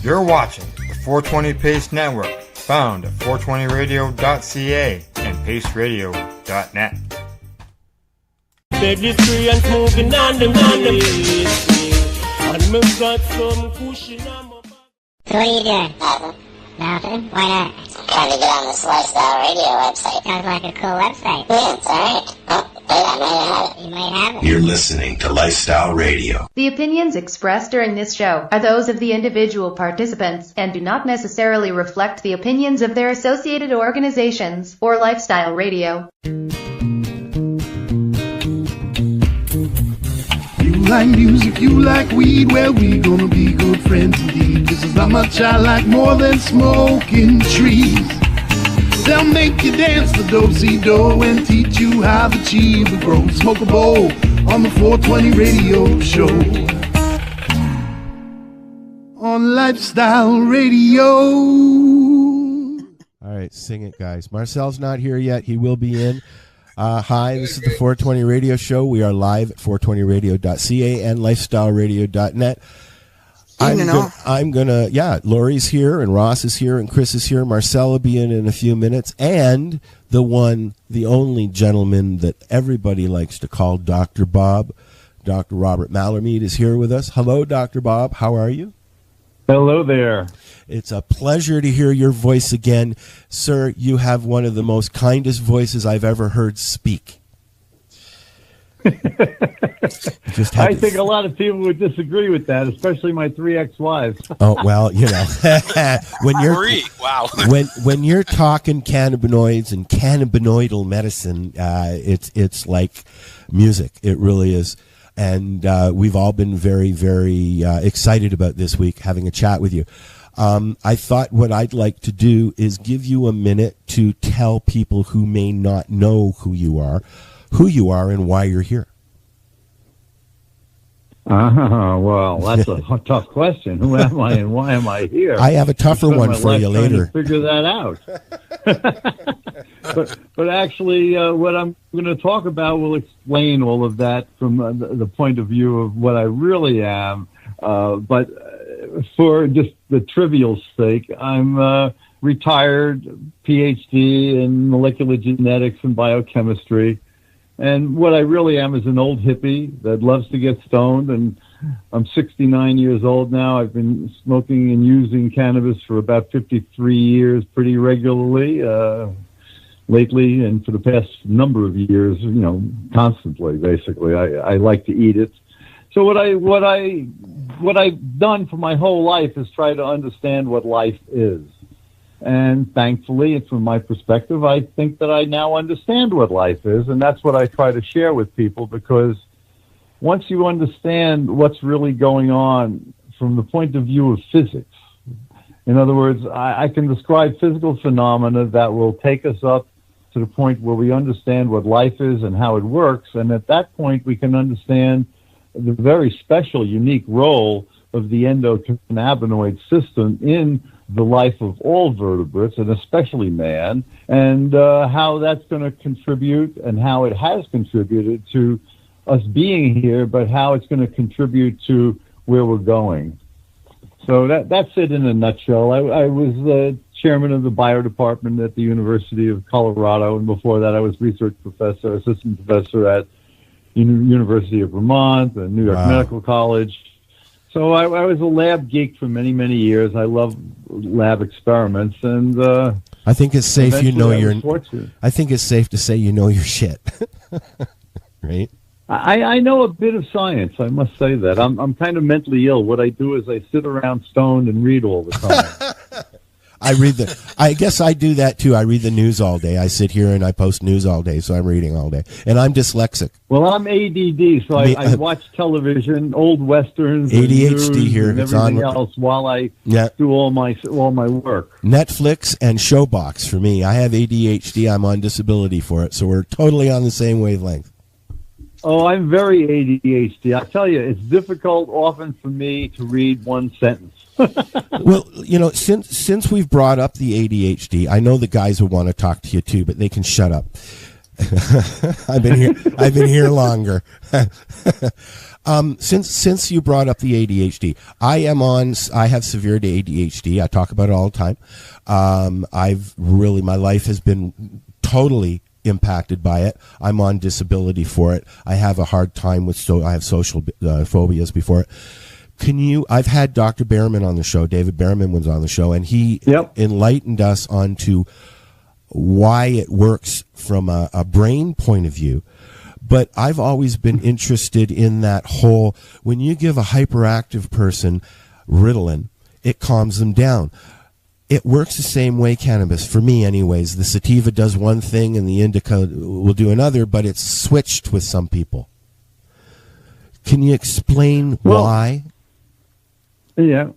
You're watching the 420 Pace Network, found at 420radio.ca and paceradio.net. Deadly free and smoking on the and we've got some cushion on my back. So what are you doing? Nothing. Nothing? Why not? Trying to get on this lifestyle radio website. Sounds like a cool website. Yeah, it's alright. Oh, wait, I might have it. You might have it. You're listening to Lifestyle Radio. The opinions expressed during this show are those of the individual participants and do not necessarily reflect the opinions of their associated organizations or Lifestyle Radio. You like music, you like weed, well, we gonna be good friends indeed. This is not much I like more than smoking trees. They'll make you dance the do-si-do and teach you how the chiva grows. Smoke a bowl on the 420 radio show. On Lifestyle Radio. All right, sing it, guys. Marcel's not here yet. He will be in. Hi, this is the 420 Radio Show. We are live at 420radio.ca and lifestyleradio.net. I'm gonna, Lori's here and Ross is here and Chris is here. Marcel will be in a few minutes, and the only gentleman that everybody likes to call Dr. Bob, Dr. Robert Melamede is here with us. Hello, Dr. Bob. How are you? Hello there. It's a pleasure to hear your voice again. Sir, you have one of the most kindest voices I've ever heard speak. I think a lot of people would disagree with that, especially my 3 ex-wives. Oh, well, you know, when you're talking cannabinoids and cannabinoidal medicine, it's like music. It really is. And we've all been very, very excited about this week having a chat with you. I thought what I'd like to do is give you a minute to tell people who may not know who you are and why you're here. Well, that's a tough question. Who am I and why am I here? I have a tougher one for you later. Figure that out. but actually, what I'm going to talk about will explain all of that from the point of view of what I really am. But for just the trivial sake, I'm retired Ph.D. in molecular genetics and biochemistry. And what I really am is an old hippie that loves to get stoned, and I'm 69 years old now. I've been smoking and using cannabis for about 53 years pretty regularly, lately, and for the past number of years, you know, constantly, basically. I like to eat it. So what I've done for my whole life is try to understand what life is. And thankfully, from my perspective, I think that I now understand what life is, and that's what I try to share with people, because once you understand what's really going on from the point of view of physics, in other words, I can describe physical phenomena that will take us up to the point where we understand what life is and how it works, and at that point we can understand the very special, unique role of the endocannabinoid system in the life of all vertebrates, and especially man, and how that's going to contribute and how it has contributed to us being here, but how it's going to contribute to where we're going. So that's it in a nutshell. I was the chairman of the bio department at the University of Colorado, and before that I was research professor, assistant professor at University of Vermont and New York Medical College. So I was a lab geek for many, many years. I love lab experiments, and I think it's safe. I think it's safe to say you know your shit, right? I know a bit of science. I must say that I'm kind of mentally ill. What I do is I sit around stoned and read all the time. I guess I do that too. I read the news all day. I sit here and I post news all day, so I'm reading all day. And I'm dyslexic. Well, I'm ADD, so I watch television, old westerns, ADHD here. And everything else while I do all my work. Netflix and Showbox for me. I have ADHD. I'm on disability for it, so we're totally on the same wavelength. Oh, I'm very ADHD. I tell you, it's difficult often for me to read one sentence. Well, you know, since we've brought up the ADHD, I know the guys will want to talk to you too, but they can shut up. I've been here longer. Since you brought up the ADHD, I have severe ADHD. I talk about it all the time. My life has been totally impacted by it. I'm on disability for it. I have a hard time with I have social phobias before it. I've had Dr. Behrman on the show. David Behrman was on the show, and he enlightened us onto why it works from a brain point of view. But I've always been interested in that whole, when you give a hyperactive person Ritalin, it calms them down. It works the same way, cannabis, for me anyways. The sativa does one thing and the indica will do another, but it's switched with some people. Can you explain why? Yeah.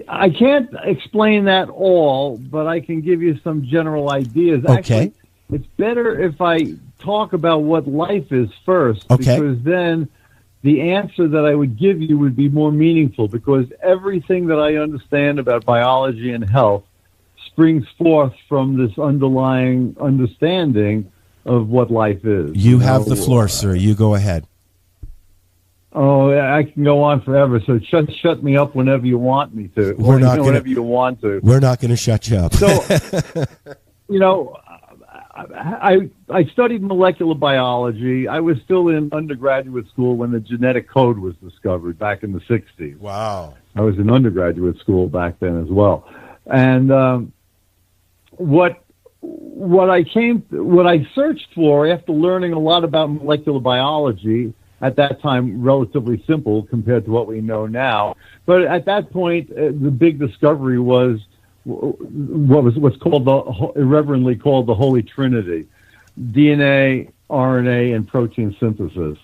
I can't explain that all, but I can give you some general ideas. Okay. Actually, it's better if I talk about what life is first, because then the answer that I would give you would be more meaningful, because everything that I understand about biology and health springs forth from this underlying understanding of what life is. You have the floor, sir. You go ahead. Oh, I can go on forever. So shut me up whenever you want me to. Whenever you want to. We're not going to shut you up. So, I studied molecular biology. I was still in undergraduate school when the genetic code was discovered back in the 60s. Wow. I was in undergraduate school back then as well. And what I searched for after learning a lot about molecular biology, at that time relatively simple compared to what we know now, but at that point the big discovery was what's called irreverently called the Holy Trinity: DNA, RNA, and protein synthesis.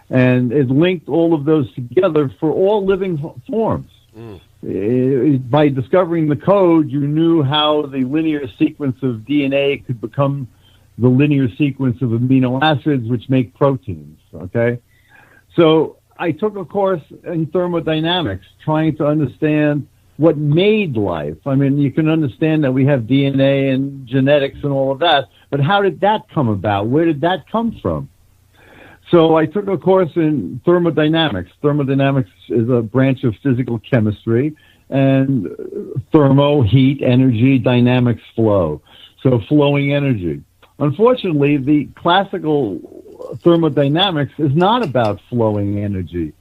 And it linked all of those together for all living forms. By discovering the code, you knew how the linear sequence of DNA could become the linear sequence of amino acids, which make proteins, okay? So I took a course in thermodynamics, trying to understand what made life. I mean, you can understand that we have DNA and genetics and all of that, but how did that come about? Where did that come from? So I took a course in thermodynamics. Thermodynamics is a branch of physical chemistry, and thermo, heat, energy, dynamics, flow. So flowing energy. Unfortunately, the classical thermodynamics is not about flowing energy.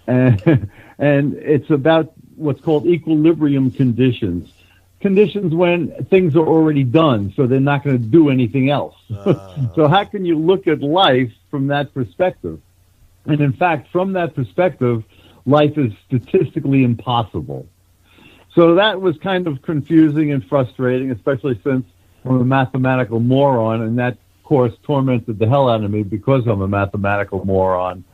And it's about what's called equilibrium conditions. Conditions when things are already done, so they're not going to do anything else. So how can you look at life from that perspective? And in fact, from that perspective, life is statistically impossible. So that was kind of confusing and frustrating, especially since I'm a mathematical moron, and that course tormented the hell out of me because I'm a mathematical moron.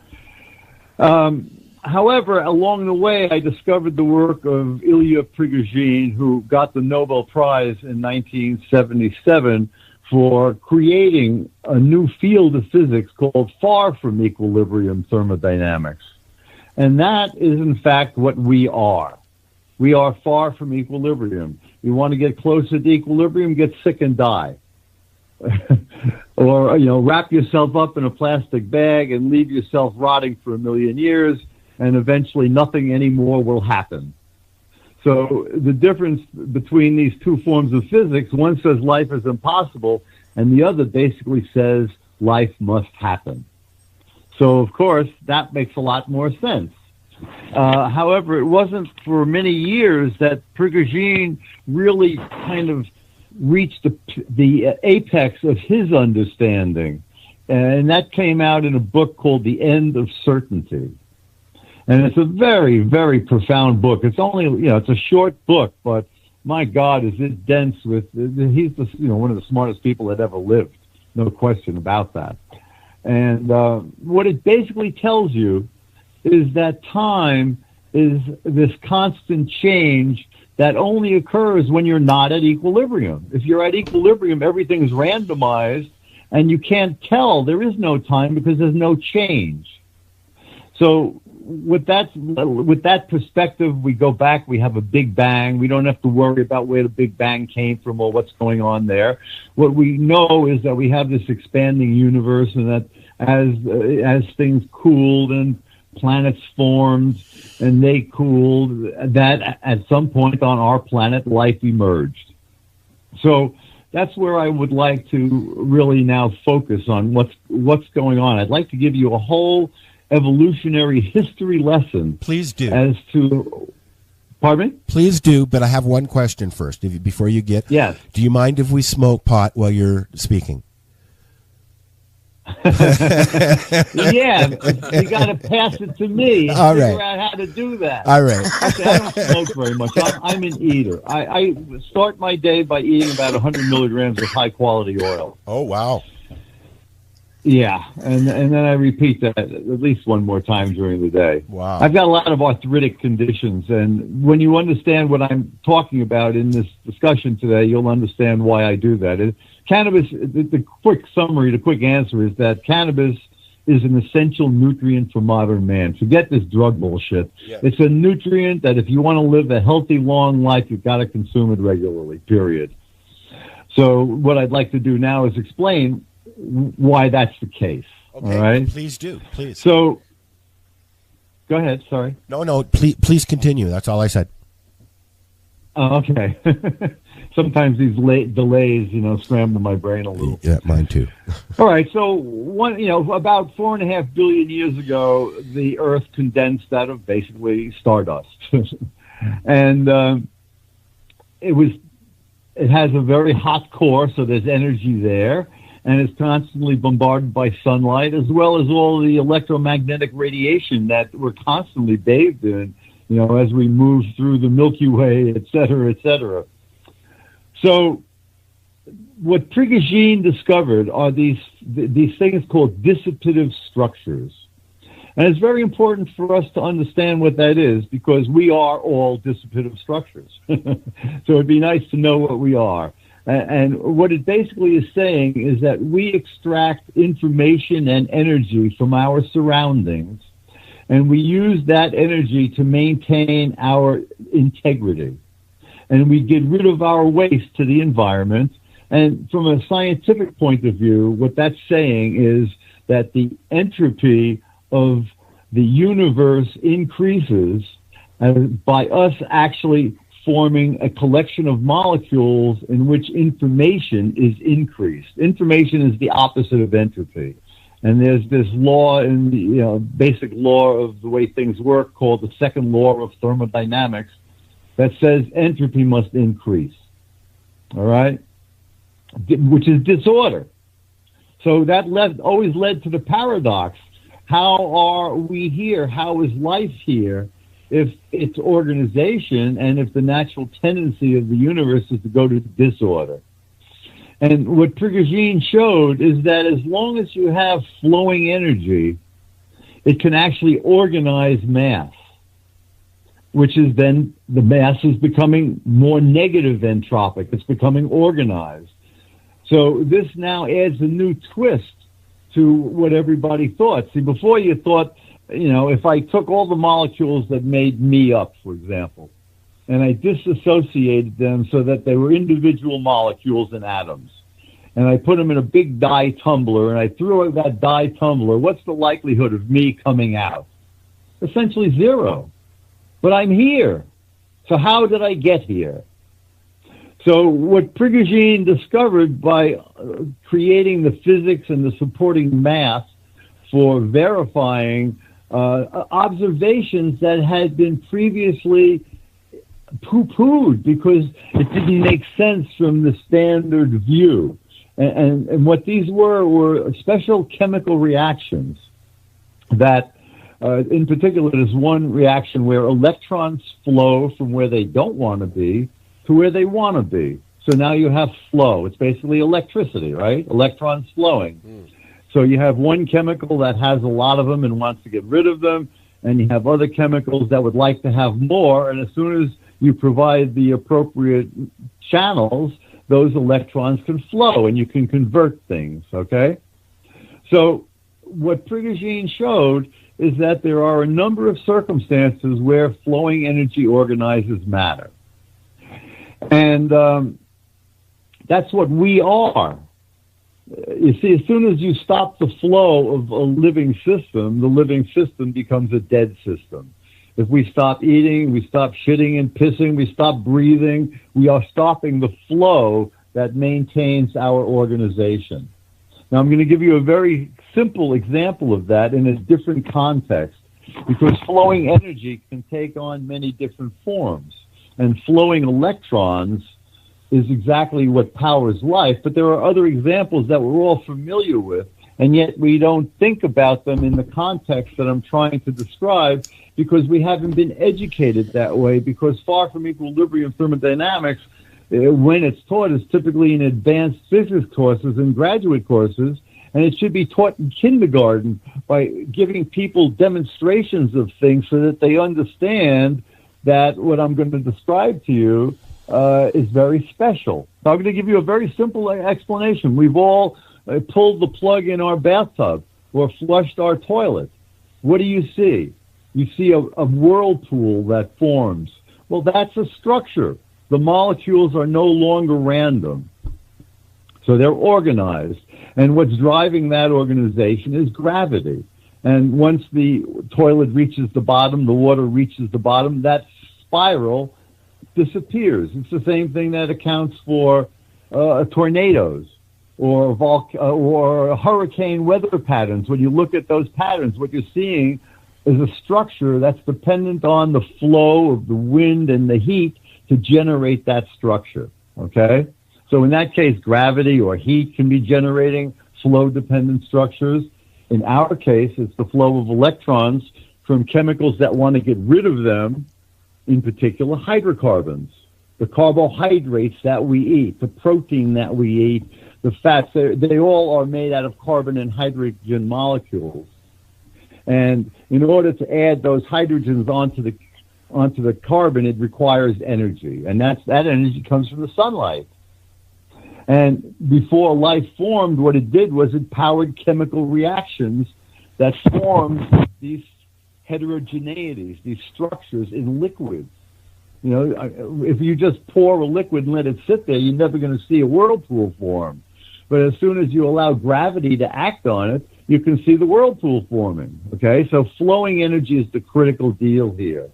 However, along the way, I discovered the work of Ilya Prigogine, who got the Nobel Prize in 1977 for creating a new field of physics called far from equilibrium thermodynamics. And that is, in fact, what we are. We are far from equilibrium. You want to get closer to equilibrium, get sick and die. Or, wrap yourself up in a plastic bag and leave yourself rotting for 1 million years, and eventually nothing anymore will happen. So the difference between these two forms of physics, one says life is impossible, and the other basically says life must happen. So, of course, that makes a lot more sense. However, it wasn't for many years that Prigogine really kind of reached the apex of his understanding. And that came out in a book called The End of Certainty. And it's a very, very profound book. It's only, it's a short book, but my God, is it dense with, he's one of the smartest people that ever lived. No question about that. And what it basically tells you is that time is this constant change that only occurs when you're not at equilibrium. If you're at equilibrium, everything is randomized, and you can't tell. There is no time because there's no change. So with that perspective, we go back. We have a Big Bang. We don't have to worry about where the Big Bang came from or what's going on there. What we know is that we have this expanding universe, and that as things cooled and planets formed and they cooled, that at some point on our planet, life emerged. So that's where I would like to really now focus on what's going on. I'd like to give you a whole evolutionary history lesson. Please do. As to, pardon me? Please do, but I have one question first. Before you get, yes. Do you mind if we smoke pot while you're speaking? Yeah, you got to pass it to me and figure out how to do that. All right. Okay, I don't smoke very much. I'm an eater. I start my day by eating about 100 milligrams of high-quality oil. Oh, wow. Yeah, and then I repeat that at least one more time during the day. Wow. I've got a lot of arthritic conditions, and when you understand what I'm talking about in this discussion today, you'll understand why I do that. Cannabis, the quick summary, the quick answer is that cannabis is an essential nutrient for modern man. Forget this drug bullshit. Yeah. It's a nutrient that if you want to live a healthy, long life, you've got to consume it regularly, period. So what I'd like to do now is explain why that's the case. Okay, all right? Please do, please. So, go ahead, sorry. No, please continue. That's all I said. Oh, okay. Sometimes these delays, scramble my brain a little. Yeah, mine too. All right. So about 4.5 billion years ago, the Earth condensed out of basically stardust, and it has a very hot core, so there's energy there, and it's constantly bombarded by sunlight, as well as all the electromagnetic radiation that we're constantly bathed in, as we move through the Milky Way, et cetera, et cetera. So what Prigogine discovered are these things called dissipative structures. And it's very important for us to understand what that is, because we are all dissipative structures. So it'd be nice to know what we are. And what it basically is saying is that we extract information and energy from our surroundings, and we use that energy to maintain our integrity. And we get rid of our waste to the environment. And from a scientific point of view, what that's saying is that the entropy of the universe increases by us actually forming a collection of molecules in which information is increased. Information is the opposite of entropy. And there's this law in the basic law of the way things work called the second law of thermodynamics that says entropy must increase. All right? Which is disorder. So that always led to the paradox. How are we here? How is life here if it's organization and if the natural tendency of the universe is to go to disorder? And what Prigogine showed is that as long as you have flowing energy, it can actually organize mass, which is then the mass is becoming more negative entropic. It's becoming organized. So this now adds a new twist to what everybody thought. See, before you thought, if I took all the molecules that made me up, for example, and I disassociated them so that they were individual molecules and atoms, and I put them in a big dye tumbler, and I threw out that dye tumbler, what's the likelihood of me coming out? Essentially zero. But I'm here. So how did I get here? So what Prigogine discovered by creating the physics and the supporting math for verifying observations that had been previously poo-pooed because it didn't make sense from the standard view. And what these were special chemical reactions that, in particular, there's one reaction where electrons flow from where they don't want to be to where they want to be. So now you have flow. It's basically electricity, right? Electrons flowing. So you have one chemical that has a lot of them and wants to get rid of them, and you have other chemicals that would like to have more, and as soon as you provide the appropriate channels, those electrons can flow and you can convert things, okay? So what Prigogine showed is that there are a number of circumstances where flowing energy organizers matter. And that's what we are. You see, as soon as you stop the flow of a living system, the living system becomes a dead system. If we stop eating, we stop shitting and pissing, we stop breathing, we are stopping the flow that maintains our organization. Now, I'm going to give you a very simple example of that in a different context, because flowing energy can take on many different forms. And flowing electrons is exactly what powers life, but there are other examples that we're all familiar with, and yet we don't think about them in the context that I'm trying to describe, because we haven't been educated that way, because far from equilibrium thermodynamics, when it's taught, is typically in advanced physics courses and graduate courses, and it should be taught in kindergarten by giving people demonstrations of things so that they understand that what I'm going to describe to you is very special. So I'm going to give you a very simple explanation. We've all pulled the plug in our bathtub or flushed our toilet. What do you see? You see a whirlpool that forms. Well, that's a structure. The molecules are no longer random. So they're organized. And what's driving that organization is gravity. And once the toilet reaches the bottom, the water reaches the bottom, that spiral disappears. It's the same thing that accounts for tornadoes or hurricane weather patterns. When you look at those patterns, what you're seeing is a structure that's dependent on the flow of the wind and the heat to generate that structure, okay? So in that case, gravity or heat can be generating flow-dependent structures. In our case, it's the flow of electrons from chemicals that want to get rid of them, in particular hydrocarbons, the carbohydrates that we eat, the protein that we eat, the fats. They all are made out of carbon and hydrogen molecules. And in order to add those hydrogens onto the carbon, it requires energy. And that energy comes from the sunlight. And before life formed, what it did was it powered chemical reactions that formed these heterogeneities, these structures in liquids. You know, if you just pour a liquid and let it sit there, you're never going to see a whirlpool form. But as soon as you allow gravity to act on it, you can see the whirlpool forming. Okay, so flowing energy is the critical deal here.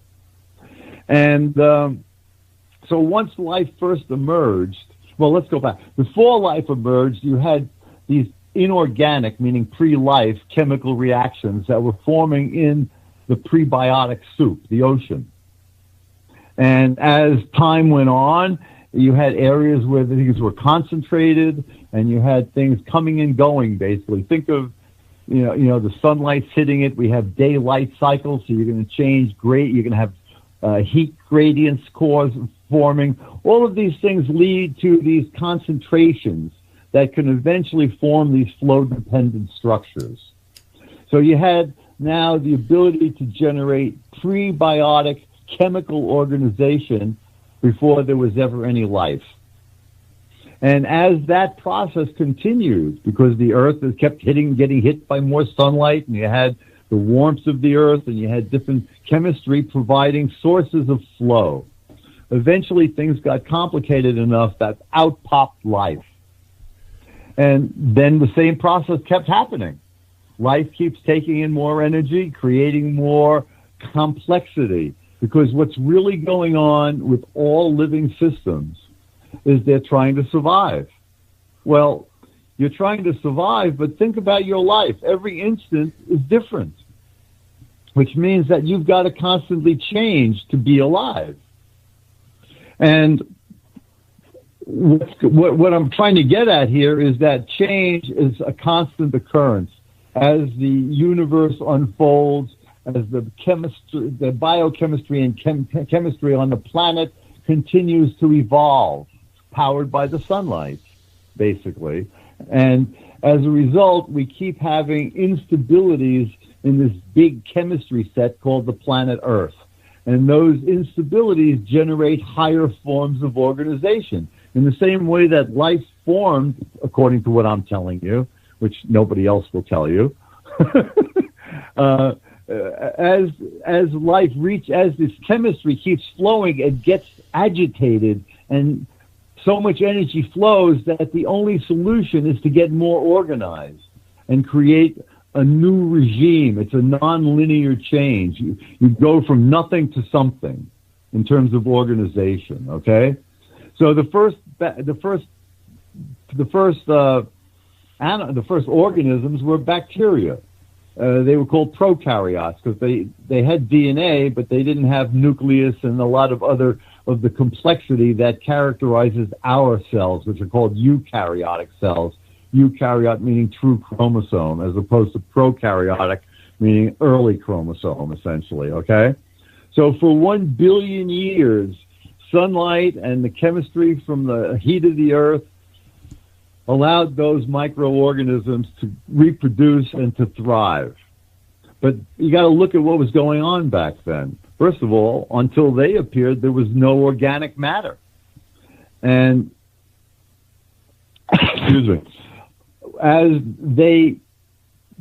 And so once life first emerged, well, let's go back. Before life emerged, you had these inorganic, meaning pre-life, chemical reactions that were forming in the prebiotic soup, the ocean. And as time went on, you had areas where the things were concentrated, and you had things coming and going, basically. Think of, you know, the sunlight's hitting it. We have day-light cycles, so you're going to change you're going to have heat gradients forming. All of these things lead to these concentrations that can eventually form these flow-dependent structures. So you had now the ability to generate prebiotic chemical organization before there was ever any life. And as that process continued, because the earth has kept getting hit by more sunlight, and you had the warmth of the earth, and you had different chemistry providing sources of flow. Eventually, things got complicated enough that out popped life. And then the same process kept happening. Life keeps taking in more energy, creating more complexity, because what's really going on with all living systems is they're trying to survive. Well, you're trying to survive, but think about your life. Every instant is different, which means that you've got to constantly change to be alive. And what I'm trying to get at here is that change is a constant occurrence as the universe unfolds, as the chemistry, the biochemistry and chemistry on the planet continues to evolve, powered by the sunlight, basically. And as a result, we keep having instabilities in this big chemistry set called the planet Earth. And those instabilities generate higher forms of organization. In the same way that life formed, according to what I'm telling you, which nobody else will tell you, as this chemistry keeps flowing, it gets agitated, and so much energy flows that the only solution is to get more organized and create a new regime. It's a non-linear change. You go from nothing to something in terms of organization. Okay, so the first organisms were bacteria. They were called prokaryotes because they had DNA, but they didn't have nucleus and a lot of the complexity that characterizes our cells, which are called eukaryotic cells. Eukaryote meaning true chromosome, as opposed to prokaryotic meaning early chromosome, essentially. Okay, so for 1 billion years, sunlight and the chemistry from the heat of the earth allowed those microorganisms to reproduce and to thrive. But you got to look at what was going on back then. First of all, until they appeared, there was no organic matter. And, excuse me, as they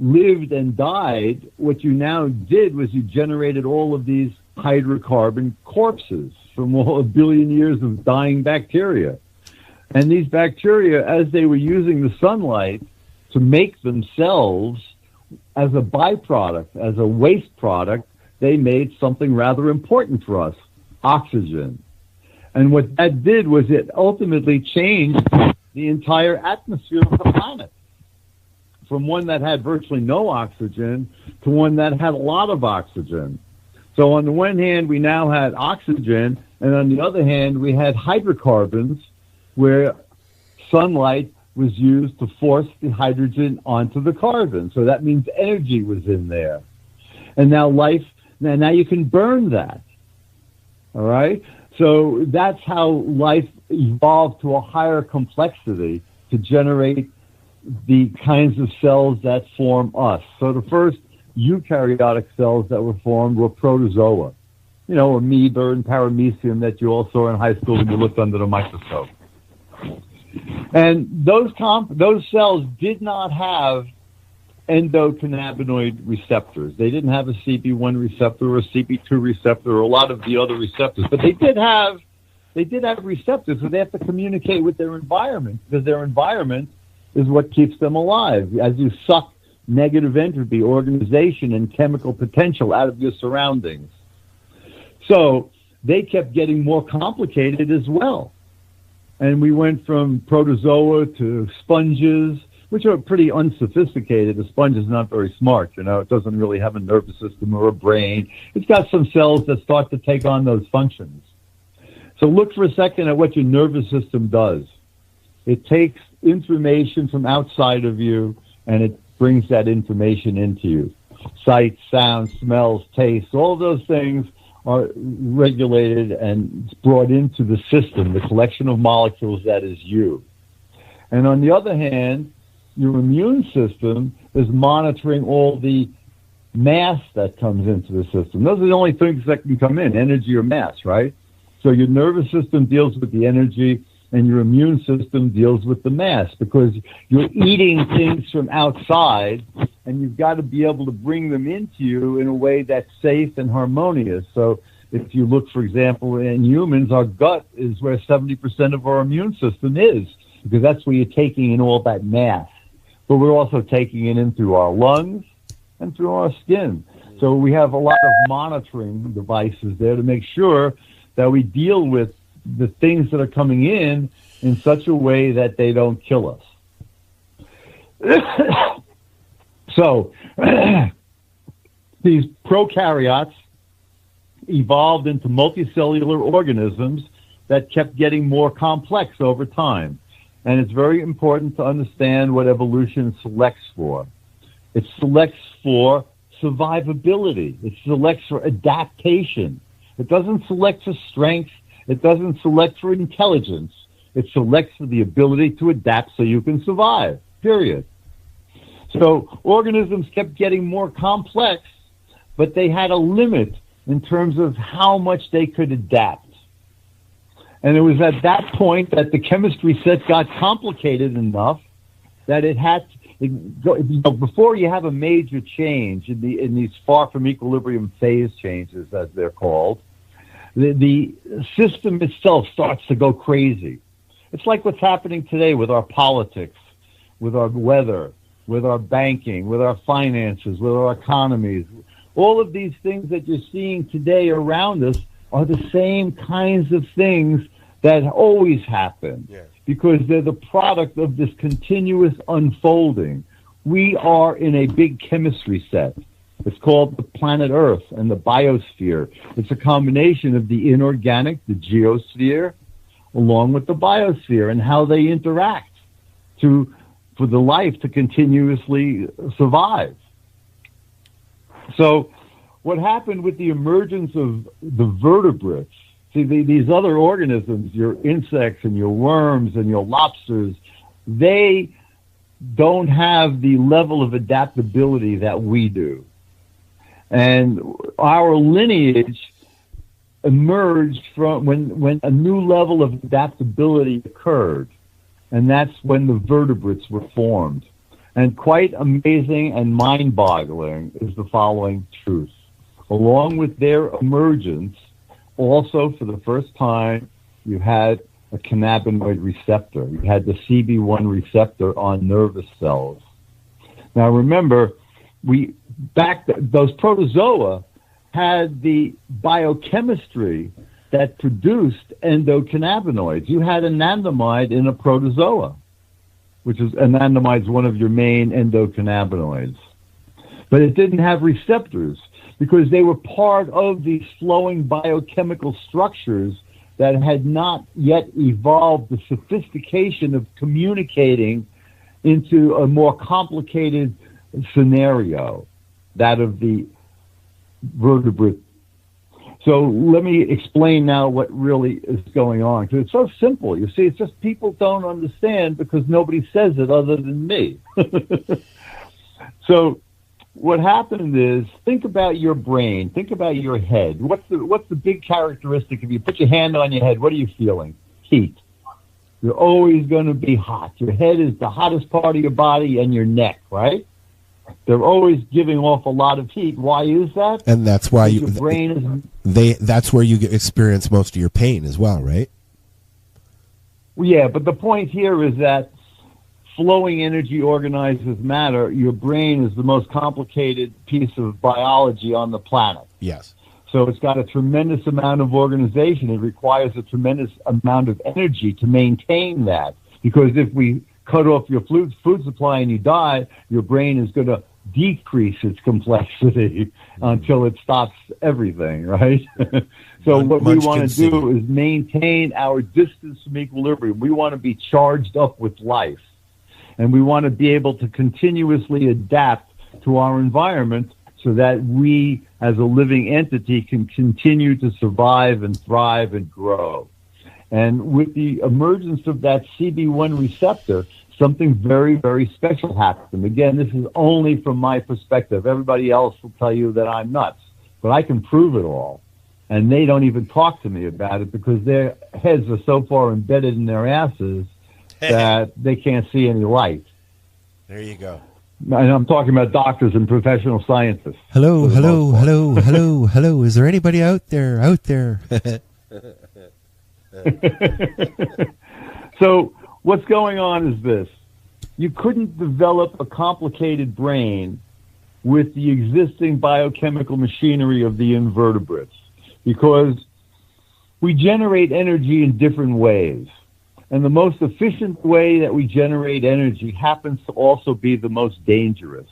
lived and died, what you now did was you generated all of these hydrocarbon corpses from all 1 billion years of dying bacteria. And these bacteria, as they were using the sunlight to make themselves as a byproduct, as a waste product, they made something rather important for us, oxygen. And what that did was it ultimately changed the entire atmosphere of the planet, from one that had virtually no oxygen to one that had a lot of oxygen. So on the one hand, we now had oxygen, and on the other hand, we had hydrocarbons, where sunlight was used to force the hydrogen onto the carbon. So that means energy was in there. And now now you can burn that. All right? So that's how life evolved to a higher complexity to generate the kinds of cells that form us. So the first eukaryotic cells that were formed were protozoa. You know, amoeba and paramecium that you all saw in high school when you looked under the microscope. And those cells did not have endocannabinoid receptors. They didn't have a CB1 receptor or a CB2 receptor or a lot of the other receptors, but they did have receptors, so they have to communicate with their environment, because their environment is what keeps them alive. As you suck negative entropy, organization, and chemical potential out of your surroundings. So they kept getting more complicated as well. And we went from protozoa to sponges, which are pretty unsophisticated. The sponge is not very smart, you know. It doesn't really have a nervous system or a brain. It's got some cells that start to take on those functions. So look for a second at what your nervous system does. It takes information from outside of you, and it brings that information into you. Sight, sound, smells, taste, all those things are regulated and brought into the system, the collection of molecules that is you. And on the other hand, your immune system is monitoring all the mass that comes into the system. Those are the only things that can come in, energy or mass, right? So your nervous system deals with the energy, and your immune system deals with the mass, because you're eating things from outside, and you've got to be able to bring them into you in a way that's safe and harmonious. So if you look, for example, in humans, our gut is where 70% of our immune system is, because that's where you're taking in all that mass. But we're also taking it in through our lungs and through our skin. So we have a lot of monitoring devices there to make sure that we deal with the things that are coming in such a way that they don't kill us. So these prokaryotes evolved into multicellular organisms that kept getting more complex over time. And it's very important to understand what evolution selects for. It selects for survivability. It selects for adaptation. It doesn't select for strength. It doesn't select for intelligence. It selects for the ability to adapt so you can survive, period. So organisms kept getting more complex, but they had a limit in terms of how much they could adapt. And it was at that point that the chemistry set got complicated enough that it before you have a major change in these far from equilibrium phase changes, as they're called, the system itself starts to go crazy. It's like what's happening today with our politics, with our weather, with our banking, with our finances, with our economies. All of these things that you're seeing today around us are the same kinds of things that always happen, because they're the product of this continuous unfolding. We are in a big chemistry set. It's called the planet Earth and the biosphere. It's a combination of the inorganic, the geosphere, along with the biosphere, and how they interact for the life to continuously survive. So what happened with the emergence of the vertebrates, see, these other organisms, your insects and your worms and your lobsters, they don't have the level of adaptability that we do. And our lineage emerged from when a new level of adaptability occurred. And that's when the vertebrates were formed. And quite amazing and mind-boggling is the following truth. Along with their emergence, also for the first time, you had a cannabinoid receptor. You had the CB1 receptor on nervous cells. Now remember, those protozoa had the biochemistry that produced endocannabinoids. You had anandamide in a protozoa, which is anandamide is one of your main endocannabinoids. But it didn't have receptors because they were part of these flowing biochemical structures that had not yet evolved the sophistication of communicating into a more complicated scenario, that of the vertebrate. So let me explain now what really is going on, because it's so simple. You see, it's just people don't understand because nobody says it other than me. So what happened is, think about your brain, think about your head. What's the big characteristic? If you put your hand on your head, what are you feeling? Heat. You're always going to be hot. Your head is the hottest part of your body, and your neck, right? They're always giving off a lot of heat. Why is that? And that's why your brain is. That's where you experience most of your pain as well, right? Well, yeah, but the point here is that flowing energy organizes matter. Your brain is the most complicated piece of biology on the planet. Yes. So it's got a tremendous amount of organization. It requires a tremendous amount of energy to maintain that. Because if we cut off your food supply and you die, your brain is going to decrease its complexity until it stops everything, right? So what we want to do is maintain our distance from equilibrium. We want to be charged up with life. And we want to be able to continuously adapt to our environment so that we, as a living entity, can continue to survive and thrive and grow. And with the emergence of that CB1 receptor, something very, very special happened. Again, this is only from my perspective. Everybody else will tell you that I'm nuts, but I can prove it all. And they don't even talk to me about it because their heads are so far embedded in their asses that they can't see any light. There you go. And I'm talking about doctors and professional scientists. Hello. Is there anybody out there? So what's going on is this. You couldn't develop a complicated brain with the existing biochemical machinery of the invertebrates because we generate energy in different ways. And the most efficient way that we generate energy happens to also be the most dangerous.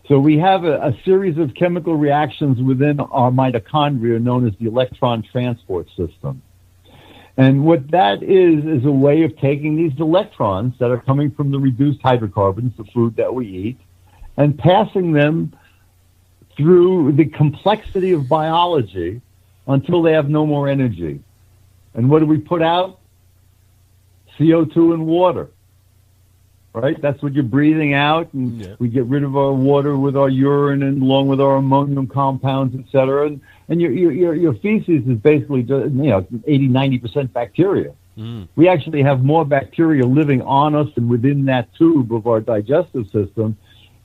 So we have a series of chemical reactions within our mitochondria known as the electron transport system. And what that is a way of taking these electrons that are coming from the reduced hydrocarbons, the food that we eat, and passing them through the complexity of biology until they have no more energy. And what do we put out? CO2 and water, right? That's what you're breathing out, and we get rid of our water with our urine and along with our ammonium compounds, etc. And your feces is basically, 80-90% bacteria. We actually have more bacteria living on us and within that tube of our digestive system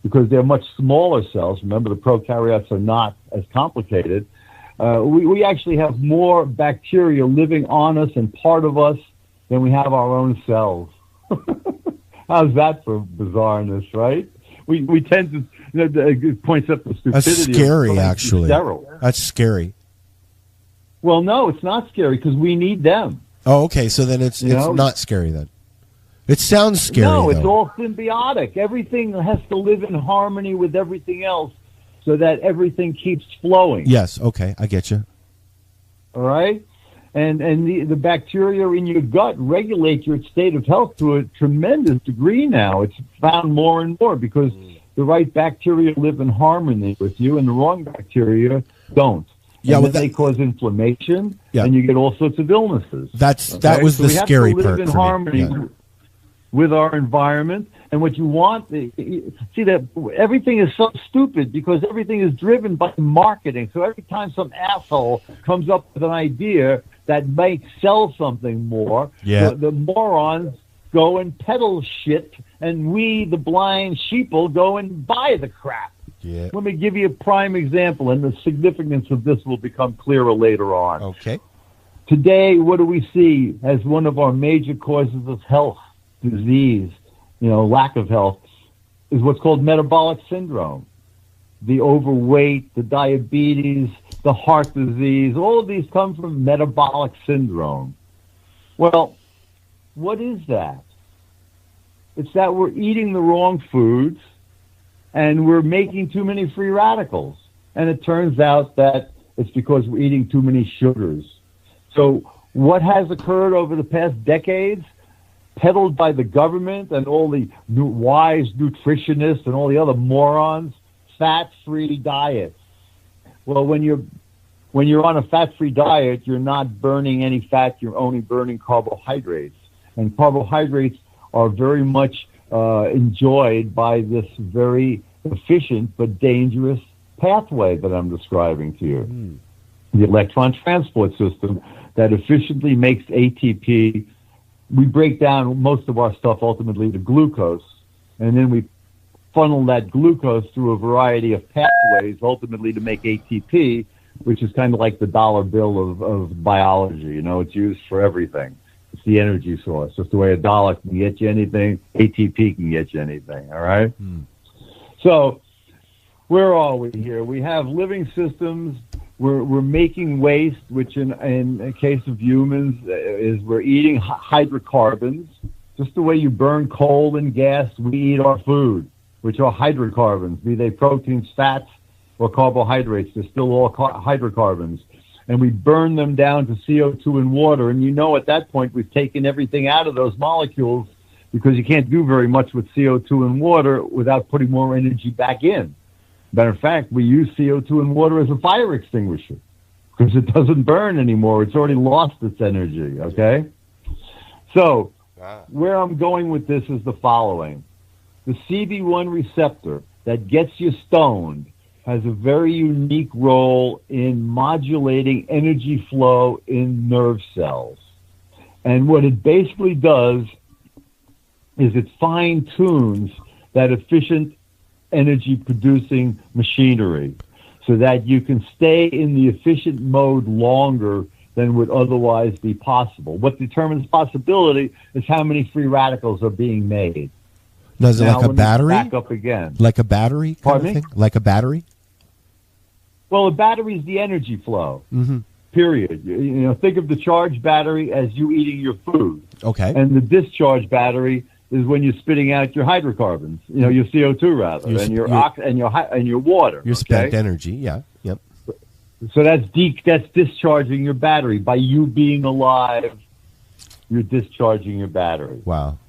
because they're much smaller cells. Remember, the prokaryotes are not as complicated. We actually have more bacteria living on us and part of us than we have our own cells. How's that for bizarreness, right? We tend to, it points up the stupidity. That's scary, actually. Sterile. That's scary. Well, no, it's not scary because we need them. Oh, okay. So then it's not scary then. It sounds scary. No, it's though. all symbiotic. Everything has to live in harmony with everything else so that everything keeps flowing. Yes. Okay. I get you. All right? And the bacteria in your gut regulate your state of health to a tremendous degree now. It's found more and more because the right bacteria live in harmony with you and the wrong bacteria don't. Yeah, and well, then they cause inflammation, Yeah. and you get all sorts of illnesses. That was So the we have scary to live part in for me. harmony Yeah. with our environment. And what you want, see that everything is so stupid because everything is driven by marketing. So every time some asshole comes up with an idea that might sell something more, the morons go and peddle shit, and we, the blind sheeple, go and buy the crap. Yeah. Let me give you a prime example, and the significance of this will become clearer later on. Okay. Today, what do we see as one of our major causes of health, disease, lack of health, is what's called metabolic syndrome. The overweight, the diabetes, the heart disease, all of these come from metabolic syndrome. Well, what is that? It's that we're eating the wrong foods and we're making too many free radicals. And it turns out that it's because we're eating too many sugars. So what has occurred over the past decades, peddled by the government and all the wise nutritionists and all the other morons, fat-free diets. Well, when you're on a fat-free diet, you're not burning any fat, you're only burning carbohydrates. And carbohydrates are very much enjoyed by this very efficient but dangerous pathway that I'm describing to you. The electron transport system that efficiently makes ATP. We break down most of our stuff ultimately to glucose, and then we funnel that glucose through a variety of pathways ultimately to make ATP, which is kind of like the dollar bill of biology. It's used for everything. It's the energy source. Just the way a dollar can get you anything, ATP can get you anything, all right? So where are we here? We have living systems. We're making waste, which in the case of humans is we're eating hydrocarbons. Just the way you burn coal and gas, we eat our food, which are hydrocarbons, be they proteins, fats, or carbohydrates. They're still all hydrocarbons. And we burn them down to CO2 and water. And at that point, we've taken everything out of those molecules because you can't do very much with CO2 and water without putting more energy back in. Matter of fact, we use CO2 and water as a fire extinguisher because it doesn't burn anymore. It's already lost its energy, okay? So where I'm going with this is the following. The CB1 receptor that gets you stoned has a very unique role in modulating energy flow in nerve cells. And what it basically does is it fine-tunes that efficient energy-producing machinery so that you can stay in the efficient mode longer than would otherwise be possible. What determines possibility is how many free radicals are being made. Now, is it like a battery? Back up again. Like a battery? Pardon me? Like a battery? Well, a battery is the energy flow. Mm-hmm. Period. Think of the charged battery as you eating your food. Okay. And the discharged battery is when you're spitting out your hydrocarbons. Your CO2 rather, and your water. Your spent energy. Yeah. Yep. So that's discharging your battery. By you being alive, you're discharging your battery. Wow.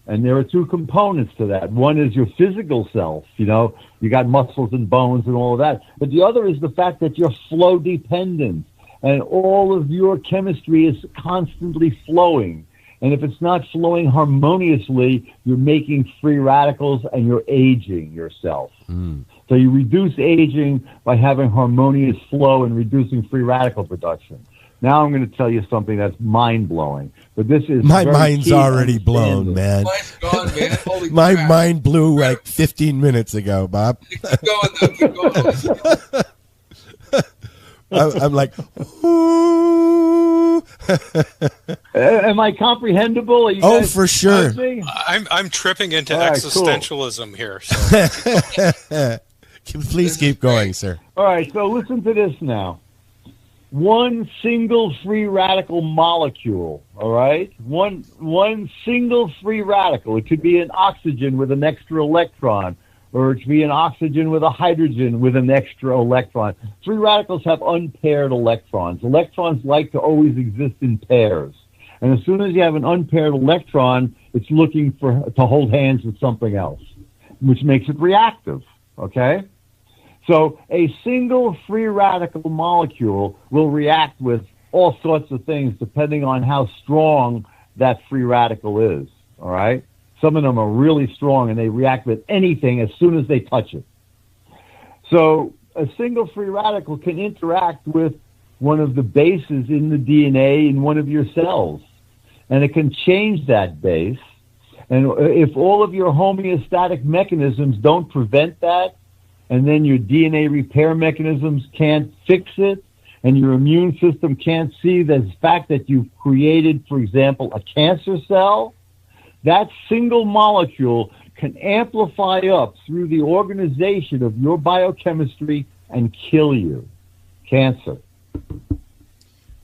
And there are two components to that. One is your physical self. You got muscles and bones and all of that. But the other is the fact that you're flow dependent. And all of your chemistry is constantly flowing. And if it's not flowing harmoniously, you're making free radicals and you're aging yourself. So you reduce aging by having harmonious flow and reducing free radical production. Now I'm going to tell you something that's mind-blowing. But this is my very mind's key to already understand blown, this. man. Mine's gone, man. Holy My crap. mind blew like 15 minutes ago, Bob. Keep going, though. Keep going. I'm like, ooh. Am I comprehensible? Are you Oh, guys for sure. listening? I'm tripping into All right, existentialism here. So. Please keep going, sir. All right, so listen to this now. One single free radical molecule, all right? One single free radical. It could be an oxygen with an extra electron, or it could be an oxygen with a hydrogen with an extra electron. Free radicals have unpaired electrons. Electrons like to always exist in pairs. And as soon as you have an unpaired electron, it's looking to hold hands with something else, which makes it reactive, okay? So a single free radical molecule will react with all sorts of things depending on how strong that free radical is, all right? Some of them are really strong, and they react with anything as soon as they touch it. So a single free radical can interact with one of the bases in the DNA in one of your cells, and it can change that base. And if all of your homeostatic mechanisms don't prevent that, and then your DNA repair mechanisms can't fix it, and your immune system can't see the fact that you've created, for example, a cancer cell, that single molecule can amplify up through the organization of your biochemistry and kill you. Cancer.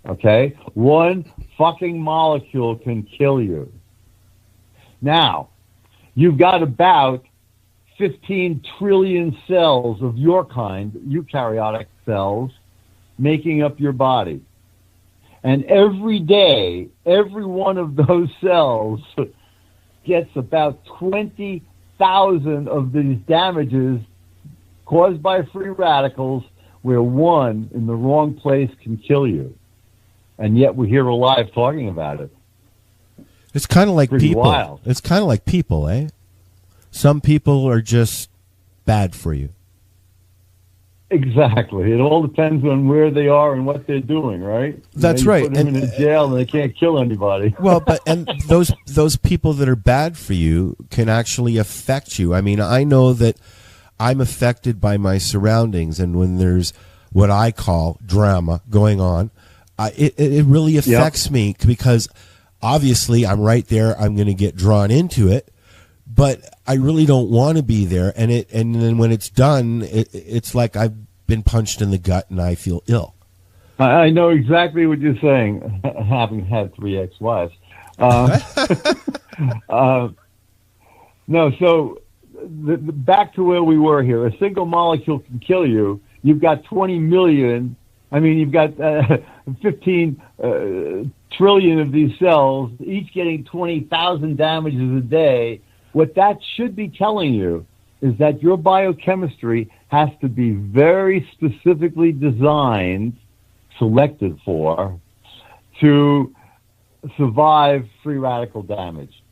Okay? One fucking molecule can kill you. Now, you've got about 15 trillion cells of your kind, eukaryotic cells, making up your body. And every day, every one of those cells gets about 20,000 of these damages caused by free radicals, where one in the wrong place can kill you. And yet we're here alive talking about it. It's kind of like Pretty people. wild. It's kind of like people, eh? Some people are just bad for you. Exactly. It all depends on where they are and what they're doing, right? That's you right. Put them in a jail and they can't kill anybody. Well, and those people that are bad for you can actually affect you. I mean, I know that I'm affected by my surroundings, and when there's what I call drama going on, it really affects me, because obviously I'm right there. I'm going to get drawn into it, but I really don't want to be there. And then when it's done, it's like I've been punched in the gut and I feel ill. I know exactly what you're saying, having had 3 ex-wives. No, so back to where we were here. A single molecule can kill you. You've got 20 million. I mean, you've got 15 trillion of these cells, each getting 20,000 damages a day. What that should be telling you is that your biochemistry has to be very specifically designed, selected for, to survive free radical damage.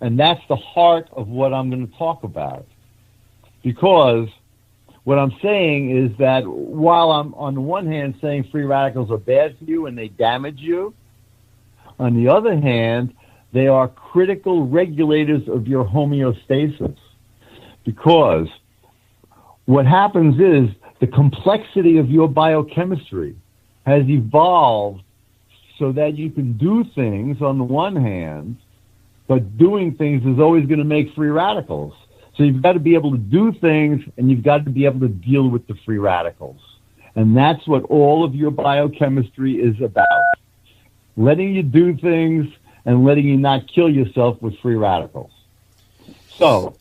And that's the heart of what I'm going to talk about. Because what I'm saying is that while I'm on the one hand saying free radicals are bad for you and they damage you, on the other hand, they are critical regulators of your homeostasis. Because what happens is the complexity of your biochemistry has evolved so that you can do things on the one hand, but doing things is always going to make free radicals. So you've got to be able to do things, and you've got to be able to deal with the free radicals. And that's what all of your biochemistry is about. Letting you do things and letting you not kill yourself with free radicals. So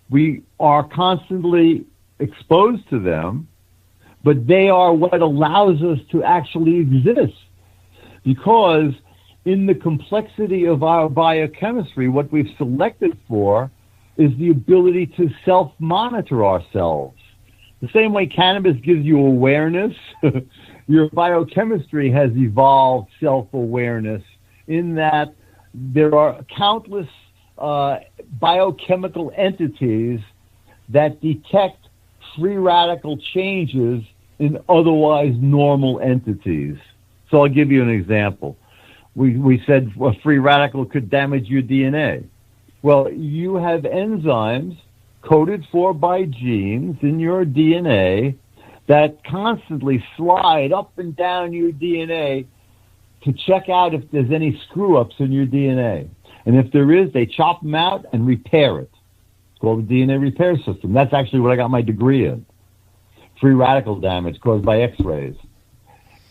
we are constantly exposed to them, but they are what allows us to actually exist. Because in the complexity of our biochemistry, what we've selected for is the ability to self-monitor ourselves. The same way cannabis gives you awareness, your biochemistry has evolved self-awareness in that there are countless biochemical entities that detect free radical changes in otherwise normal entities. So I'll give you an example. We said a free radical could damage your DNA. Well, you have enzymes coded for by genes in your DNA that constantly slide up and down your DNA to check out if there's any screw-ups in your DNA. And if there is, they chop them out and repair it. It's called the DNA repair system. That's actually what I got my degree in. Free radical damage caused by X-rays.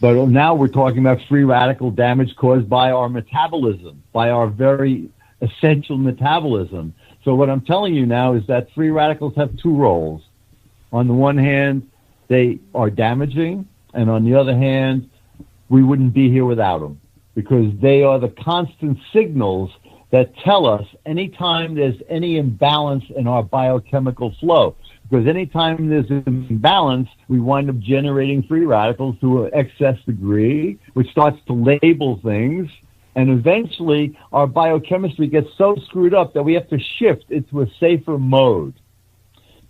But now we're talking about free radical damage caused by our metabolism, by our very essential metabolism. So what I'm telling you now is that free radicals have two roles. On the one hand, they are damaging, and on the other hand, we wouldn't be here without them, because they are the constant signals that tell us anytime there's any imbalance in our biochemical flow. Because anytime there's an imbalance, we wind up generating free radicals to an excess degree, which starts to label things. And eventually, our biochemistry gets so screwed up that we have to shift into a safer mode.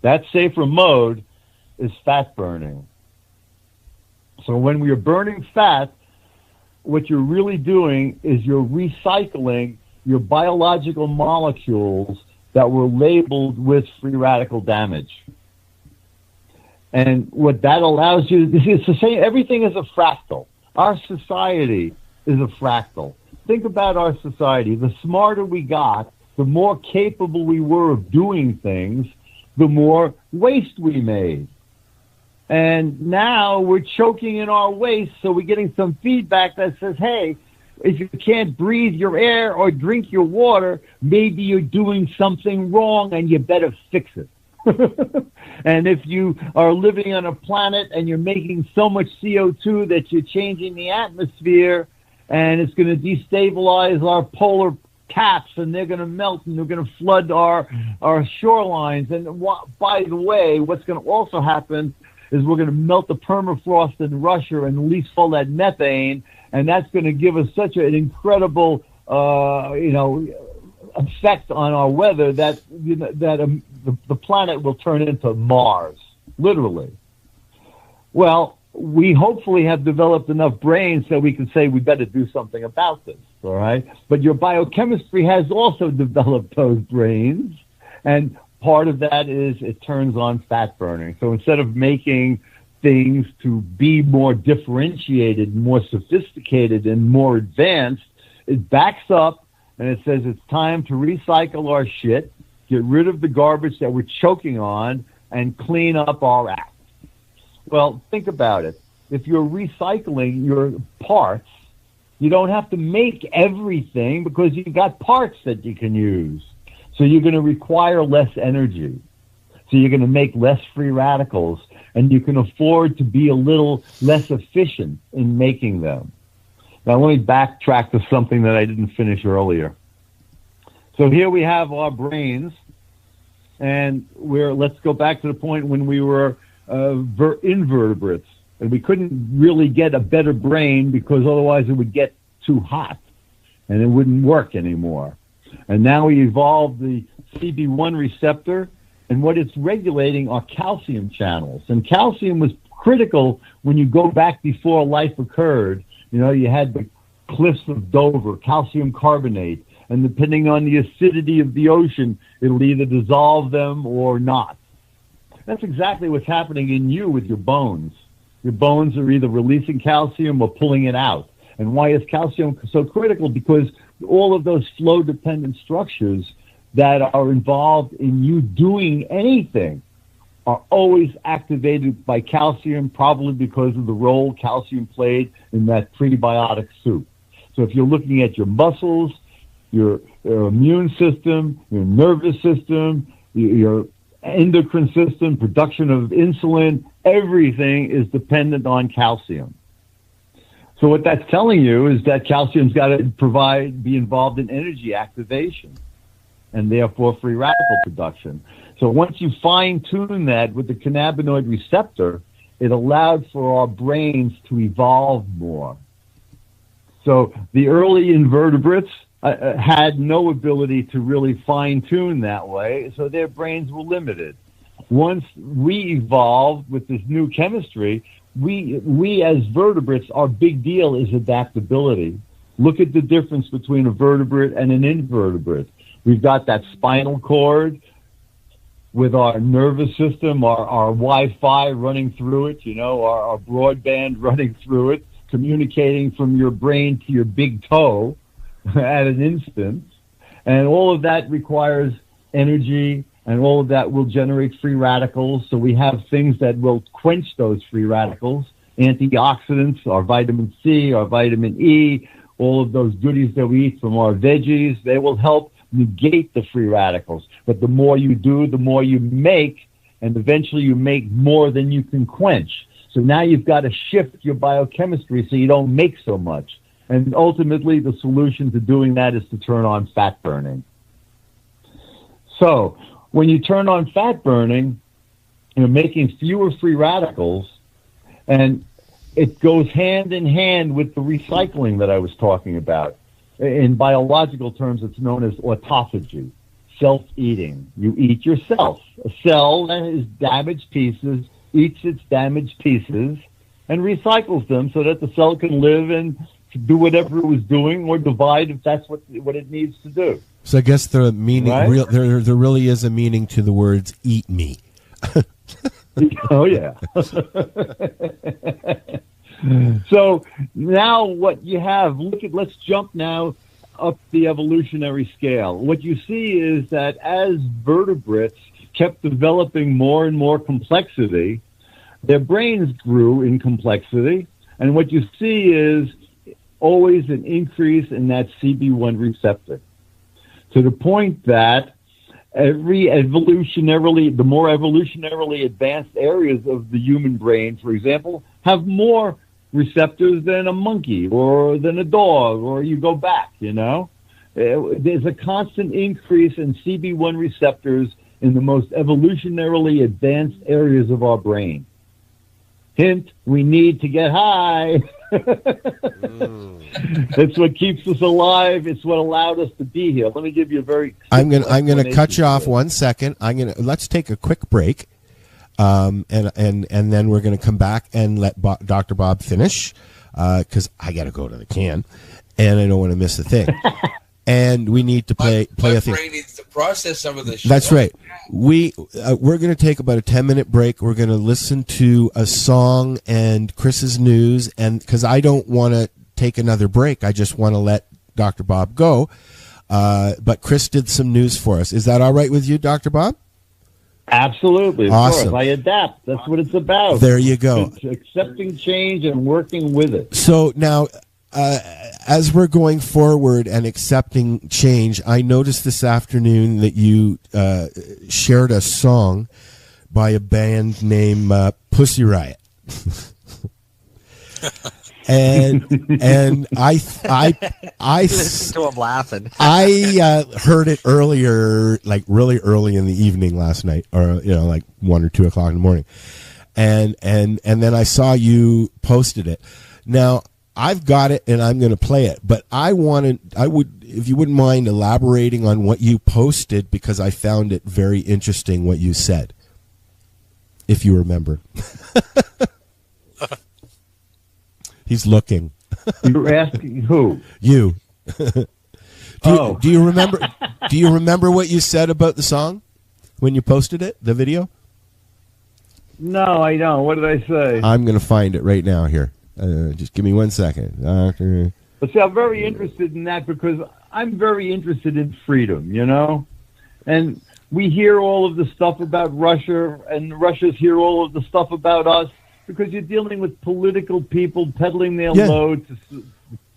That safer mode is fat burning. So when we are burning fat, what you're really doing is you're recycling your biological molecules that were labeled with free radical damage. And what that allows you, it's the same, everything is a fractal. Our society is a fractal. Think about our society. The smarter we got, the more capable we were of doing things, the more waste we made. And now we're choking in our waste, so we're getting some feedback that says, hey, if you can't breathe your air or drink your water, maybe you're doing something wrong and you better fix it. And if you are living on a planet and you're making so much CO2 that you're changing the atmosphere and it's going to destabilize our polar caps and they're going to melt and they're going to flood our shorelines. And by the way, what's going to also happen is we're going to melt the permafrost in Russia and release all that methane, and that's going to give us such an incredible, effect on our weather that the planet will turn into Mars, literally. Well, we hopefully have developed enough brains that we can say we better do something about this, all right? But your biochemistry has also developed those brains, and part of that is it turns on fat burning. So instead of making things to be more differentiated, more sophisticated, and more advanced, it backs up and it says it's time to recycle our shit, get rid of the garbage that we're choking on, and clean up our act. Well, think about it. If you're recycling your parts, you don't have to make everything because you got parts that you can use. So you're going to require less energy. So you're going to make less free radicals, and you can afford to be a little less efficient in making them. Now, let me backtrack to something that I didn't finish earlier. So here we have our brains, and let's go back to the point when we were invertebrates, and we couldn't really get a better brain because otherwise it would get too hot, and it wouldn't work anymore. And now we evolved the CB1 receptor, and what it's regulating are calcium channels. And calcium was critical when you go back before life occurred. You know, you had the cliffs of Dover, calcium carbonate, and depending on the acidity of the ocean, it'll either dissolve them or not. That's exactly what's happening in you with your bones. Your bones are either releasing calcium or pulling it out. And why is calcium so critical? Because all of those flow-dependent structures that are involved in you doing anything are always activated by calcium, probably because of the role calcium played in that prebiotic soup. So if you're looking at your muscles, your immune system, your nervous system, your endocrine system, production of insulin, everything is dependent on calcium. So what that's telling you is that calcium's got to be involved in energy activation and therefore free radical production. So once you fine-tune that with the cannabinoid receptor, it allowed for our brains to evolve more. So the early invertebrates had no ability to really fine-tune that way, so their brains were limited. Once we evolved with this new chemistry, we as vertebrates, our big deal is adaptability. Look at the difference between a vertebrate and an invertebrate. We've got that spinal cord with our nervous system, our Wi-Fi running through it, our broadband running through it, communicating from your brain to your big toe at an instant. And all of that requires energy, and all of that will generate free radicals. So we have things that will quench those free radicals, antioxidants, our vitamin C, our vitamin E, all of those goodies that we eat from our veggies. They will help negate the free radicals. But the more you do, the more you make, and eventually you make more than you can quench. So now you've got to shift your biochemistry so you don't make so much. And ultimately, the solution to doing that is to turn on fat burning. So when you turn on fat burning, you're making fewer free radicals, and it goes hand in hand with the recycling that I was talking about. In biological terms, it's known as autophagy, self-eating. You eat yourself. A cell that is damaged pieces eats its damaged pieces and recycles them so that the cell can live and do whatever it was doing or divide if that's what it needs to do. So I guess the meaning, Right? there really is a meaning to the words "eat me." Oh, yeah. So now what you have, let's jump now up the evolutionary scale. What you see is that as vertebrates kept developing more and more complexity, their brains grew in complexity, and what you see is always an increase in that CB1 receptor, to the point that the more evolutionarily advanced areas of the human brain, for example, have more receptors than a monkey or than a dog, or you go back, There's a constant increase in CB1 receptors in the most evolutionarily advanced areas of our brain. Hint, we need to get high. It's what keeps us alive. It's what allowed us to be here. Let me give you a very... I'm gonna cut you off 1 second. Let's take a quick break, and then we're gonna come back and let Dr. Bob finish, because I gotta go to the can, and I don't want to miss a thing. And we need to play a thing. Brain needs to process some of this shit. That's right. We're going to take about a 10-minute break. We're going to listen to a song and Chris's news, and because I don't want to take another break, I just want to let Dr. Bob go. But Chris did some news for us. Is that all right with you, Dr. Bob? Absolutely. Of Awesome. course. I adapt. That's what it's about. There you go. It's accepting change and working with it. So now, as we're going forward and accepting change, I noticed this afternoon that you shared a song by a band named Pussy Riot. and I listen to him laughing. I heard it earlier, like really early in the evening last night, or like 1 or 2 o'clock in the morning, and then I saw you posted it. Now I've got it and I'm going to play it, but I would, if you wouldn't mind elaborating on what you posted, because I found it very interesting what you said, if you remember. He's looking. You're asking who? You. Do you remember? Do you remember what you said about the song when you posted it, the video? No, I don't. What did I say? I'm going to find it right now here. Just give me 1 second. But see, I'm very interested in that because I'm very interested in freedom, And we hear all of the stuff about Russia, and Russians hear all of the stuff about us, because you're dealing with political people peddling their load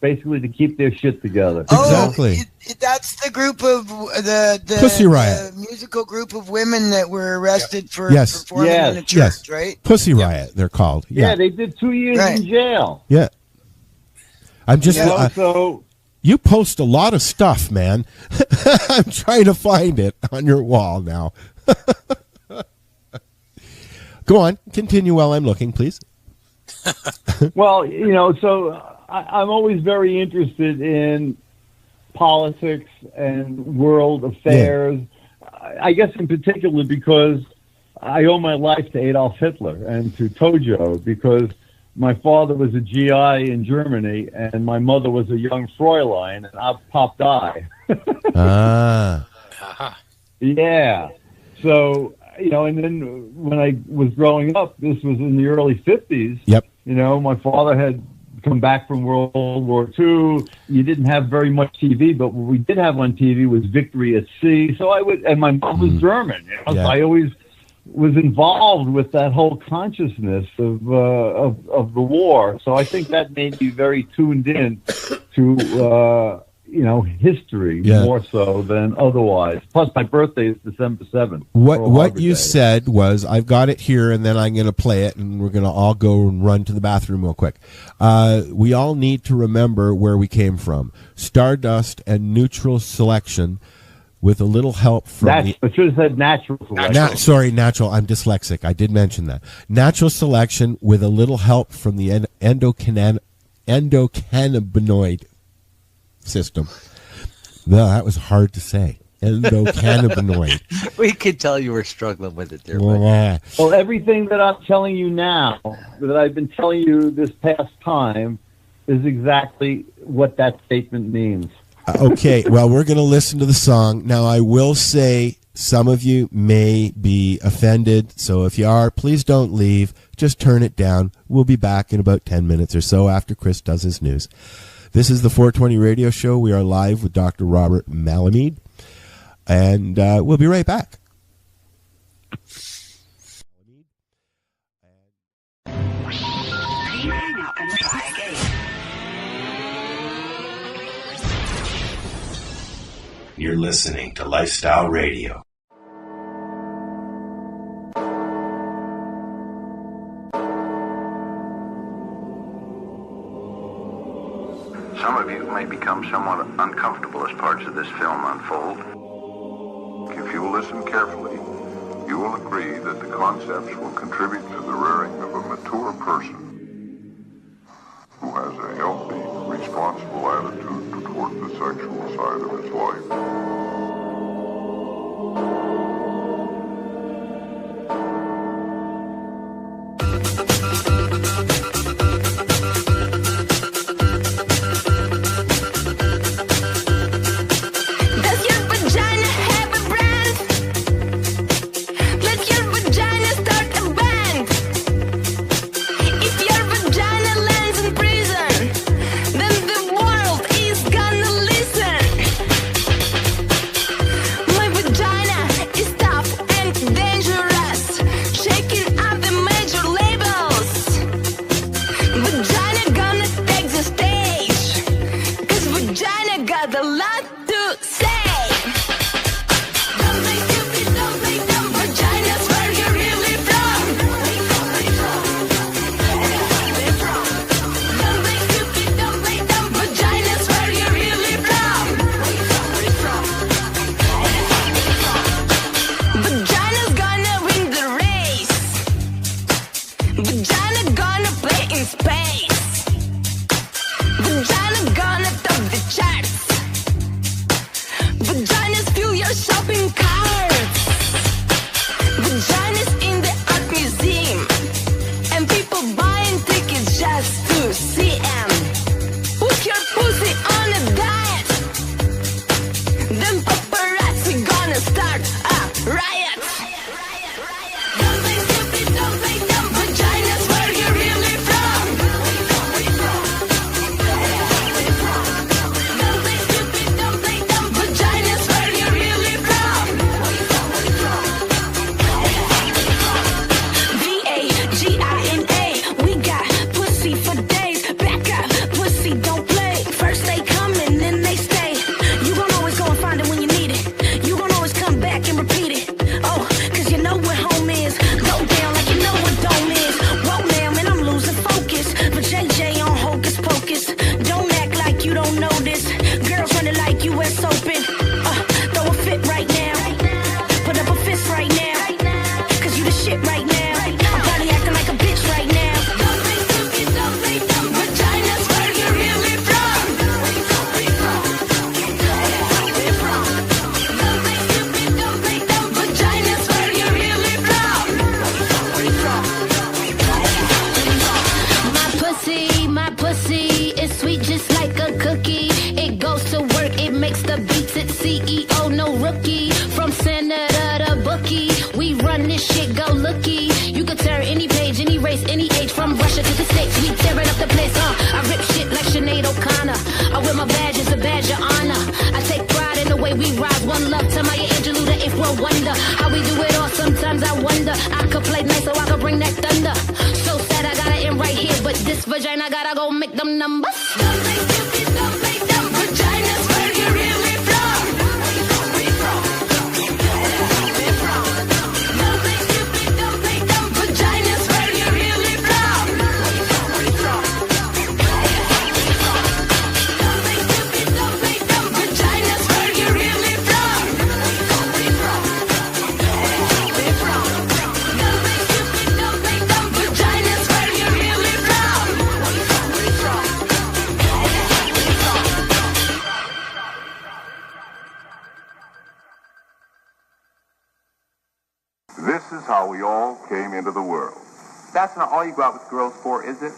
basically to keep their shit together. Exactly. That's the group of the Pussy Riot, the musical group of women that were arrested for performing in a church, right? Pussy Riot, they're called. Yeah, they did 2 years in jail. Yeah. I'm just so you post a lot of stuff, man. I'm trying to find it on your wall now. Go on, continue while I'm looking, please. Well, so I'm always very interested in politics and world affairs. Yeah. I guess in particular because I owe my life to Adolf Hitler and to Tojo, because my father was a GI in Germany, and my mother was a young Fräulein, and I popped I. Yeah. So, and then when I was growing up, this was in the early 50s. Yep. My father had come back from World War II. You didn't have very much TV, but what we did have on TV was Victory at Sea. So and my mom was German. So I always was involved with that whole consciousness of the war. So I think that made me very tuned in to history more so than otherwise. Plus, my birthday is December 7th. What you said was, I've got it here, and then I'm going to play it, and we're going to all go and run to the bathroom real quick. We all need to remember where we came from. Stardust and neutral selection with a little help from I should have said natural selection. Sorry, natural. I'm dyslexic. I did mention that. Natural selection with a little help from the endocannabinoid system. No, that was hard to say. Endocannabinoid. We could tell you were struggling with it there. Well, everything that I'm telling you now, that I've been telling you this past time, is exactly what that statement means. Okay, well, we're going to listen to the song. Now, I will say some of you may be offended, so if you are, please don't leave. Just turn it down. We'll be back in about 10 minutes or so after Chris does his news. This is the 420 Radio Show. We are live with Dr. Robert Melamede, and we'll be right back. You're listening to Lifestyle Radio. Some of you may become somewhat uncomfortable as parts of this film unfold. If you listen carefully, you will agree that the concepts will contribute to the rearing of a mature person who has a healthy, responsible attitude toward the sexual side of his life. with my badge is a badge of honor. I take pride in the way we rise. One love to Maya Angelou, the eighth world wonder. How we do it all, sometimes I wonder. I could play nice so I could bring that thunder. So sad I gotta end right here, but this vagina gotta go make them numbers. Don't make them vaginas where you really from. Don't make them vaginas where you really from. Don't make them vaginas where you really from. Don't make them vaginas where you really from. This is how we all came into the world. That's not all you go out with girls for, is it?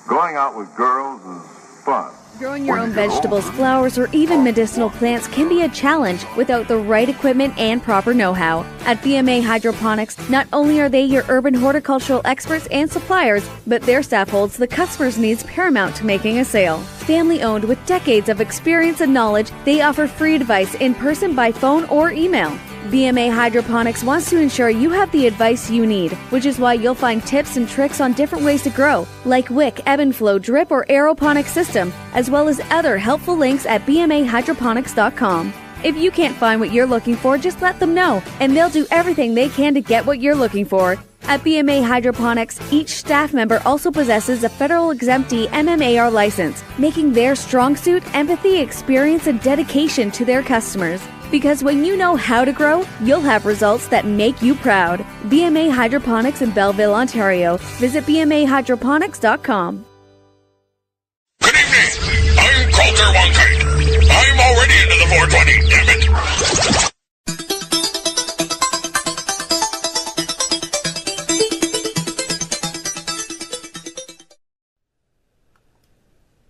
Going out with girls is fun. Growing your own vegetables, flowers, or even medicinal plants can be a challenge without the right equipment and proper know-how. At BMA Hydroponics, not only are they your urban horticultural experts and suppliers, but their staff holds the customer's needs paramount to making a sale. Family-owned with decades of experience and knowledge, they offer free advice in person, by phone, or email. BMA Hydroponics wants to ensure you have the advice you need, which is why you'll find tips and tricks on different ways to grow, like wick, ebb and flow, drip, or aeroponic system, as well as other helpful links at bmahydroponics.com. If you can't find what you're looking for, just let them know, and they'll do everything they can to get what you're looking for. At BMA Hydroponics, each staff member also possesses a federal exemptee MMAR license, making their strong suit empathy, experience, and dedication to their customers. Because when you know how to grow, you'll have results that make you proud. BMA Hydroponics in Belleville, Ontario. Visit bmahydroponics.com. Good evening. I'm Coulter Wonkite. I'm already into the 420. Damn it.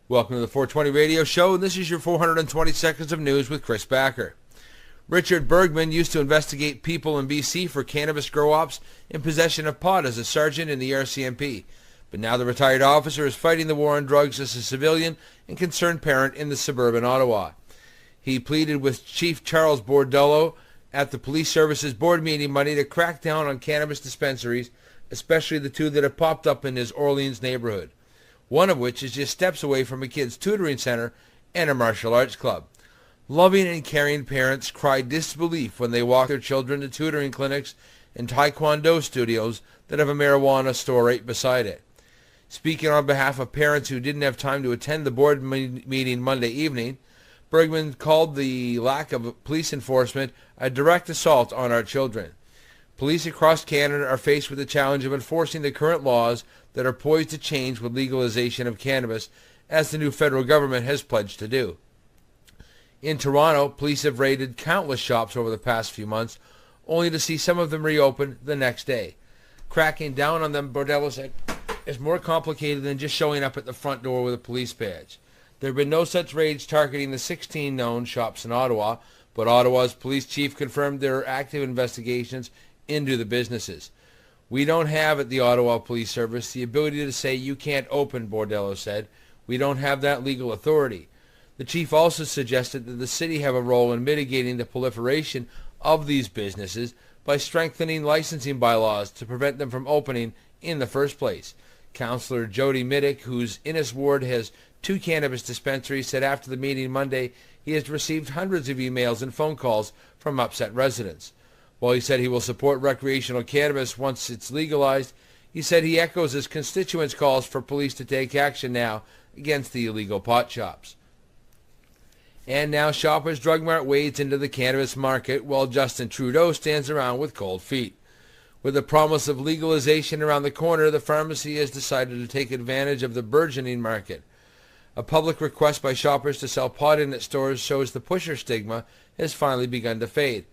Welcome to the 420 Radio Show, and this is your 420 seconds of news with Chris Backer. Richard Bergman used to investigate people in BC for cannabis grow-ops in possession of pot as a sergeant in the RCMP. But now the retired officer is fighting the war on drugs as a civilian and concerned parent in the suburban Ottawa. He pleaded with Chief Charles Bordello at the Police Services Board meeting Monday to crack down on cannabis dispensaries, especially the two that have popped up in his Orleans neighborhood, one of which is just steps away from a kids' tutoring center and a martial arts club. Loving and caring parents cry disbelief when they walk their children to tutoring clinics and taekwondo studios that have a marijuana store right beside it. Speaking on behalf of parents who didn't have time to attend the board meeting Monday evening, Bergman called the lack of police enforcement a direct assault on our children. Police across Canada are faced with the challenge of enforcing the current laws that are poised to change with legalization of cannabis, as the new federal government has pledged to do. In Toronto, police have raided countless shops over the past few months, only to see some of them reopen the next day. Cracking down on them, Bordello said, is more complicated than just showing up at the front door with a police badge. There have been no such raids targeting the 16 known shops in Ottawa, but Ottawa's police chief confirmed there are active investigations into the businesses. We don't have at the Ottawa Police Service the ability to say you can't open, Bordello said. We don't have that legal authority. The chief also suggested that the city have a role in mitigating the proliferation of these businesses by strengthening licensing bylaws to prevent them from opening in the first place. Councillor Jody Middick, whose Innes ward has 2 cannabis dispensaries, said after the meeting Monday he has received hundreds of emails and phone calls from upset residents. While he said he will support recreational cannabis once it's legalized, he said he echoes his constituents' calls for police to take action now against the illegal pot shops. And now Shoppers Drug Mart wades into the cannabis market while Justin Trudeau stands around with cold feet. With the promise of legalization around the corner, the pharmacy has decided to take advantage of the burgeoning market. A public request by Shoppers to sell pot in its stores shows the pusher stigma has finally begun to fade.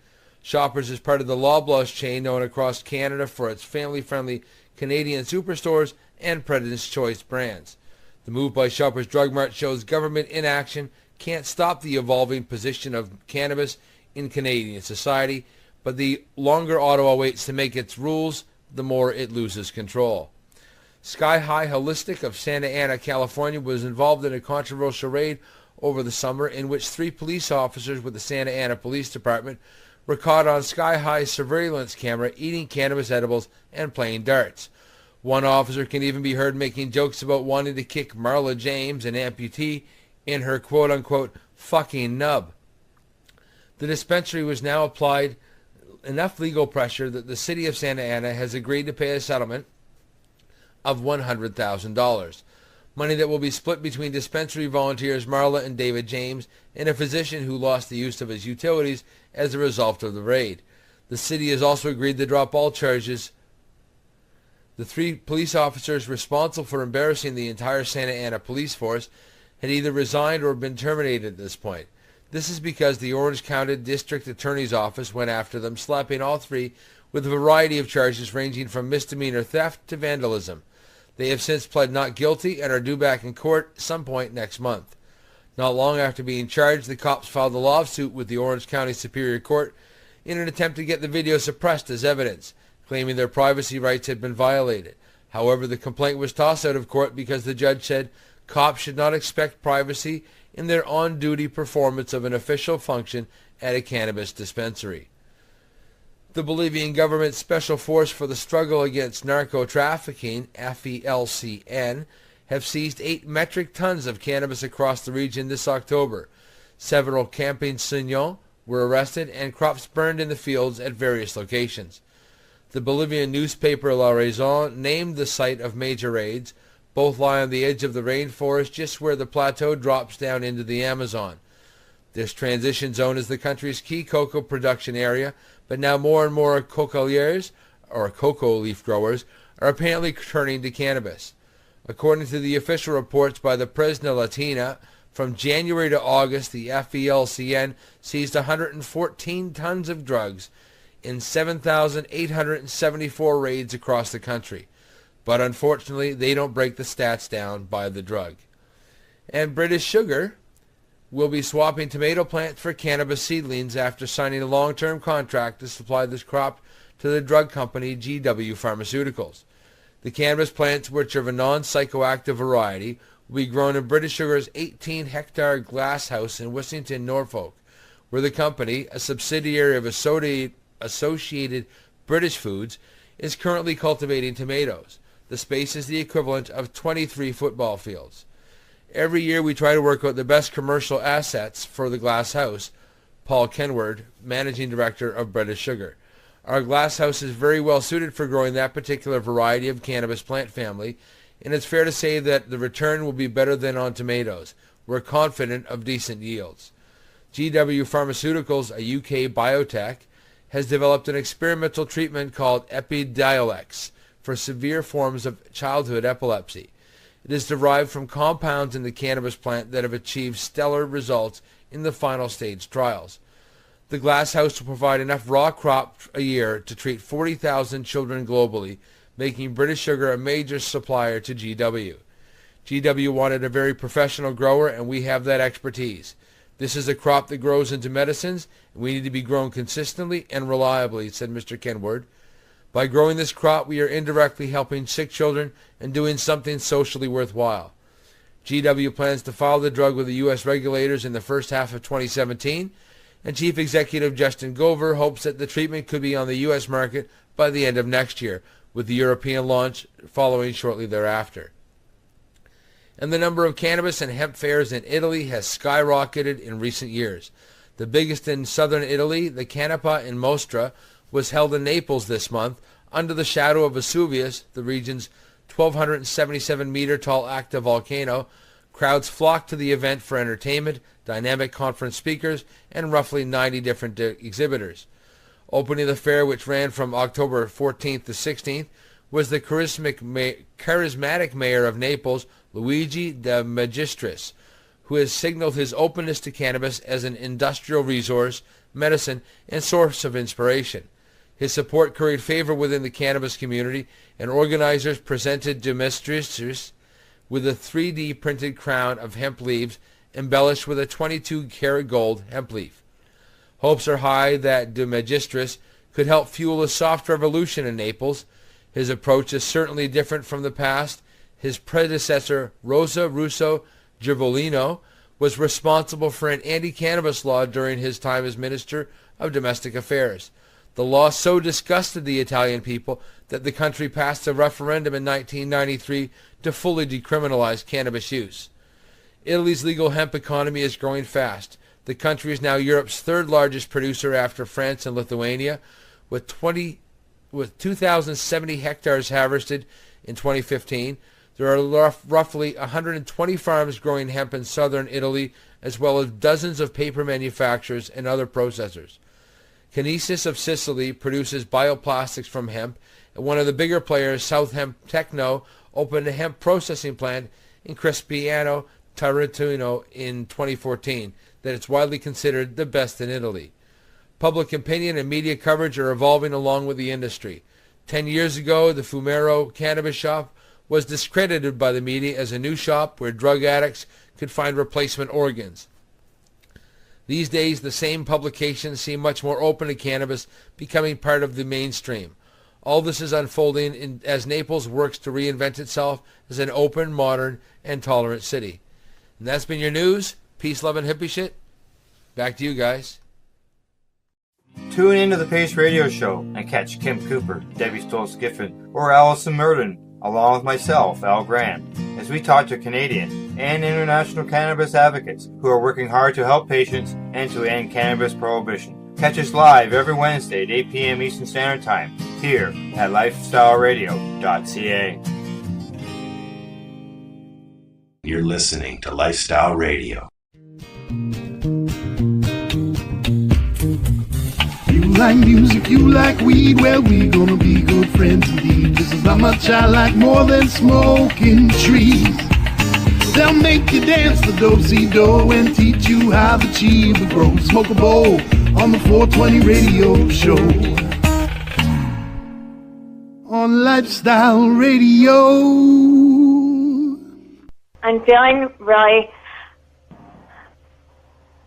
Shoppers is part of the Loblaws chain known across Canada for its family-friendly Canadian superstores and President's Choice brands. The move by Shoppers Drug Mart shows government inaction can't stop the evolving position of cannabis in Canadian society, but the longer Ottawa waits to make its rules, the more it loses control. Sky High Holistic of Santa Ana, California was involved in a controversial raid over the summer in which 3 police officers with the Santa Ana Police Department were caught on sky-high surveillance camera eating cannabis edibles and playing darts. One officer can even be heard making jokes about wanting to kick Marla James, an amputee, in her quote-unquote fucking nub. The dispensary was now applied enough legal pressure that the city of Santa Ana has agreed to pay a settlement of $100,000. Money that will be split between dispensary volunteers Marla and David James and a physician who lost the use of his utilities as a result of the raid. The city has also agreed to drop all charges. The 3 police officers responsible for embarrassing the entire Santa Ana police force had either resigned or been terminated at this point. This is because the Orange County District Attorney's Office went after them, slapping all 3 with a variety of charges ranging from misdemeanor theft to vandalism. They have since pled not guilty and are due back in court some point next month. Not long after being charged, the cops filed a lawsuit with the Orange County Superior Court in an attempt to get the video suppressed as evidence, claiming their privacy rights had been violated. However, the complaint was tossed out of court because the judge said cops should not expect privacy in their on-duty performance of an official function at a cannabis dispensary. The Bolivian government's Special Force for the Struggle Against Narco-Trafficking, FELCN, have seized 8 metric tons of cannabis across the region this October. Several campesinos were arrested and crops burned in the fields at various locations. The Bolivian newspaper La Razón named the site of major raids. Both lie on the edge of the rainforest just where the plateau drops down into the Amazon. This transition zone is the country's key cocoa production area, but now more and more cocaliers, or cocoa leaf growers, are apparently turning to cannabis. According to the official reports by the Prensa Latina, from January to August, the FELCN seized 114 tons of drugs in 7,874 raids across the country. But unfortunately, they don't break the stats down by the drug. And British Sugar will be swapping tomato plants for cannabis seedlings after signing a long-term contract to supply this crop to the drug company GW Pharmaceuticals. The cannabis plants, which are of a non-psychoactive variety, will be grown in British Sugar's 18-hectare glasshouse in Wissington, Norfolk, where the company, a subsidiary of Associated British Foods, is currently cultivating tomatoes. The space is the equivalent of 23 football fields. Every year we try to work out the best commercial assets for the glass house. Paul Kenward, Managing Director of British Sugar. Our glass house is very well suited for growing that particular variety of cannabis plant family, and it's fair to say that the return will be better than on tomatoes. We're confident of decent yields. GW Pharmaceuticals, a UK biotech, has developed an experimental treatment called Epidiolex for severe forms of childhood epilepsy. It is derived from compounds in the cannabis plant that have achieved stellar results in the final stage trials. The glass house will provide enough raw crop a year to treat 40,000 children globally, making British Sugar a major supplier to GW. GW wanted a very professional grower, and we have that expertise. This is a crop that grows into medicines, and we need to be grown consistently and reliably, said Mr. Kenward. By growing this crop, we are indirectly helping sick children and doing something socially worthwhile. GW plans to file the drug with the U.S. regulators in the first half of 2017, and Chief Executive Justin Gover hopes that the treatment could be on the U.S. market by the end of next year, with the European launch following shortly thereafter. And the number of cannabis and hemp fairs in Italy has skyrocketed in recent years. The biggest in southern Italy, the Canepa in Mostra, was held in Naples this month under the shadow of Vesuvius, the region's 1,277-meter-tall active volcano. Crowds flocked to the event for entertainment, dynamic conference speakers, and roughly 90 different exhibitors. Opening the fair, which ran from October 14th to 16th, was the charismatic mayor of Naples, Luigi de Magistris, who has signaled his openness to cannabis as an industrial resource, medicine, and source of inspiration. His support curried favor within the cannabis community, and organizers presented de Magistris with a 3D printed crown of hemp leaves embellished with a 22-karat gold hemp leaf. Hopes are high that de Magistris could help fuel a soft revolution in Naples. His approach is certainly different from the past. His predecessor, Rosa Russo Gervolino, was responsible for an anti-cannabis law during his time as Minister of Domestic Affairs. The law so disgusted the Italian people that the country passed a referendum in 1993 to fully decriminalize cannabis use. Italy's legal hemp economy is growing fast. The country is now Europe's third largest producer after France and Lithuania, with 2,070 hectares harvested in 2015. There are roughly 120 farms growing hemp in southern Italy, as well as dozens of paper manufacturers and other processors. Conexus of Sicily produces bioplastics from hemp, and one of the bigger players, South Hemp Techno, opened a hemp processing plant in Crispiano, Tarantino in 2014 that is widely considered the best in Italy. Public opinion and media coverage are evolving along with the industry. 10 years ago, the Fumero cannabis shop was discredited by the media as a new shop where drug addicts could find replacement organs. These days, the same publications seem much more open to cannabis becoming part of the mainstream. All this is unfolding as Naples works to reinvent itself as an open, modern, and tolerant city. And that's been your news. Peace, love, and hippie shit. Back to you guys. Tune into the Pace Radio Show and catch Kim Cooper, Debbie Stolz-Giffen, or Allison Murden, along with myself, Al Grant, as we talk to Canadian and international cannabis advocates who are working hard to help patients and to end cannabis prohibition. Catch us live every Wednesday at 8 p.m. Eastern Standard Time here at lifestyleradio.ca. You're listening to Lifestyle Radio. You like music, you like weed, well, we gonna be good friends indeed. This is how much I like more than smoking trees. They'll make you dance the do-si-do and teach you how the chiva grows. Smoke a bowl on the 420 radio show. On Lifestyle Radio. I'm feeling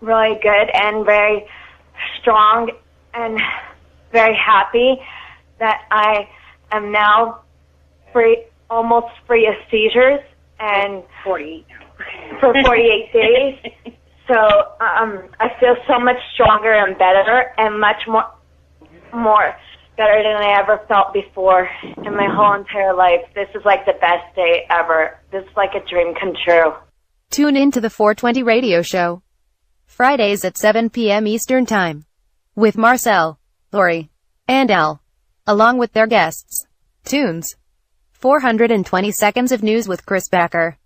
really good and very strong and very happy that I am now almost free of seizures and 48 for 48 days. So I feel so much stronger and better and much more better than I ever felt before in my whole entire life. This is like the best day ever. This is like a dream come true. Tune in to the 420 Radio Show. Fridays at 7 p.m. Eastern Time. With Marcel, Lori, and Al. Along with their guests. Tunes. 420 seconds of news with Chris Backer.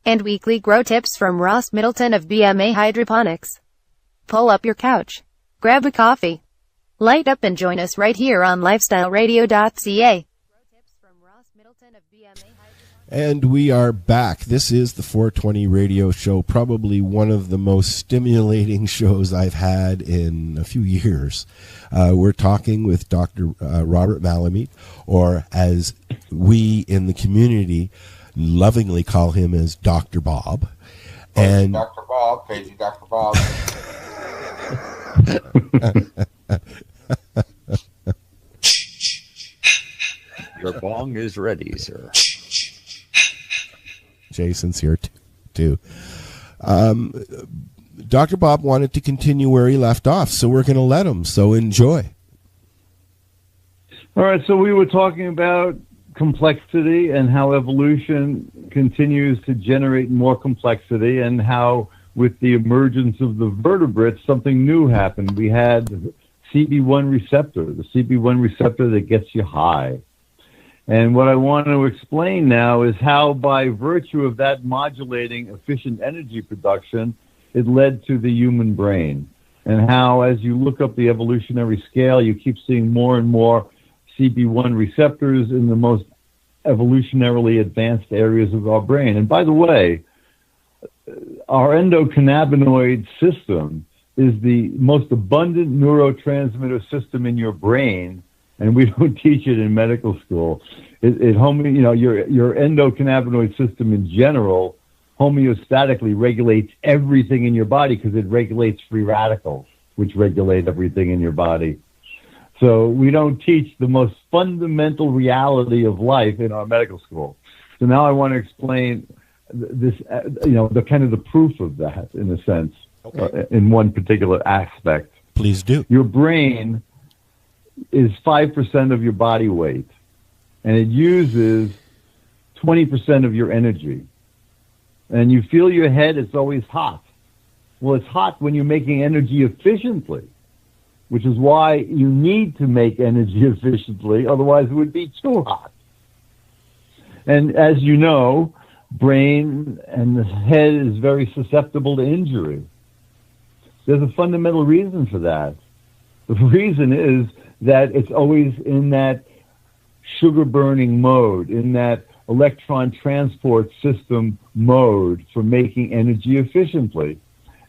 And weekly grow tips from Ross Middleton of BMA Hydroponics. Pull up your couch. Grab a coffee. Light up and join us right here on lifestyleradio.ca. And we are back. This is the 420 Radio Show, probably one of the most stimulating shows I've had in a few years. We're talking with Dr. Robert Melamede, or as we in the community lovingly call him as Dr. Bob. And Dr. Bob, crazy Dr. Bob. Your bong is ready, sir. Jason's here too. Dr. Bob wanted to continue where he left off, so we're going to let him. So enjoy. All right, so we were talking about complexity and how evolution continues to generate more complexity, and how with the emergence of the vertebrates, something new happened. We had CB1 receptor, the CB1 receptor that gets you high. And what I want to explain now is how, by virtue of that modulating efficient energy production, it led to the human brain. And how, as you look up the evolutionary scale, you keep seeing more and more CB1 receptors in the most evolutionarily advanced areas of our brain. And by the way, our endocannabinoid system is the most abundant neurotransmitter system in your brain, and we don't teach it in medical school. Your endocannabinoid system in general homeostatically regulates everything in your body because it regulates free radicals, which regulate everything in your body. So we don't teach the most fundamental reality of life in our medical school. So now I want to explain this, the kind of the proof of that, in a sense, in one particular aspect. Please do. Your brain is 5% of your body weight, and it uses 20% of your energy. And you feel your head, it's always hot. Well, it's hot when you're making energy efficiently, which is why you need to make energy efficiently, otherwise it would be too hot. And as you know, brain and the head is very susceptible to injury. There's a fundamental reason for that. The reason is that it's always in that sugar burning mode, in that electron transport system mode for making energy efficiently,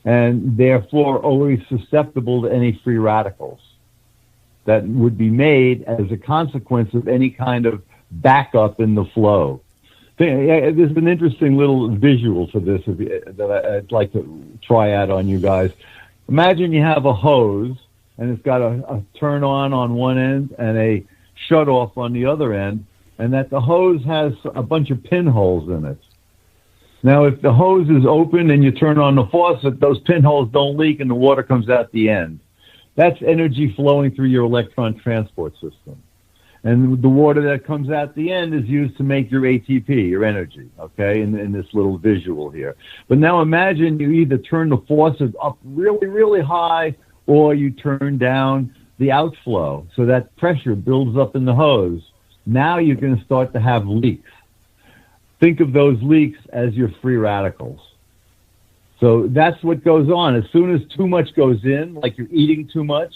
and therefore always susceptible to any free radicals that would be made as a consequence of any kind of backup in the flow. There's an interesting little visual for this that I'd like to try out on you guys. Imagine you have a hose, and it's got a turn on one end and a shut off on the other end, and that the hose has a bunch of pinholes in it. Now, if the hose is open and you turn on the faucet, those pinholes don't leak and the water comes out the end. That's energy flowing through your electron transport system. And the water that comes out the end is used to make your ATP, your energy, okay, in this little visual here. But now imagine you either turn the faucet up really, really high, or you turn down the outflow, so that pressure builds up in the hose. Now you're going to start to have leaks. Think of those leaks as your free radicals. So that's what goes on. As soon as too much goes in, like you're eating too much,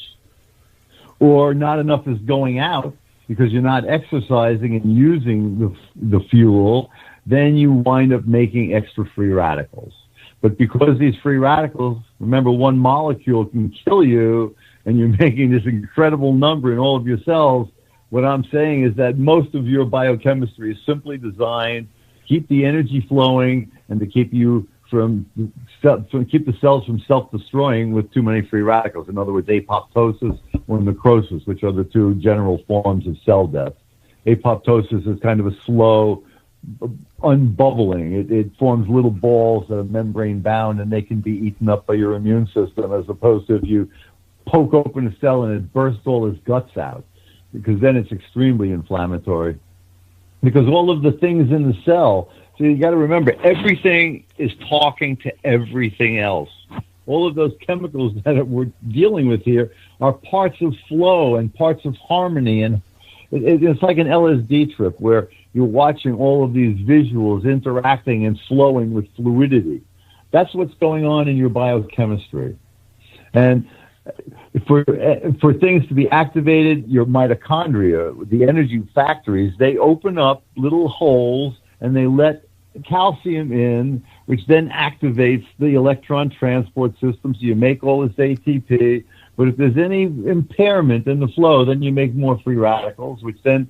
or not enough is going out, because you're not exercising and using the fuel, then you wind up making extra free radicals. But because these free radicals, remember, one molecule can kill you, and you're making this incredible number in all of your cells, what I'm saying is that most of your biochemistry is simply designed to keep the energy flowing and to keep you keep the cells from self-destroying with too many free radicals. In other words, apoptosis or necrosis, which are the two general forms of cell death. Apoptosis is kind of a slow unbubbling. It forms little balls that are membrane bound, and they can be eaten up by your immune system, as opposed to if you poke open a cell and it bursts all its guts out, because then it's extremely inflammatory. Because all of the things in the cell, so you got to remember, everything is talking to everything else. All of those chemicals that we're dealing with here are parts of flow and parts of harmony, and it's like an LSD trip where you're watching all of these visuals interacting and flowing with fluidity. That's what's going on in your biochemistry. And for things to be activated, your mitochondria, the energy factories, they open up little holes and they let calcium in, which then activates the electron transport system, so you make all this ATP. But if there's any impairment in the flow, then you make more free radicals, which then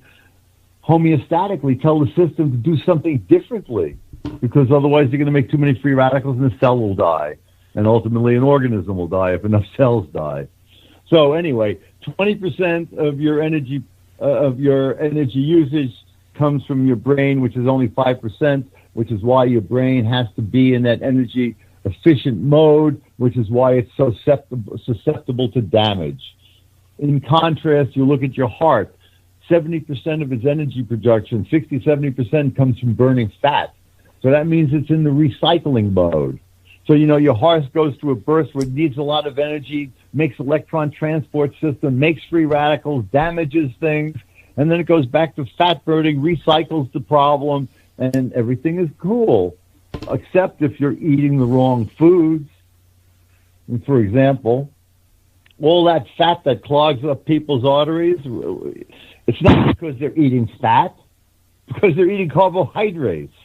homeostatically tell the system to do something differently, because otherwise you're going to make too many free radicals and the cell will die. And ultimately an organism will die if enough cells die. So anyway, 20% of your energy usage comes from your brain, which is only 5%, which is why your brain has to be in that energy efficient mode, which is why it's so susceptible to damage. In contrast, you look at your heart, 70% of its energy production, 60-70% comes from burning fat. So that means it's in the recycling mode. So, your heart goes through a burst where it needs a lot of energy, makes electron transport system, makes free radicals, damages things, and then it goes back to fat burning, recycles the problem, and everything is cool, except if you're eating the wrong foods. And for example, all that fat that clogs up people's arteries, it's not because they're eating fat, because they're eating carbohydrates.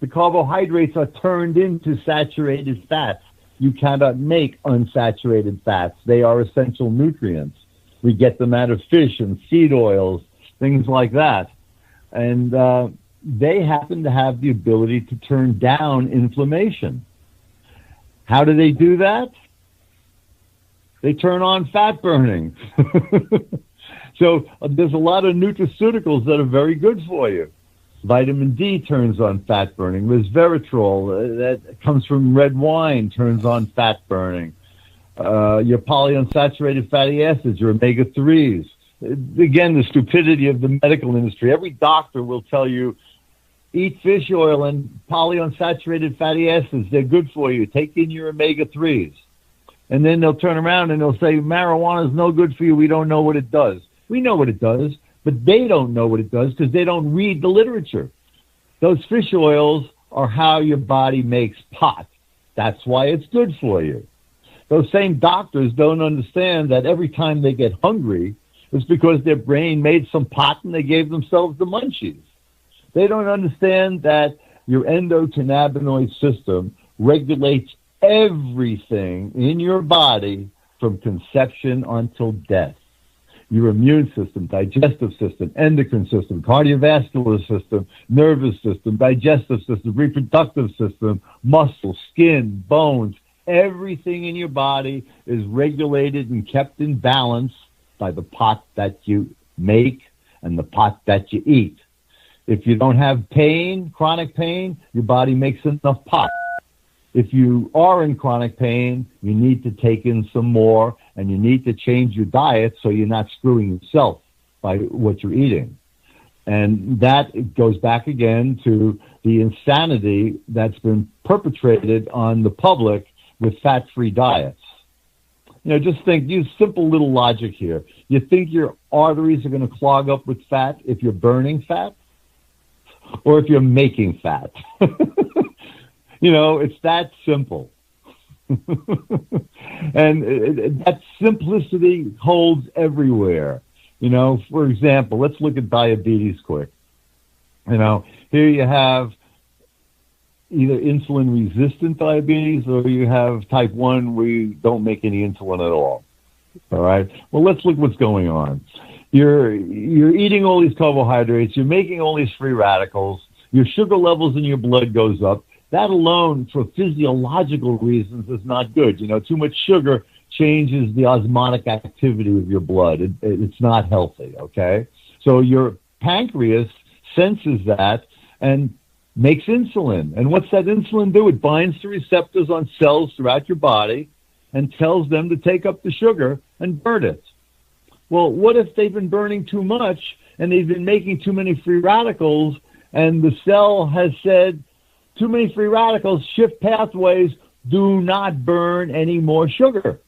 The carbohydrates are turned into saturated fats. You cannot make unsaturated fats. They are essential nutrients. We get them out of fish and seed oils, things like that. And they happen to have the ability to turn down inflammation. How do they do that? They turn on fat burning. So there's a lot of nutraceuticals that are very good for you. Vitamin D turns on fat burning. Resveratrol, that comes from red wine, turns on fat burning. Your polyunsaturated fatty acids, your omega-3s. Again, the stupidity of the medical industry. Every doctor will tell you, eat fish oil and polyunsaturated fatty acids. They're good for you. Take in your omega-3s. And then they'll turn around and they'll say, marijuana is no good for you. We don't know what it does. We know what it does, but they don't know what it does because they don't read the literature. Those fish oils are how your body makes pot. That's why it's good for you. Those same doctors don't understand that every time they get hungry, it's because their brain made some pot and they gave themselves the munchies. They don't understand that your endocannabinoid system regulates everything in your body from conception until death. Your immune system, digestive system, endocrine system, cardiovascular system, nervous system, digestive system, reproductive system, muscle, skin, bones, everything in your body is regulated and kept in balance by the pot that you make and the pot that you eat. If you don't have pain, chronic pain, your body makes enough pot. If you are in chronic pain, you need to take in some more, and you need to change your diet so you're not screwing yourself by what you're eating. And that goes back again to the insanity that's been perpetrated on the public with fat-free diets. You know, just think, use simple little logic here. You think your arteries are going to clog up with fat if you're burning fat or if you're making fat? You know, it's that simple. And that simplicity holds everywhere. You know, for example, let's look at diabetes quick. You know, here you have either insulin-resistant diabetes or you have type 1 where you don't make any insulin at all. All right? Well, let's look what's going on. You're eating all these carbohydrates. You're making all these free radicals. Your sugar levels in your blood goes up. That alone, for physiological reasons, is not good. You know, too much sugar changes the osmotic activity of your blood. It's not healthy, okay? So your pancreas senses that and makes insulin. And what's that insulin do? It binds to receptors on cells throughout your body and tells them to take up the sugar and burn it. Well, what if they've been burning too much and they've been making too many free radicals and the cell has said, too many free radicals, shift pathways, do not burn any more sugar?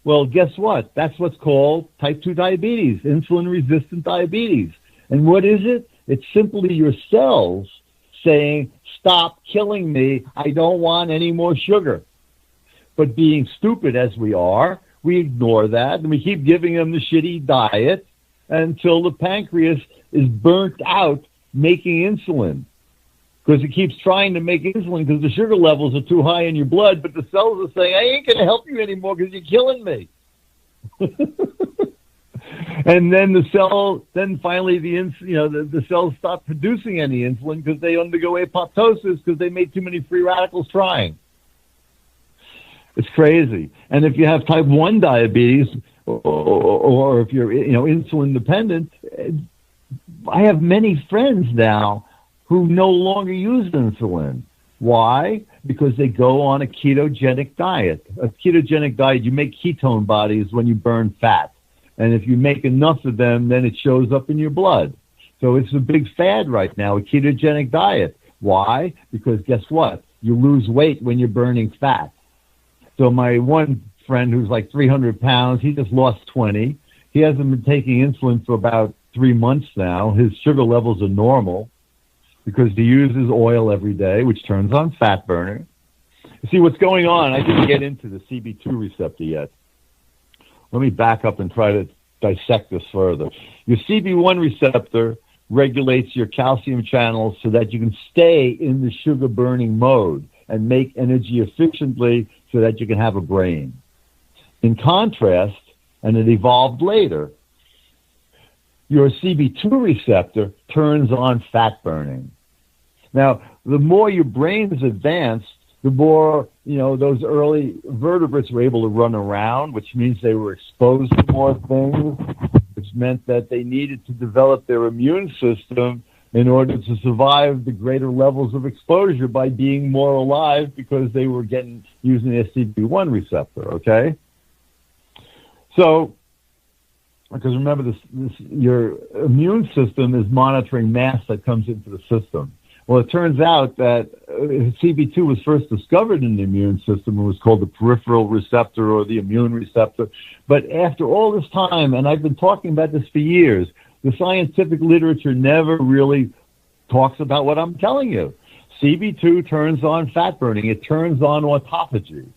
Well, guess what? That's what's called type 2 diabetes, insulin-resistant diabetes. And what is it? It's simply your cells saying, stop killing me, I don't want any more sugar. But being stupid as we are, we ignore that, and we keep giving them the shitty diet until the pancreas is burnt out making insulin. Because it keeps trying to make insulin because the sugar levels are too high in your blood, but the cells are saying, I ain't going to help you anymore because you're killing me. And then finally the cells stop producing any insulin because they undergo apoptosis because they made too many free radicals trying. It's crazy. And if you have type 1 diabetes or if you're insulin dependent, I have many friends now who no longer use insulin. Why? Because they go on a ketogenic diet. A ketogenic diet, you make ketone bodies when you burn fat. And if you make enough of them, then it shows up in your blood. So it's a big fad right now, a ketogenic diet. Why? Because guess what? You lose weight when you're burning fat. So my one friend who's like 300 pounds, he just lost 20. He hasn't been taking insulin for about 3 months now. His sugar levels are normal because he uses oil every day, which turns on fat burner. You see what's going on. I didn't get into the CB2 receptor yet. Let me back up and try to dissect this further. Your CB1 receptor regulates your calcium channels so that you can stay in the sugar burning mode and make energy efficiently so that you can have a brain. In contrast, and it evolved later, your CB2 receptor turns on fat burning. Now, the more your brain is advanced, the more, those early vertebrates were able to run around, which means they were exposed to more things, which meant that they needed to develop their immune system in order to survive the greater levels of exposure by being more alive because they were using the CB1 receptor, okay? So, because remember, your immune system is monitoring mass that comes into the system. Well, it turns out that CB2 was first discovered in the immune system. It was called the peripheral receptor or the immune receptor. But after all this time, and I've been talking about this for years, the scientific literature never really talks about what I'm telling you. CB2 turns on fat burning. It turns on autophagy,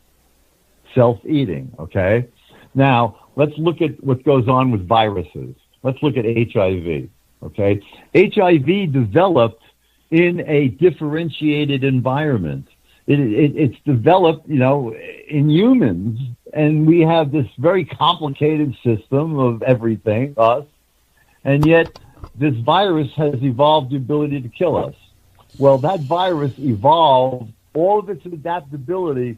self-eating, okay? Now, let's look at what goes on with viruses. Let's look at HIV, okay? HIV developed in a differentiated environment. It's developed, in humans, and we have this very complicated system of everything, us, and yet this virus has evolved the ability to kill us. Well, that virus evolved, all of its adaptability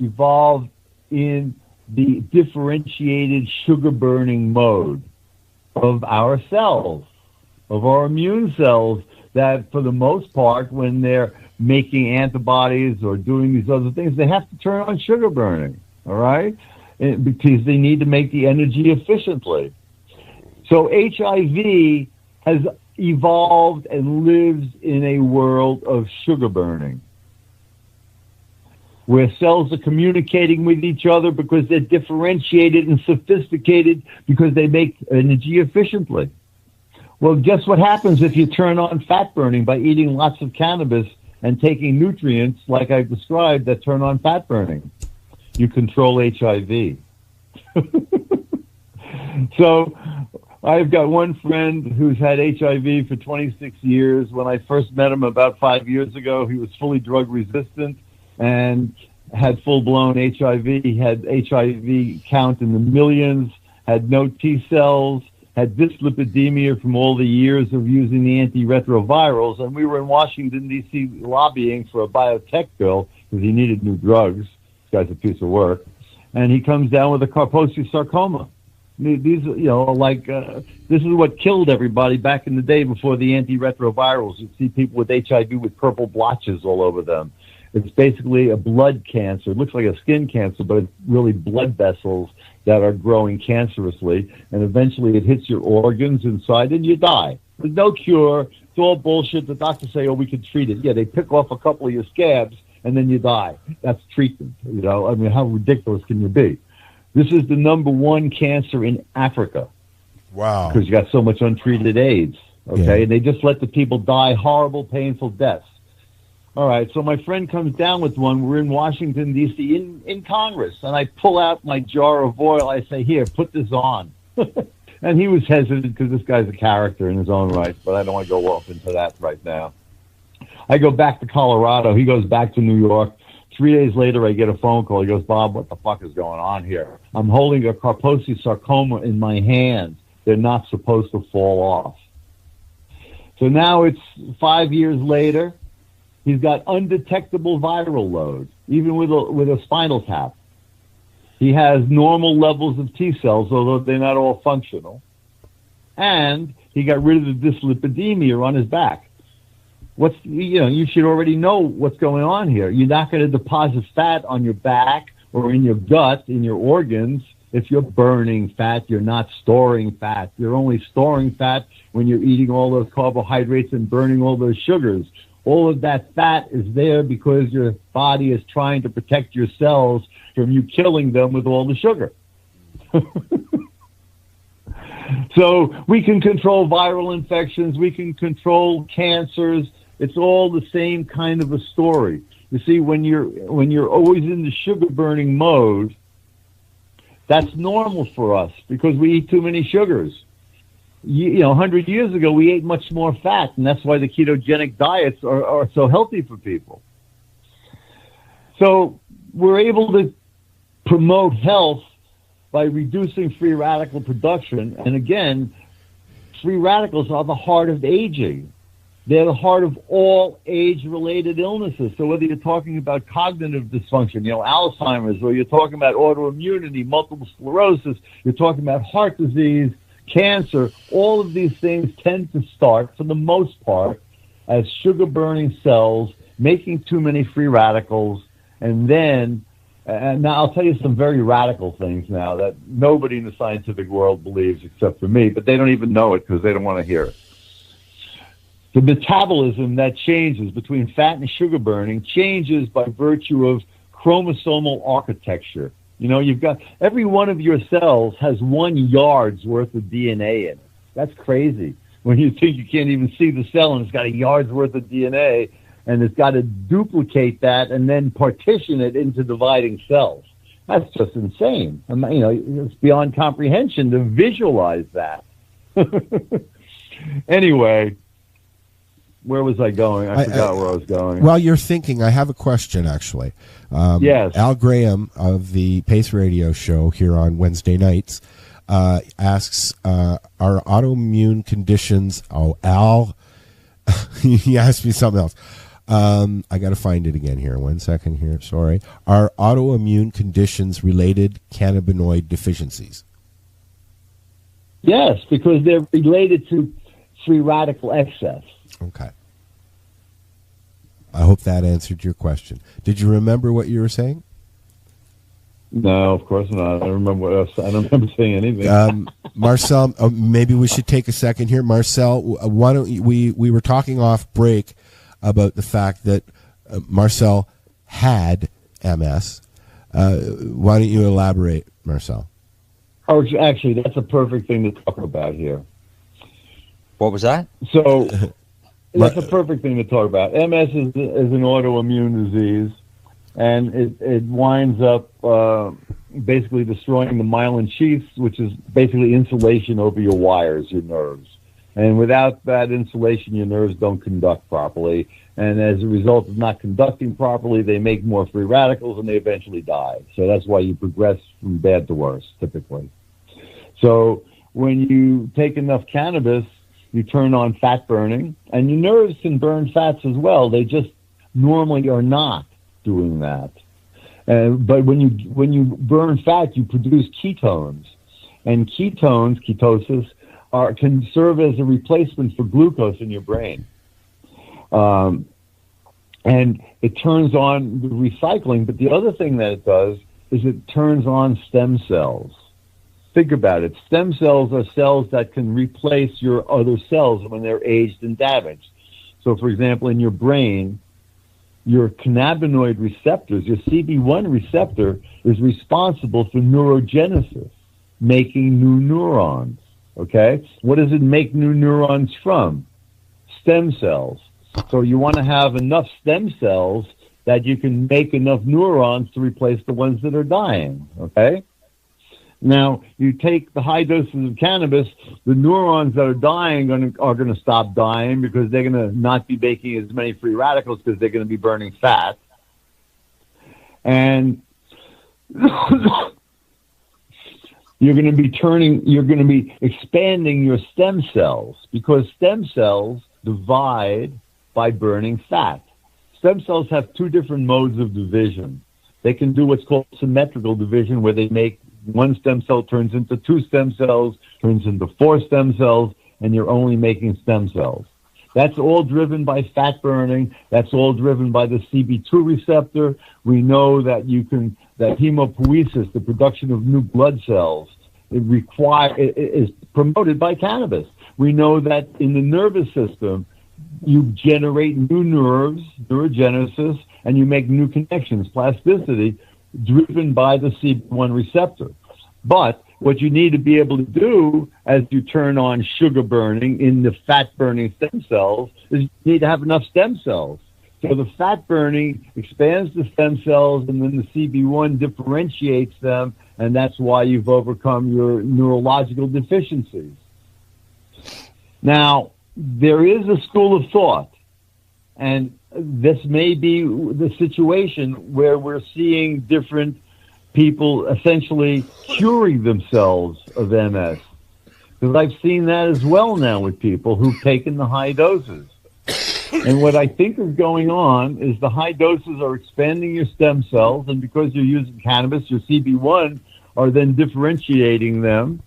evolved in the differentiated sugar-burning mode of our cells, of our immune cells, that for the most part, when they're making antibodies or doing these other things, they have to turn on sugar burning, all right? Because they need to make the energy efficiently. So HIV has evolved and lives in a world of sugar burning, where cells are communicating with each other because they're differentiated and sophisticated because they make energy efficiently. Well, guess what happens if you turn on fat burning by eating lots of cannabis and taking nutrients like I've described that turn on fat burning? You control HIV. So I've got one friend who's had HIV for 26 years. When I first met him about 5 years ago, he was fully drug resistant and had full-blown HIV. He had HIV count in the millions, had no T cells, had dyslipidemia from all the years of using the antiretrovirals, and we were in Washington, D.C. lobbying for a biotech bill because he needed new drugs. This guy's a piece of work. And he comes down with a Kaposi sarcoma. These, this is what killed everybody back in the day before the antiretrovirals. You'd see people with HIV with purple blotches all over them. It's basically a blood cancer. It looks like a skin cancer, but it's really blood vessels that are growing cancerously, and eventually it hits your organs inside and you die. There's no cure. It's all bullshit. The doctors say, we can treat it. Yeah, they pick off a couple of your scabs and then you die. That's treatment. How ridiculous can you be? This is the number one cancer in Africa. Wow. Because you got so much untreated AIDS. Okay. Yeah. And they just let the people die horrible, painful deaths. All right, so my friend comes down with one. We're in Washington, D.C., in Congress, and I pull out my jar of oil. I say, here, put this on. And he was hesitant because this guy's a character in his own right, but I don't want to go off into that right now. I go back to Colorado. He goes back to New York. 3 days later, I get a phone call. He goes, Bob, what the fuck is going on here? I'm holding a Kaposi sarcoma in my hand. They're not supposed to fall off. So now it's 5 years later. He's got undetectable viral load, even with a spinal tap. He has normal levels of T cells, although they're not all functional. And he got rid of the dyslipidemia on his back. You should already know what's going on here. You're not going to deposit fat on your back or in your gut, in your organs. If you're burning fat, you're not storing fat. You're only storing fat when you're eating all those carbohydrates and burning all those sugars. All of that fat is there because your body is trying to protect your cells from you killing them with all the sugar. So we can control viral infections. We can control cancers. It's all the same kind of a story. You see, when you're always in the sugar burning mode, that's normal for us because we eat too many sugars. 100 years ago, we ate much more fat, and that's why the ketogenic diets are so healthy for people. So we're able to promote health by reducing free radical production. And again, free radicals are the heart of aging. They're the heart of all age-related illnesses. So whether you're talking about cognitive dysfunction, Alzheimer's, or you're talking about autoimmunity, multiple sclerosis, you're talking about heart disease, cancer, all of these things tend to start, for the most part, as sugar-burning cells making too many free radicals, and then, and now I'll tell you some very radical things now that nobody in the scientific world believes except for me, but they don't even know it because they don't want to hear it. The metabolism that changes between fat and sugar burning changes by virtue of chromosomal architecture. You know, you've got, every one of your cells has 1 yard's worth of DNA in it. That's crazy. When you think you can't even see the cell and it's got a yard's worth of DNA, and it's got to duplicate that and then partition it into dividing cells. That's just insane. You know, it's beyond comprehension to visualize that. Anyway, where was I going? I forgot where I was going. While you're thinking, I have a question, actually. Yes. Al Graham of the Pace Radio Show here on Wednesday nights asks, are autoimmune conditions... Oh, Al, he asked me something else. I got to find it again here. 1 second here. Sorry. Are autoimmune conditions related cannabinoid deficiencies? Yes, because they're related to free radical excess. Okay. I hope that answered your question. Did you remember what you were saying? No, of course not. I don't remember what else. I don't remember saying anything. Marcel, maybe we should take a second here. Marcel, why don't we were talking off break about the fact that Marcel had MS. Why don't you elaborate, Marcel? Oh, actually, that's a perfect thing to talk about here. What was that? So that's a perfect thing to talk about. MS is an autoimmune disease, and it winds up basically destroying the myelin sheaths, which is basically insulation over your wires, your nerves. And without that insulation, your nerves don't conduct properly. And as a result of not conducting properly, they make more free radicals and they eventually die. So that's why you progress from bad to worse, typically. So when you take enough cannabis, you turn on fat burning, and your nerves can burn fats as well. They just normally are not doing that. But when you burn fat, you produce ketones. And ketosis, can serve as a replacement for glucose in your brain. And it turns on the recycling, but the other thing that it does is it turns on stem cells. Think about it. Stem cells are cells that can replace your other cells when they're aged and damaged. So, for example, in your brain, your cannabinoid receptors, your CB1 receptor, is responsible for neurogenesis, making new neurons. Okay? What does it make new neurons from? Stem cells. So you want to have enough stem cells that you can make enough neurons to replace the ones that are dying. Okay? Now, you take the high doses of cannabis, the neurons that are dying are going to stop dying because they're going to not be making as many free radicals because they're going to be burning fat. And you're going to be expanding your stem cells because stem cells divide by burning fat. Stem cells have two different modes of division. They can do what's called symmetrical division, where they make one stem cell turns into two stem cells, turns into four stem cells, and you're only making stem cells. That's all driven by fat burning. That's all driven by the CB2 receptor. We know that that hemopoiesis, the production of new blood cells, is promoted by cannabis. We know that in the nervous system, you generate new nerves, neurogenesis, and you make new connections, plasticity, driven by the CB1 receptor. But what you need to be able to do as you turn on sugar burning in the fat burning stem cells is you need to have enough stem cells. So the fat burning expands the stem cells, and then the CB1 differentiates them, and that's why you've overcome your neurological deficiencies. Now, there is a school of thought, and this may be the situation where we're seeing different people essentially curing themselves of MS. Because I've seen that as well now with people who've taken the high doses. And what I think is going on is the high doses are expanding your stem cells, and because you're using cannabis, your CB1 are then differentiating them.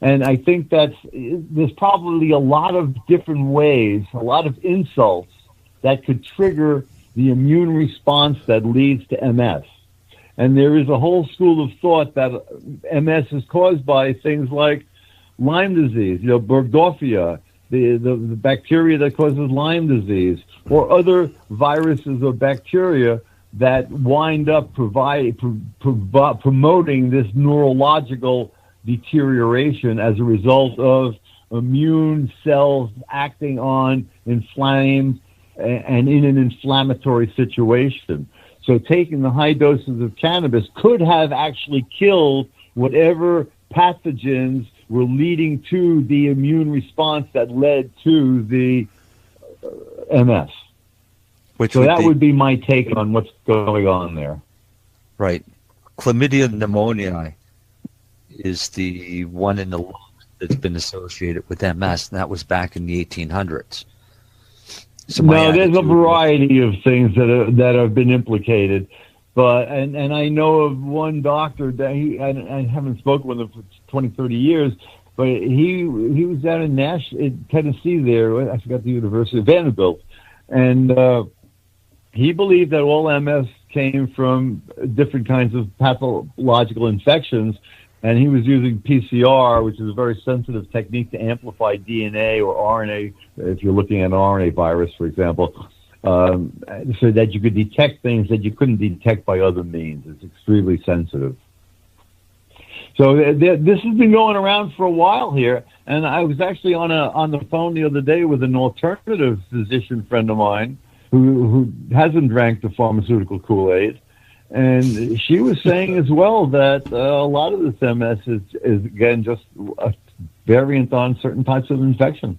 And I think there's probably a lot of different ways, a lot of insults that could trigger the immune response that leads to MS. And there is a whole school of thought that MS is caused by things like Lyme disease, Burgdorfia, the bacteria that causes Lyme disease, or other viruses or bacteria that wind up promoting this neurological deterioration as a result of immune cells acting on inflamed and in an inflammatory situation. So taking the high doses of cannabis could have actually killed whatever pathogens were leading to the immune response that led to the MS. That would be my take on what's going on there. Right. Chlamydia pneumoniae is the one in the lungs that's been associated with MS, and that was back in the 1800s. So there's a variety of things that have been implicated, but and I know of one doctor that I haven't spoken with him for 20, 30 years, but he was down in Tennessee there. I forgot the university, Vanderbilt, and he believed that all MS came from different kinds of pathological infections. And he was using PCR, which is a very sensitive technique to amplify DNA or RNA, if you're looking at an RNA virus, for example, so that you could detect things that you couldn't detect by other means. It's extremely sensitive. So this has been going around for a while here, and I was actually on the phone the other day with an alternative physician friend of mine who hasn't drank the pharmaceutical Kool-Aid. And she was saying as well that a lot of this MS is again, just a variant on certain types of infection.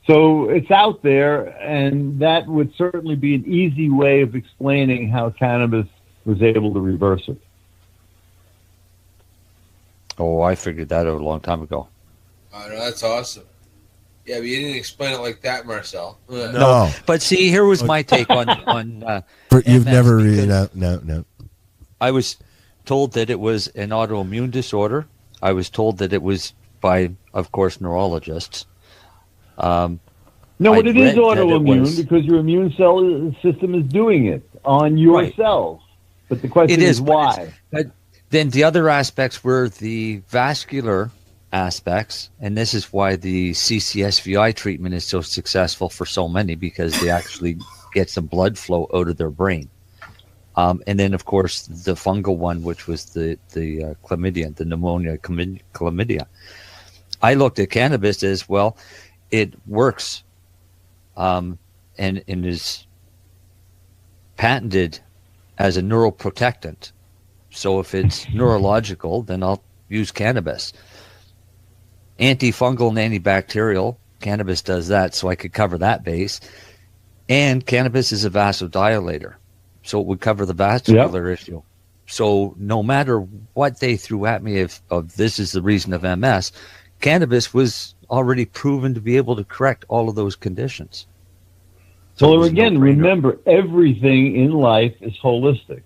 So it's out there, and that would certainly be an easy way of explaining how cannabis was able to reverse it. Oh, I figured that out a long time ago. Oh, no, that's awesome. Yeah, but you didn't explain it like that, Marcel. No. But see, here was my take on you've MS, never really no. I was told that it was an autoimmune disorder. I was told that it was by, of course, neurologists. No, but it is autoimmune because your immune cell system is doing it on your cells. But the question is why. But then the other aspects were the vascular aspects, and this is why the CCSVI treatment is so successful for so many, because they actually get some blood flow out of their brain. And then, of course, the fungal one, which was the chlamydia, the pneumonia chlamydia. I looked at cannabis as well. It works and is patented as a neuroprotectant. So if it's neurological, then I'll use cannabis. Antifungal and antibacterial, cannabis does that, so I could cover that base. And cannabis is a vasodilator. So it would cover the vascular issue. So no matter what they threw at me of this is the reason of MS, cannabis was already proven to be able to correct all of those conditions. So again, remember, everything in life is holistic.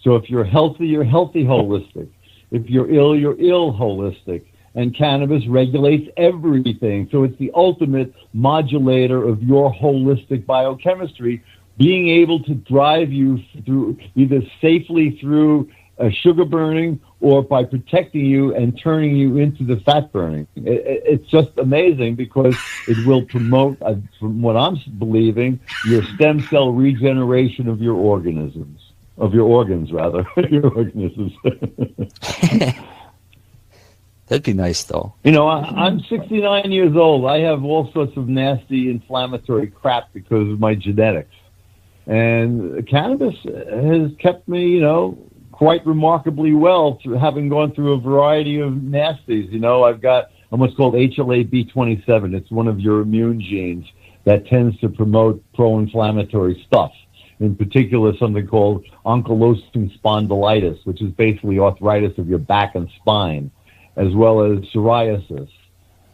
So if you're healthy holistic. If you're ill holistic. And cannabis regulates everything. So it's the ultimate modulator of your holistic biochemistry, being able to drive you through either safely through sugar burning or by protecting you and turning you into the fat burning. It's just amazing because it will promote, from what I'm believing, your stem cell regeneration of your organisms, your organisms. That'd be nice, though. I'm 69 years old. I have all sorts of nasty inflammatory crap because of my genetics. And cannabis has kept me, quite remarkably well through having gone through a variety of nasties. I've got what's called HLA-B27. It's one of your immune genes that tends to promote pro-inflammatory stuff. In particular, something called ankylosing spondylitis, which is basically arthritis of your back and spine, as well as psoriasis.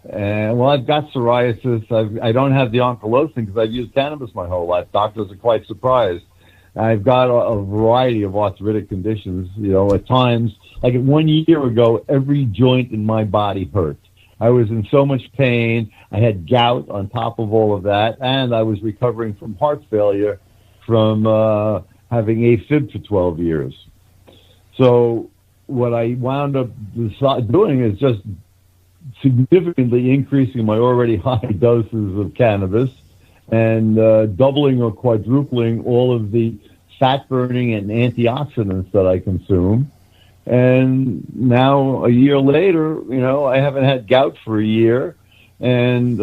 And I've got psoriasis. I don't have the ankylosing because I've used cannabis my whole life. Doctors are quite surprised. I've got a variety of arthritic conditions. At times, like 1 year ago, every joint in my body hurt. I was in so much pain. I had gout on top of all of that, and I was recovering from heart failure from having AFib for 12 years. So what I wound up doing is just significantly increasing my already high doses of cannabis and doubling or quadrupling all of the fat burning and antioxidants that I consume. And now, a year later, I haven't had gout for a year. And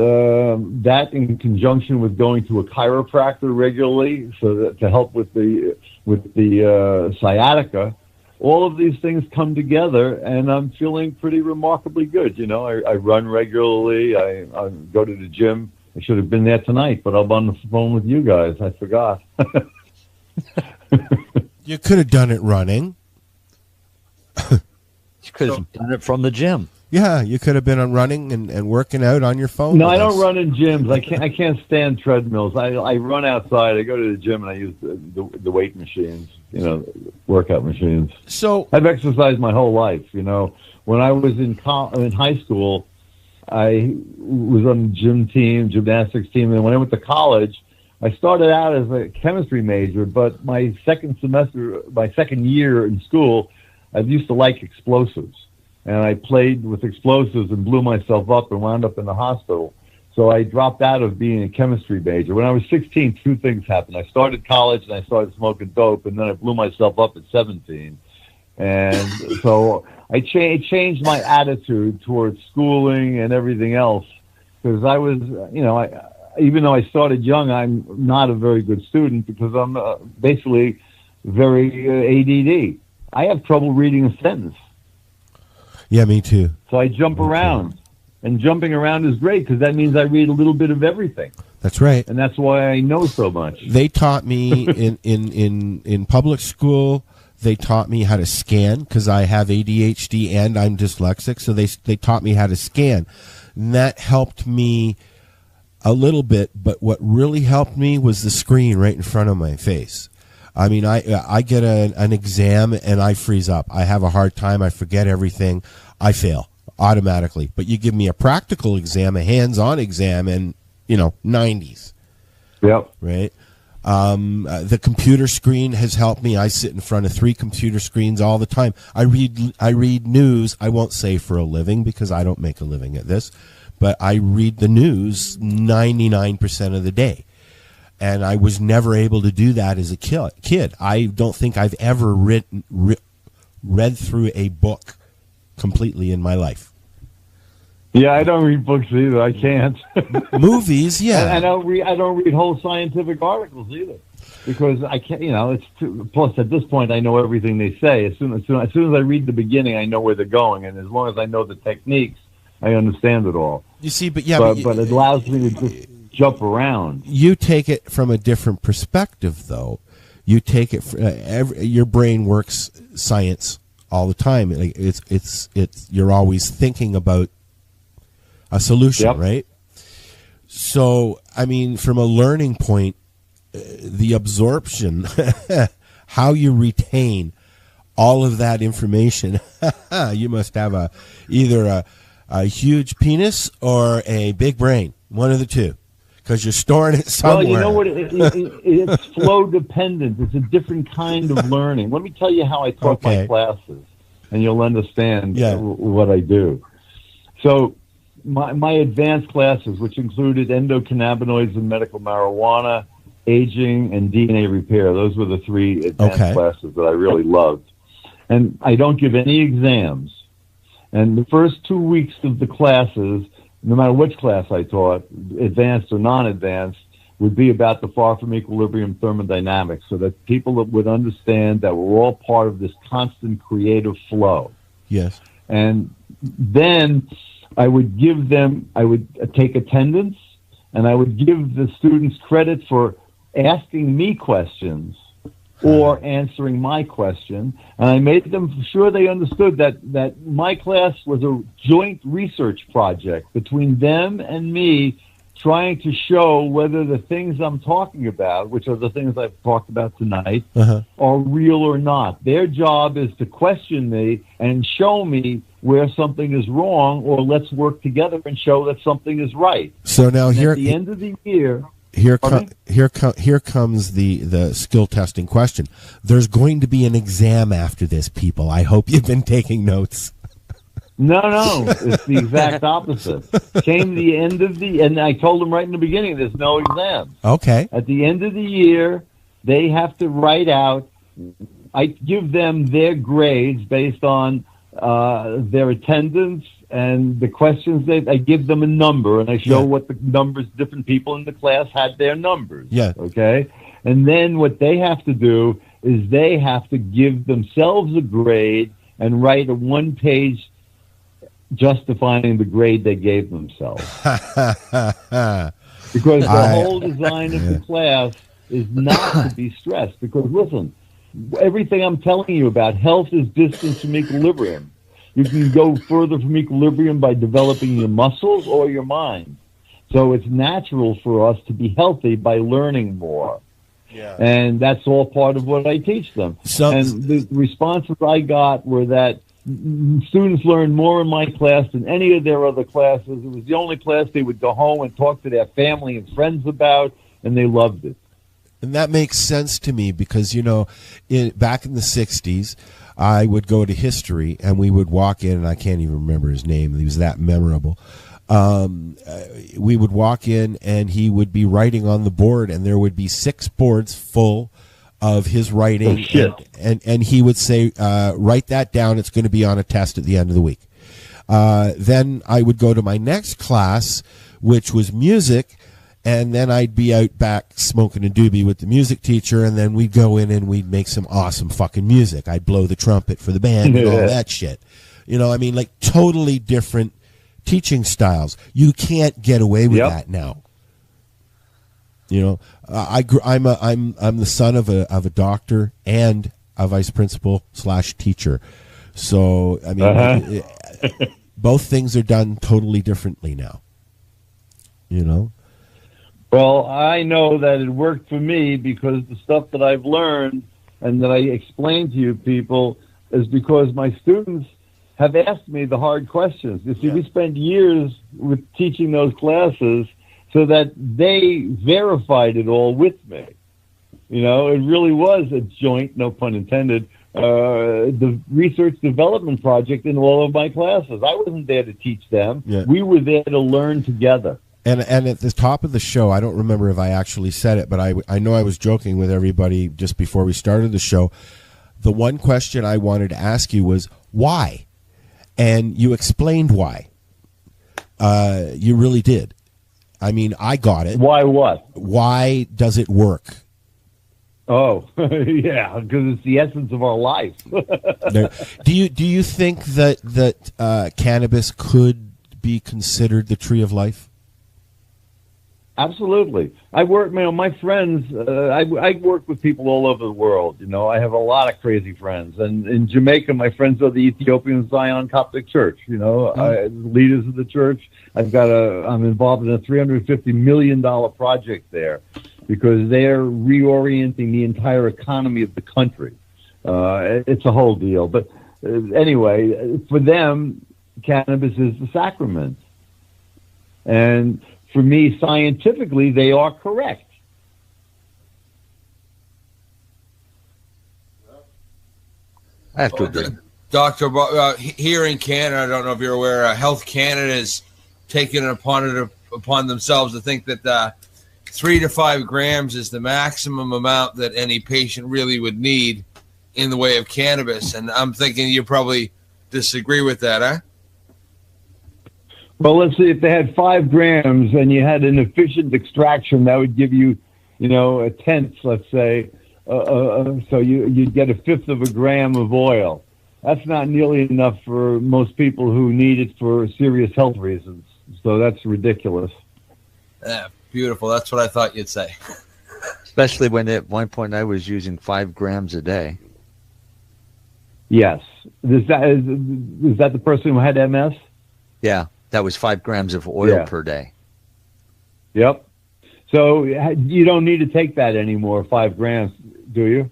that, in conjunction with going to a chiropractor regularly, so that to help with the sciatica, all of these things come together, and I'm feeling pretty remarkably good. I run regularly. I go to the gym. I should have been there tonight, but I'm on the phone with you guys. I forgot. You could have done it running. You could have done it from the gym. Yeah, you could have been on running and working out on your phone. No, I don't run in gyms. I can't stand treadmills. I run outside. I go to the gym and I use the weight machines, workout machines. So I've exercised my whole life. When I was in high school, I was on the gym team, gymnastics team, and when I went to college, I started out as a chemistry major, but my second year in school, I used to like explosives. And I played with explosives and blew myself up and wound up in the hospital. So I dropped out of being a chemistry major. When I was 16, two things happened. I started college and I started smoking dope, and then I blew myself up at 17. And so I changed my attitude towards schooling and everything else, because I was, even though I started young, I'm not a very good student because I'm basically very ADD. I have trouble reading a sentence. Yeah, me too. So I jump around, and jumping around is great because that means I read a little bit of everything. That's right. And that's why I know so much. They taught me in public school, they taught me how to scan because I have ADHD and I'm dyslexic. So they taught me how to scan. And that helped me a little bit, but what really helped me was the screen right in front of my face. I mean, I get an exam and I freeze up. I have a hard time. I forget everything. I fail automatically. But you give me a practical exam, a hands-on exam, and 90s. Yep. Right. The computer screen has helped me. I sit in front of 3 computer screens all the time. I read news. I won't say for a living because I don't make a living at this, but I read the news 99% of the day. And I was never able to do that as a kid. I don't think I've ever read through a book completely in my life. Yeah, I don't read books either. I can't. Movies, yeah. I don't read whole scientific articles either because I can't. It's plus at this point I know everything they say. As soon as I read the beginning, I know where they're going, and as long as I know the techniques, I understand it all. You see, but it allows me to just jump around. You take it from a different perspective, though. You take it. Your brain works science all the time. It's you're always thinking about a solution, yep. Right? So, I mean, from a learning point, the absorption, how you retain all of that information, you must have either a huge penis or a big brain, one of the two. Because you're storing it somewhere. Well, you know what? It's flow dependent. It's a different kind of learning. Let me tell you how I taught my classes, and you'll understand what I do. So my advanced classes, which included endocannabinoids and medical marijuana, aging, and DNA repair, those were the 3 advanced classes that I really loved. And I don't give any exams. And the first 2 weeks of the classes, no matter which class I taught, advanced or non-advanced, would be about the far from equilibrium thermodynamics, so that people would understand that we're all part of this constant creative flow. Yes. And then I would take attendance, and I would give the students credit for asking me questions or answering my question, and I made them sure they understood that my class was a joint research project between them and me trying to show whether the things I'm talking about, which are the things I've talked about tonight, are real or not. Their job is to question me and show me where something is wrong, or let's work together and show that something is right. So now at the end of the year, here comes the skill testing question. There's going to be an exam after this, people. I hope you've been taking notes. No, it's the exact opposite. Came the end of and I told them right in the beginning, there's no exam. Okay. At the end of the year, they have to write out, I give them their grades based on their attendance and the questions. I give them a number, and I show what the numbers, different people in the class had their numbers. Yeah. Okay? And then what they have to do is they have to give themselves a grade and write a one-page justifying the grade they gave themselves. Because the whole design of the class is not to be stressed. Because listen, everything I'm telling you about, health is distance from equilibrium. You can go further from equilibrium by developing your muscles or your mind. So it's natural for us to be healthy by learning more. Yeah. And that's all part of what I teach them. And the responses I got were that students learned more in my class than any of their other classes. It was the only class they would go home and talk to their family and friends about, and they loved it. And that makes sense to me because, back in the 60s, I would go to history, and we would walk in, and I can't even remember his name. He was that memorable. We would walk in, and he would be writing on the board, and there would be 6 boards full of his writing, and he would say, write that down. It's going to be on a test at the end of the week. Then I would go to my next class, which was music, and then I'd be out back smoking a doobie with the music teacher, and then we'd go in and we'd make some awesome fucking music. I'd blow the trumpet for the band and all that shit. Like totally different teaching styles. You can't get away with that now. I'm the son of a doctor and a vice principal / teacher. So both things are done totally differently now. Well, I know that it worked for me because the stuff that I've learned and that I explain to you people is because my students have asked me the hard questions. You see, we spent years with teaching those classes so that they verified it all with me. It really was a joint, no pun intended, the research development project in all of my classes. I wasn't there to teach them. Yeah. We were there to learn together. And at the top of the show, I don't remember if I actually said it, but I know I was joking with everybody just before we started the show. The one question I wanted to ask you was, why? And you explained why. You really did. I mean, I got it. Why what? Why does it work? Oh, yeah, because it's the essence of our life. Do you think that cannabis could be considered the tree of life? Absolutely. I work, my friends, I work with people all over the world. I have a lot of crazy friends. And in Jamaica, my friends are the Ethiopian Zion Coptic Church, leaders of the church. I'm involved in a $350 million project there because they're reorienting the entire economy of the country. It's a whole deal. But anyway, for them, cannabis is the sacrament. And for me, scientifically, they are correct. I have to agree. Doctor, here in Canada, I don't know if you're aware, Health Canada is taking it upon themselves to think that 3 to 5 grams is the maximum amount that any patient really would need in the way of cannabis. And I'm thinking you probably disagree with that, huh? Well, let's see, if they had 5 grams and you had an efficient extraction, that would give you, a tenth, let's say. So you'd get 1/5 of a gram of oil. That's not nearly enough for most people who need it for serious health reasons. So that's ridiculous. Yeah, beautiful. That's what I thought you'd say. Especially when at one point I was using 5 grams a day. Yes. Is that the person who had MS? Yeah. That was 5 grams of oil per day. Yep. So you don't need to take that anymore, 5 grams, do you?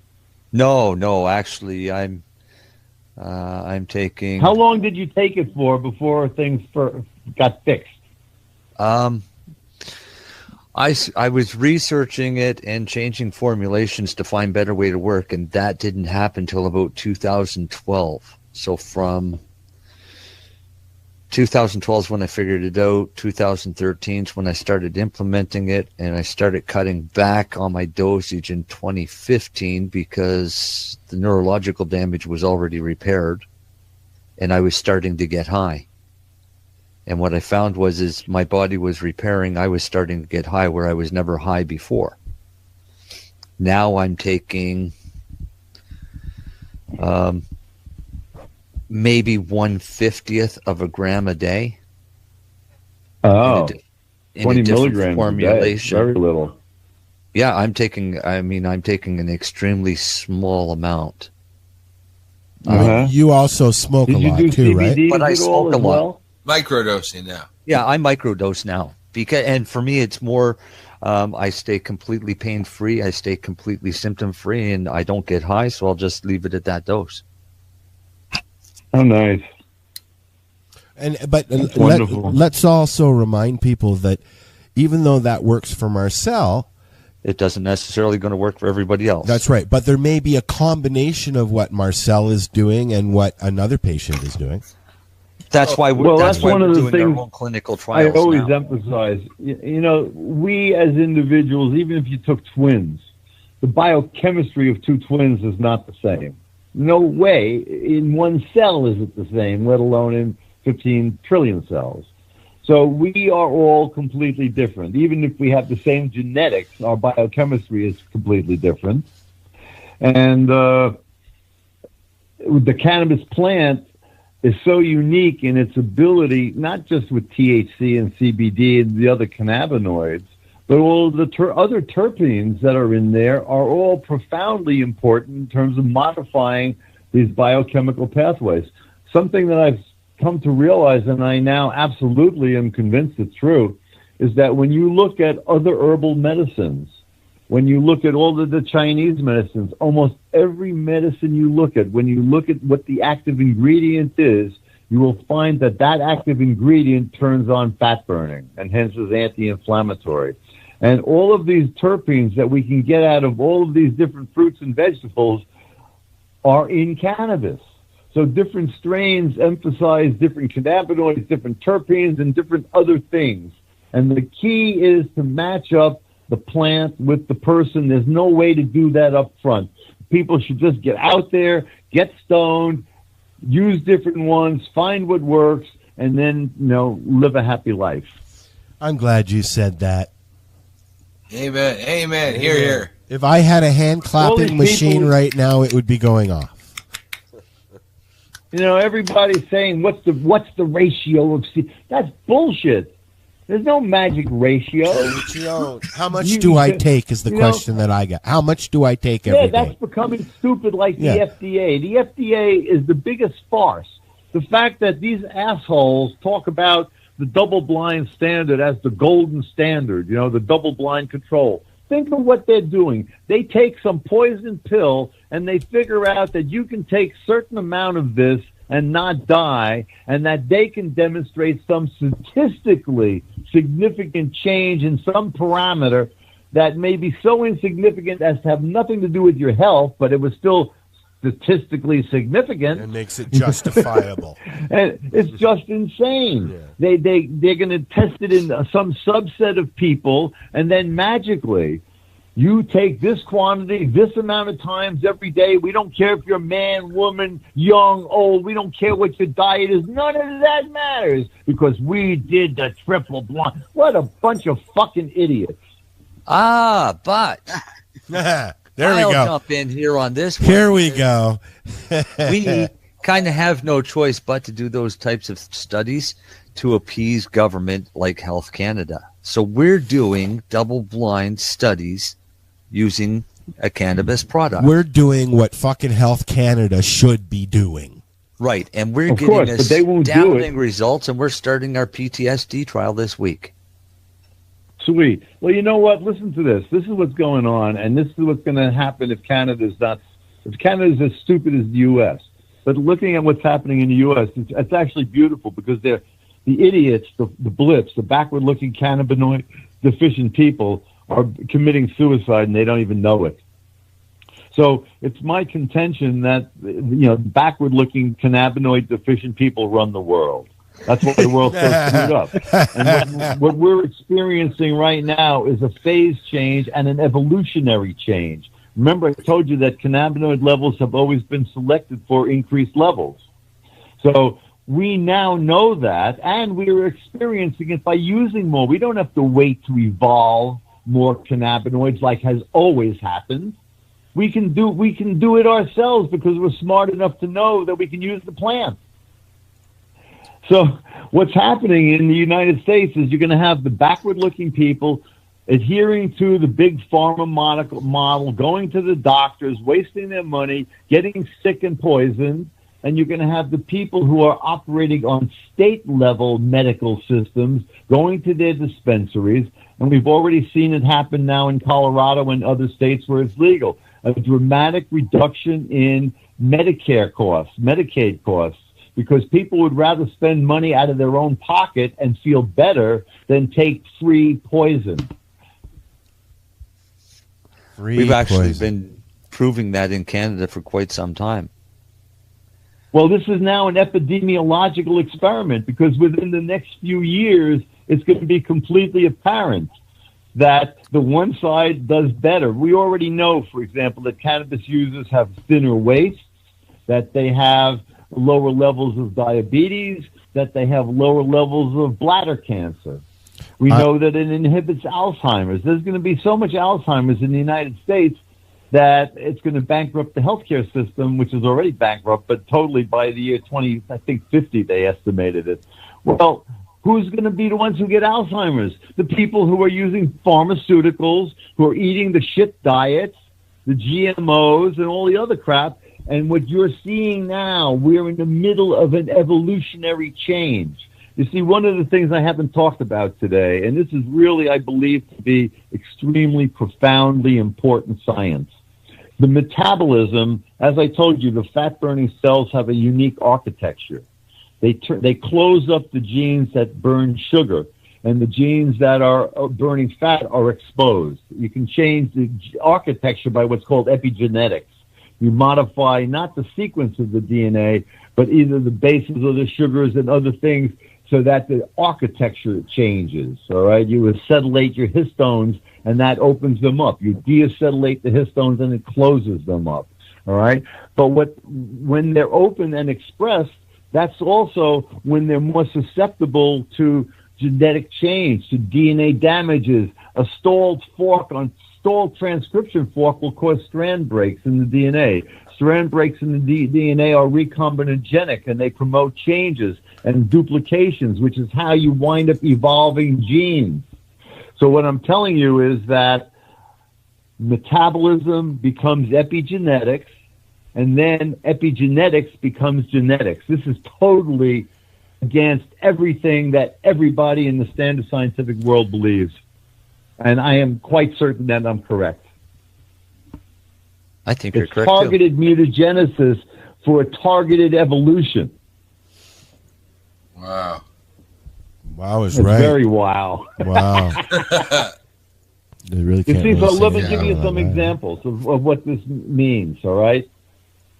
No. Actually, I'm taking. How long did you take it for before things got fixed? I was researching it and changing formulations to find better way to work, and that didn't happen until about 2012. So from 2012 is when I figured it out. 2013 is when I started implementing it, and I started cutting back on my dosage in 2015 because the neurological damage was already repaired, and I was starting to get high. And what I found is my body was repairing. I was starting to get high where I was never high before. Now I'm taking maybe 1/50th of a gram a day. Oh, in 20 a different milligrams formulation. A day. Very little. Yeah, I'm taking an extremely small amount. You also smoke a lot too, right? But I smoke a lot. Well? Microdosing now. Yeah, I microdose now and for me, it's more. I stay completely pain-free. I stay completely symptom-free, and I don't get high, so I'll just leave it at that dose. Oh, nice. But let's also remind people that even though that works for Marcel, it doesn't necessarily going to work for everybody else. That's right. But there may be a combination of what Marcel is doing and what another patient is doing. That's why that's one of the doing things our own clinical trials. I always now. emphasize. We as individuals, even if you took twins, the biochemistry of 2 twins is not the same. No way in one cell is it the same, let alone in 15 trillion cells. So we are all completely different. Even if we have the same genetics, our biochemistry is completely different. And the cannabis plant is so unique in its ability, not just with THC and CBD and the other cannabinoids, but all the other terpenes that are in there are all profoundly important in terms of modifying these biochemical pathways. Something that I've come to realize, and I now absolutely am convinced it's true, is that when you look at other herbal medicines, when you look at all of the Chinese medicines, almost every medicine you look at, when you look at what the active ingredient is, you will find that active ingredient turns on fat burning and hence is anti-inflammatory. And all of these terpenes that we can get out of all of these different fruits and vegetables are in cannabis. So different strains emphasize different cannabinoids, different terpenes, and different other things. And the key is to match up the plant with the person. There's no way to do that up front. People should just get out there, get stoned, use different ones, find what works, and then, live a happy life. I'm glad you said that. Amen. Amen. Hear, hear. If I had a hand clapping machine right now, it would be going off. Everybody's saying, what's the ratio of that's bullshit. There's no magic ratio. How much do I take is the question that I get. How much do I take every day? That's becoming stupid like the FDA. The FDA is the biggest farce. The fact that these assholes talk about the double-blind standard as the golden standard, the double-blind control. Think of what they're doing. They take some poison pill and they figure out that you can take certain amount of this and not die, and that they can demonstrate some statistically significant change in some parameter that may be so insignificant as to have nothing to do with your health, but it was still statistically significant. It makes it justifiable. And it's just insane. Yeah. They're going to test it in some subset of people, and then magically you take this quantity, this amount of times every day. We don't care if you're man, woman, young, old. We don't care what your diet is. None of that matters because we did the triple blind. What a bunch of fucking idiots. But there we go. I'll jump in here on this one. Here we go. We kind of have no choice but to do those types of studies to appease government like Health Canada. So we're doing double-blind studies using a cannabis product. We're doing what fucking Health Canada should be doing. Right, and we're getting astounding results, and we're starting our PTSD trial this week. sweet. Well, you know what? Listen to this. This is what's going on, and this is what's going to happen if Canada's as stupid as the U.S. But looking at what's happening in the U.S., it's actually beautiful because the idiots, the blips, the backward-looking cannabinoid deficient people are committing suicide and they don't even know it. So it's my contention that backward-looking cannabinoid deficient people run the world. That's why the world's so screwed up. And what we're experiencing right now is a phase change and an evolutionary change. Remember, I told you that cannabinoid levels have always been selected for increased levels. So we now know that, and we are experiencing it by using more. We don't have to wait to evolve more cannabinoids like has always happened. We can do it ourselves because we're smart enough to know that we can use the plant. So what's happening in the United States is you're going to have the backward-looking people adhering to the big pharma model, going to the doctors, wasting their money, getting sick and poisoned, and you're going to have the people who are operating on state-level medical systems going to their dispensaries, and we've already seen it happen now in Colorado and other states where it's legal. A dramatic reduction in Medicare costs, Medicaid costs, because people would rather spend money out of their own pocket and feel better than take free poison. We've actually been proving that in Canada for quite some time. Well, this is now an epidemiological experiment because within the next few years, it's going to be completely apparent that the one side does better. We already know, for example, that cannabis users have thinner waists, that they have lower levels of diabetes, that they have lower levels of bladder cancer. We know that it inhibits Alzheimer's. There's going to be so much Alzheimer's in the United States that it's going to bankrupt the healthcare system, which is already bankrupt, but totally by the year 50, they estimated it. Well, who's going to be the ones who get Alzheimer's? The people who are using pharmaceuticals, who are eating the shit diets, the GMOs, and all the other crap. And what you're seeing now, we're in the middle of an evolutionary change. You see, one of the things I haven't talked about today, and this is really, I believe, to be extremely profoundly important science. The metabolism, as I told you, the fat-burning cells have a unique architecture. They close up the genes that burn sugar, and the genes that are burning fat are exposed. You can change the architecture by what's called epigenetics. You modify not the sequence of the DNA, but either the bases of the sugars and other things so that the architecture changes, all right? You acetylate your histones, and that opens them up. You deacetylate the histones, and it closes them up, all right? But when they're open and expressed, that's also when they're more susceptible to genetic change, to DNA damages. A stalled transcription fork will cause strand breaks in the DNA. Strand breaks in the DNA are recombinogenic, and they promote changes and duplications, which is how you wind up evolving genes. So what I'm telling you is that metabolism becomes epigenetics, and then epigenetics becomes genetics. This is totally against everything that everybody in the standard scientific world believes. And I am quite certain that I'm correct. I think you're correct. Targeted mutagenesis for a targeted evolution. Wow. Wow is It's right. very wow. Wow. They really can't. You see, so really let me sing give you some examples of what this means, all right?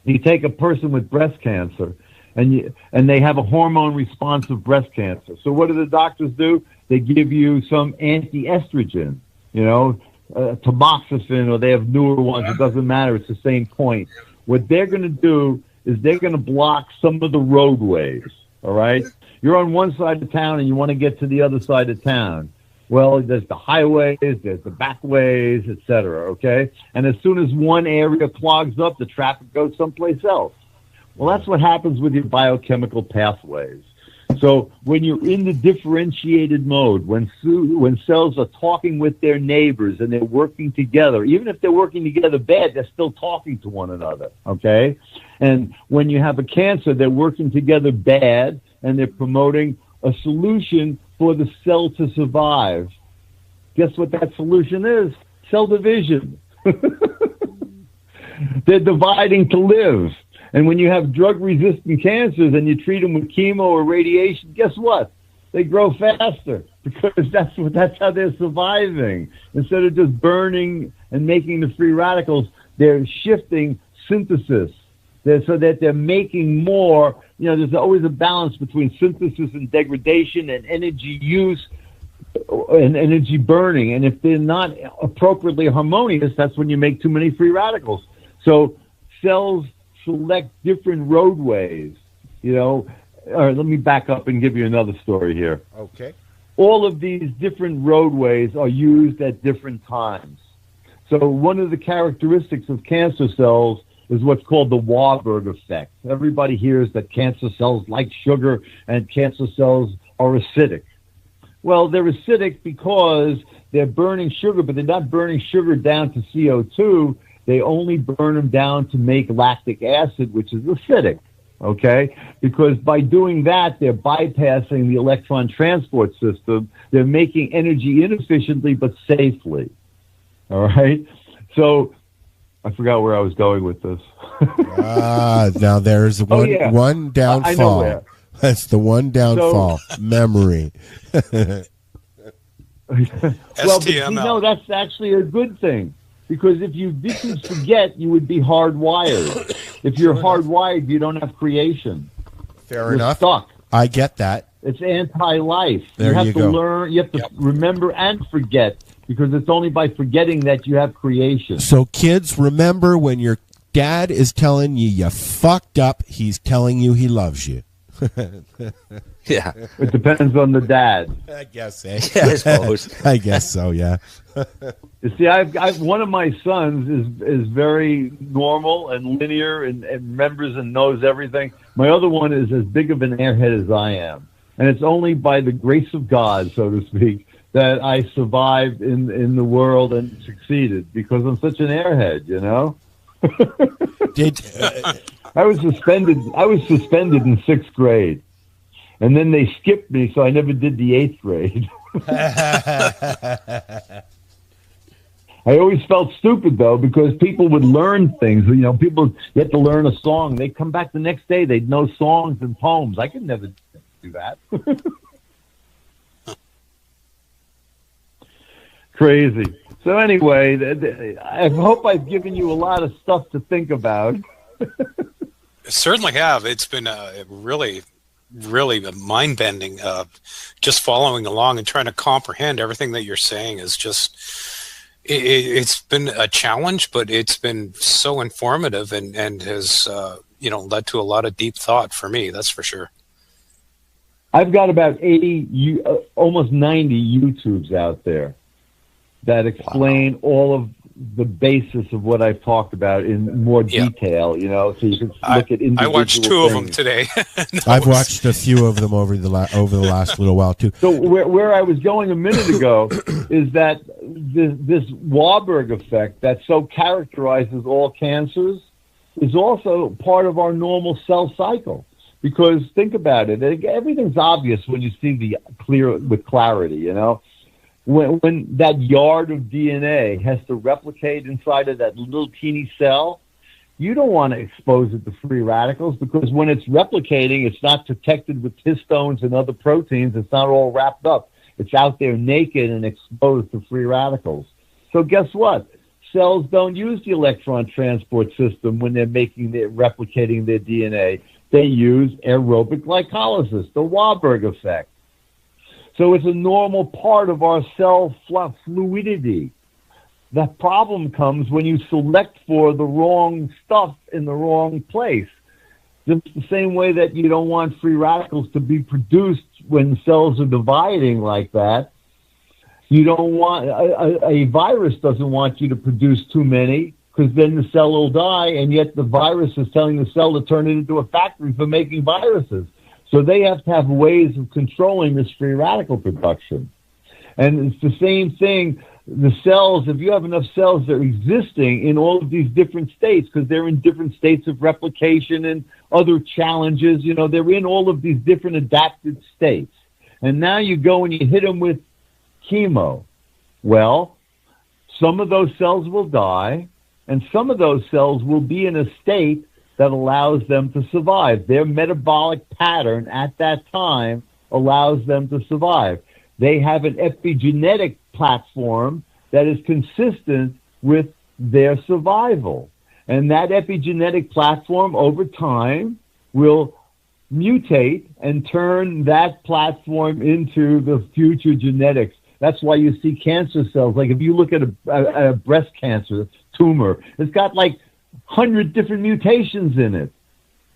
You take a person with breast cancer, and they have a hormone-responsive breast cancer. So what do the doctors do? They give you some anti-estrogen, tamoxifen, or they have newer ones. It doesn't matter. It's the same point. What they're going to do is they're going to block some of the roadways, all right? You're on one side of town, and you want to get to the other side of town. Well, there's the highways, there's the back ways, et cetera, okay? And as soon as one area clogs up, the traffic goes someplace else. Well, that's what happens with your biochemical pathways. So when you're in the differentiated mode, when cells are talking with their neighbors and they're working together, even if they're working together bad, they're still talking to one another, okay? And when you have a cancer, they're working together bad, and they're promoting a solution for the cell to survive. Guess what that solution is? Cell division. They're dividing to live. And when you have drug-resistant cancers and you treat them with chemo or radiation, guess what? They grow faster because that's how they're surviving. Instead of just burning and making the free radicals, they're shifting synthesis so that they're making more. There's always a balance between synthesis and degradation and energy use and energy burning. And if they're not appropriately harmonious, that's when you make too many free radicals. So cells select different roadways, All right, let me back up and give you another story here. Okay. All of these different roadways are used at different times. So one of the characteristics of cancer cells is what's called the Warburg effect. Everybody hears that cancer cells like sugar and cancer cells are acidic. Well, they're acidic because they're burning sugar, but they're not burning sugar down to CO2. They only burn them down to make lactic acid, which is acidic, okay? Because by doing that, they're bypassing the electron transport system. They're making energy inefficiently but safely, all right? So I forgot where I was going with this. Now there's one downfall. I know where. That's the one downfall. Memory. Well, but that's actually a good thing. Because if you didn't forget, you would be hardwired. If you're hardwired, you don't have creation. Fair enough. Stuck. I get that. It's anti-life. There you have you to go. learn. You have to remember and forget, because it's only by forgetting that you have creation. So kids, remember when your dad is telling you fucked up, he's telling you he loves you. Yeah. It depends on the dad. I guess, Yeah, I suppose. I guess so, yeah. You see, I've one of my sons is very normal and linear and remembers and knows everything. My other one is as big of an airhead as I am. And it's only by the grace of God, so to speak, that I survived in the world and succeeded, because I'm such an airhead, I was suspended in 6th grade. And then they skipped me, so I never did the 8th grade. I always felt stupid, though, because people would learn things. People get to learn a song. They'd come back the next day. They'd know songs and poems. I could never do that. Crazy. So anyway, I hope I've given you a lot of stuff to think about. Certainly have. It's been really mind-bending. Just following along and trying to comprehend everything that you're saying is just... It's been a challenge, but it's been so informative and has led to a lot of deep thought for me. That's for sure. I've got about 80, almost 90 YouTubes out there that explain all of the basis of what I've talked about in more detail. So you can look at individual I watched 2 of them things. today. I've watched a few of them over the last little while too. So where I was going a minute ago is that this Warburg effect that so characterizes all cancers is also part of our normal cell cycle. Because think about it, everything's obvious when you see the clarity. When that yard of DNA has to replicate inside of that little teeny cell, you don't want to expose it to free radicals, because when it's replicating, it's not protected with histones and other proteins. It's not all wrapped up. It's out there naked and exposed to free radicals. So guess what? Cells don't use the electron transport system when they're replicating their DNA. They use aerobic glycolysis, the Warburg effect. So it's a normal part of our cell fluidity. The problem comes when you select for the wrong stuff in the wrong place. Just the same way that you don't want free radicals to be produced when cells are dividing like that. You don't want, a virus doesn't want you to produce too many, because then the cell will die, and yet the virus is telling the cell to turn it into a factory for making viruses. So they have to have ways of controlling this free radical production. And it's the same thing. The cells, if you have enough cells that are existing in all of these different states, because they're in different states of replication and other challenges, they're in all of these different adapted states. And now you go and you hit them with chemo. Well, some of those cells will die, and some of those cells will be in a state that allows them to survive. Their metabolic pattern at that time allows them to survive. They have an epigenetic platform that is consistent with their survival. And that epigenetic platform over time will mutate and turn that platform into the future genetics. That's why you see cancer cells. Like if you look at a breast cancer tumor, it's got like 100 different mutations in it.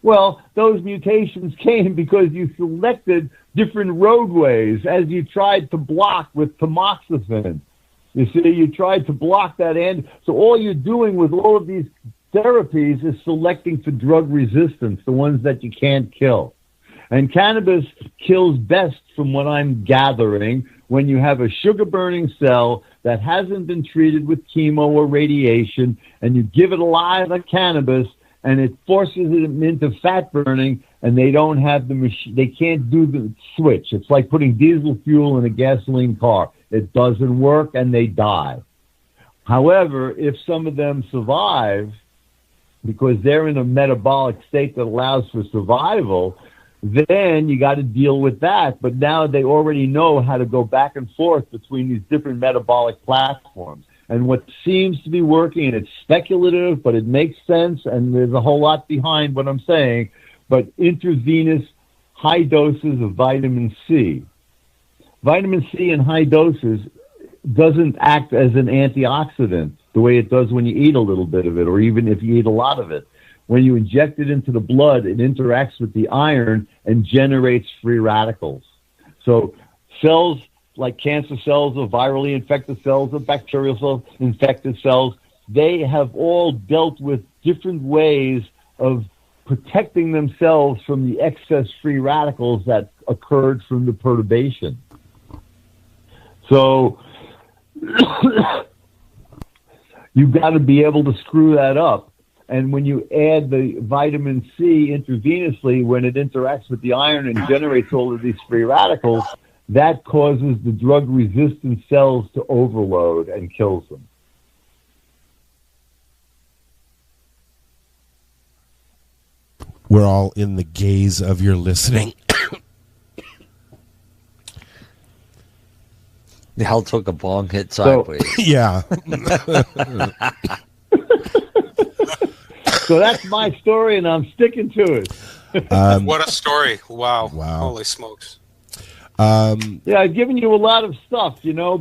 Well, those mutations came because you selected different roadways as you tried to block with tamoxifen. You see, you tried to block that end. So all you're doing with all of these therapies is selecting for drug resistance, the ones that you can't kill. And cannabis kills best, from what I'm gathering, when you have a sugar-burning cell that hasn't been treated with chemo or radiation, and you give it a lot of cannabis, and it forces it into fat burning, and they don't have the machine. They can't do the switch. It's like putting diesel fuel in a gasoline car. It doesn't work, and they die. However, if some of them survive, because they're in a metabolic state that allows for survival, then you got to deal with that. But now they already know how to go back and forth between these different metabolic platforms. And what seems to be working, and it's speculative, but it makes sense, and there's a whole lot behind what I'm saying, but intravenous high doses of vitamin C. Vitamin C in high doses doesn't act as an antioxidant the way it does when you eat a little bit of it, or even if you eat a lot of it. When you inject it into the blood, it interacts with the iron and generates free radicals. So cells like cancer cells or virally infected cells or bacterial cells, infected cells, they have all dealt with different ways of protecting themselves from the excess free radicals that occurred from the perturbation. So you've got to be able to screw that up. And when you add the vitamin C intravenously, when it interacts with the iron and generates all of these free radicals, that causes the drug-resistant cells to overload and kills them. We're all in the gaze of your listening. The hell took a bong hit sideways. Yeah. So that's my story, and I'm sticking to it. What a story. Wow. Holy smokes. Yeah, I've given you a lot of stuff, you know,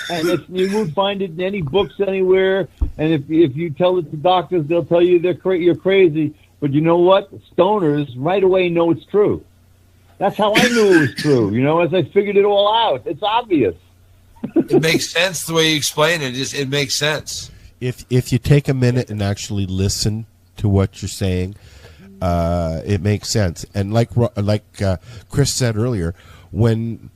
and you won't find it in any books anywhere. And if you tell it to doctors, they'll tell you you're crazy. But you know what? Stoners right away know it's true. That's how I knew it was true, you know, as I figured it all out. It's obvious. It makes sense the way you explain it. It makes sense. If you take a minute and actually listen to what you're saying, it makes sense. And like Chris said earlier, when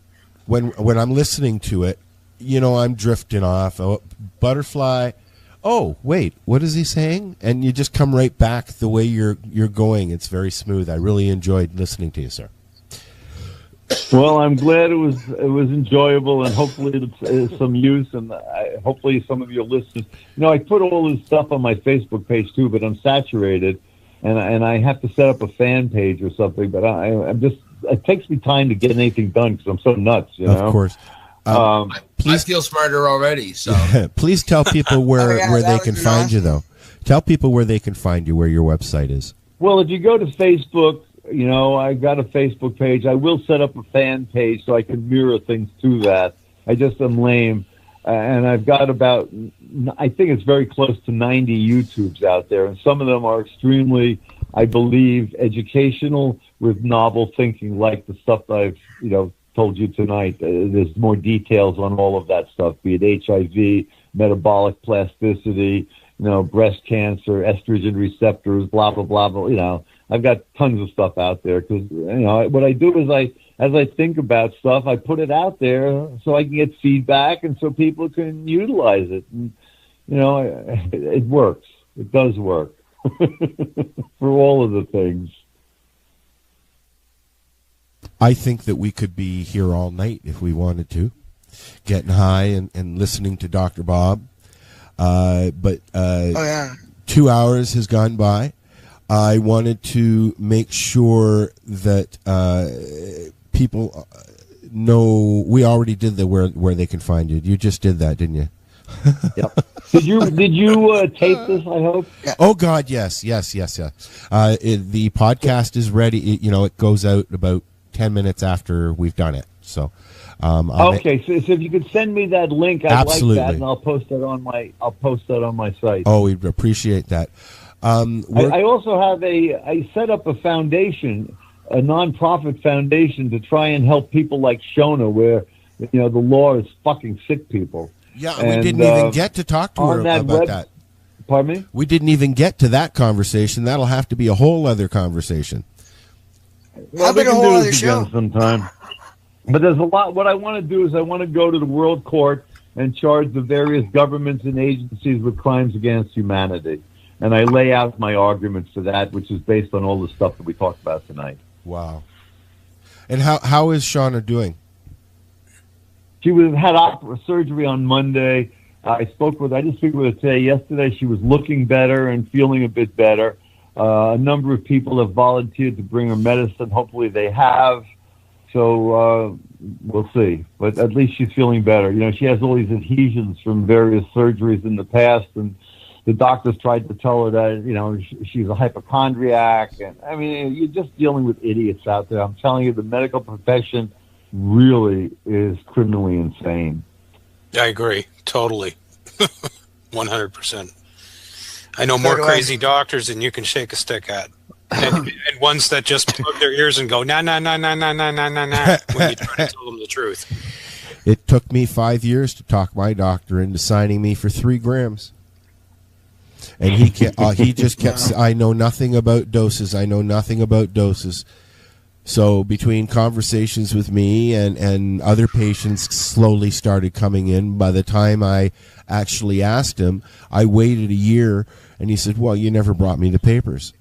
I'm listening to it, you know, I'm drifting off. Oh, butterfly. Oh, wait, what is he saying? And you just come right back the way you're going. It's very smooth. I really enjoyed listening to you, sir. Well, I'm glad it was enjoyable, and hopefully it's some use, and hopefully some of your listeners. You know, I put all this stuff on my Facebook page too, but I'm saturated, and I have to set up a fan page or something. But I'm just, it takes me time to get anything done because I'm so nuts. You know, of course. I feel smarter already. So please tell people where they can find you, though. Tell people where they can find you, where your website is. Well, if you go to Facebook. You know, I got a Facebook page. I will set up a fan page so I can mirror things to that. I just am lame. And I've got about, I think it's very close to 90 YouTubes out there. And some of them are extremely, I believe, educational with novel thinking, like the stuff that I've, you know, told you tonight. There's more details on all of that stuff, be it HIV, metabolic plasticity, you know, breast cancer, estrogen receptors, blah, blah, blah, blah, you know. I've got tons of stuff out there because, you know, what I do is as I think about stuff, I put it out there so I can get feedback and so people can utilize it. And, you know, it works. It does work for all of the things. I think that we could be here all night if we wanted to. getting high and listening to Dr. Bob. But 2 hours has gone by. I wanted to make sure that people know we already did the where they can find you. You just did that, didn't you? Yep. Did you tape this? I hope. Oh God, yes. The podcast is ready. It goes out about 10 minutes after we've done it. So, okay. So if you could send me that link, I'd absolutely. like that, and I'll post that on my site. Oh, we'd appreciate that. I also have I set up a foundation, a nonprofit foundation to try and help people like Shona, where the law is fucking sick people. Yeah, and we didn't even get to talk to her about that. Pardon me? We didn't even get to that conversation. That'll have to be a whole other conversation. Well, we can do this again sometime. But there's a lot. What I want to do is I want to go to the World Court and charge the various governments and agencies with crimes against humanity. And I lay out my arguments for that, which is based on all the stuff that we talked about tonight. Wow. And how is Shauna doing? She had surgery on Monday. I did speak with her today. Yesterday, she was looking better and feeling a bit better. A number of people have volunteered to bring her medicine. Hopefully they have. So we'll see. But at least she's feeling better. She has all these adhesions from various surgeries in the past, and the doctors tried to tell her that, she's a hypochondriac. And I mean, you're just dealing with idiots out there. I'm telling you, the medical profession really is criminally insane. I agree. Totally. 100%. I know more crazy doctors than you can shake a stick at. And ones that just plug their ears and go, nah, when you try to tell them the truth. It took me 5 years to talk my doctor into signing me for 3 grams. And he just kept, I know nothing about doses. So between conversations with me and other patients slowly started coming in, by the time I actually asked him, I waited a year, and he said, well, you never brought me the papers.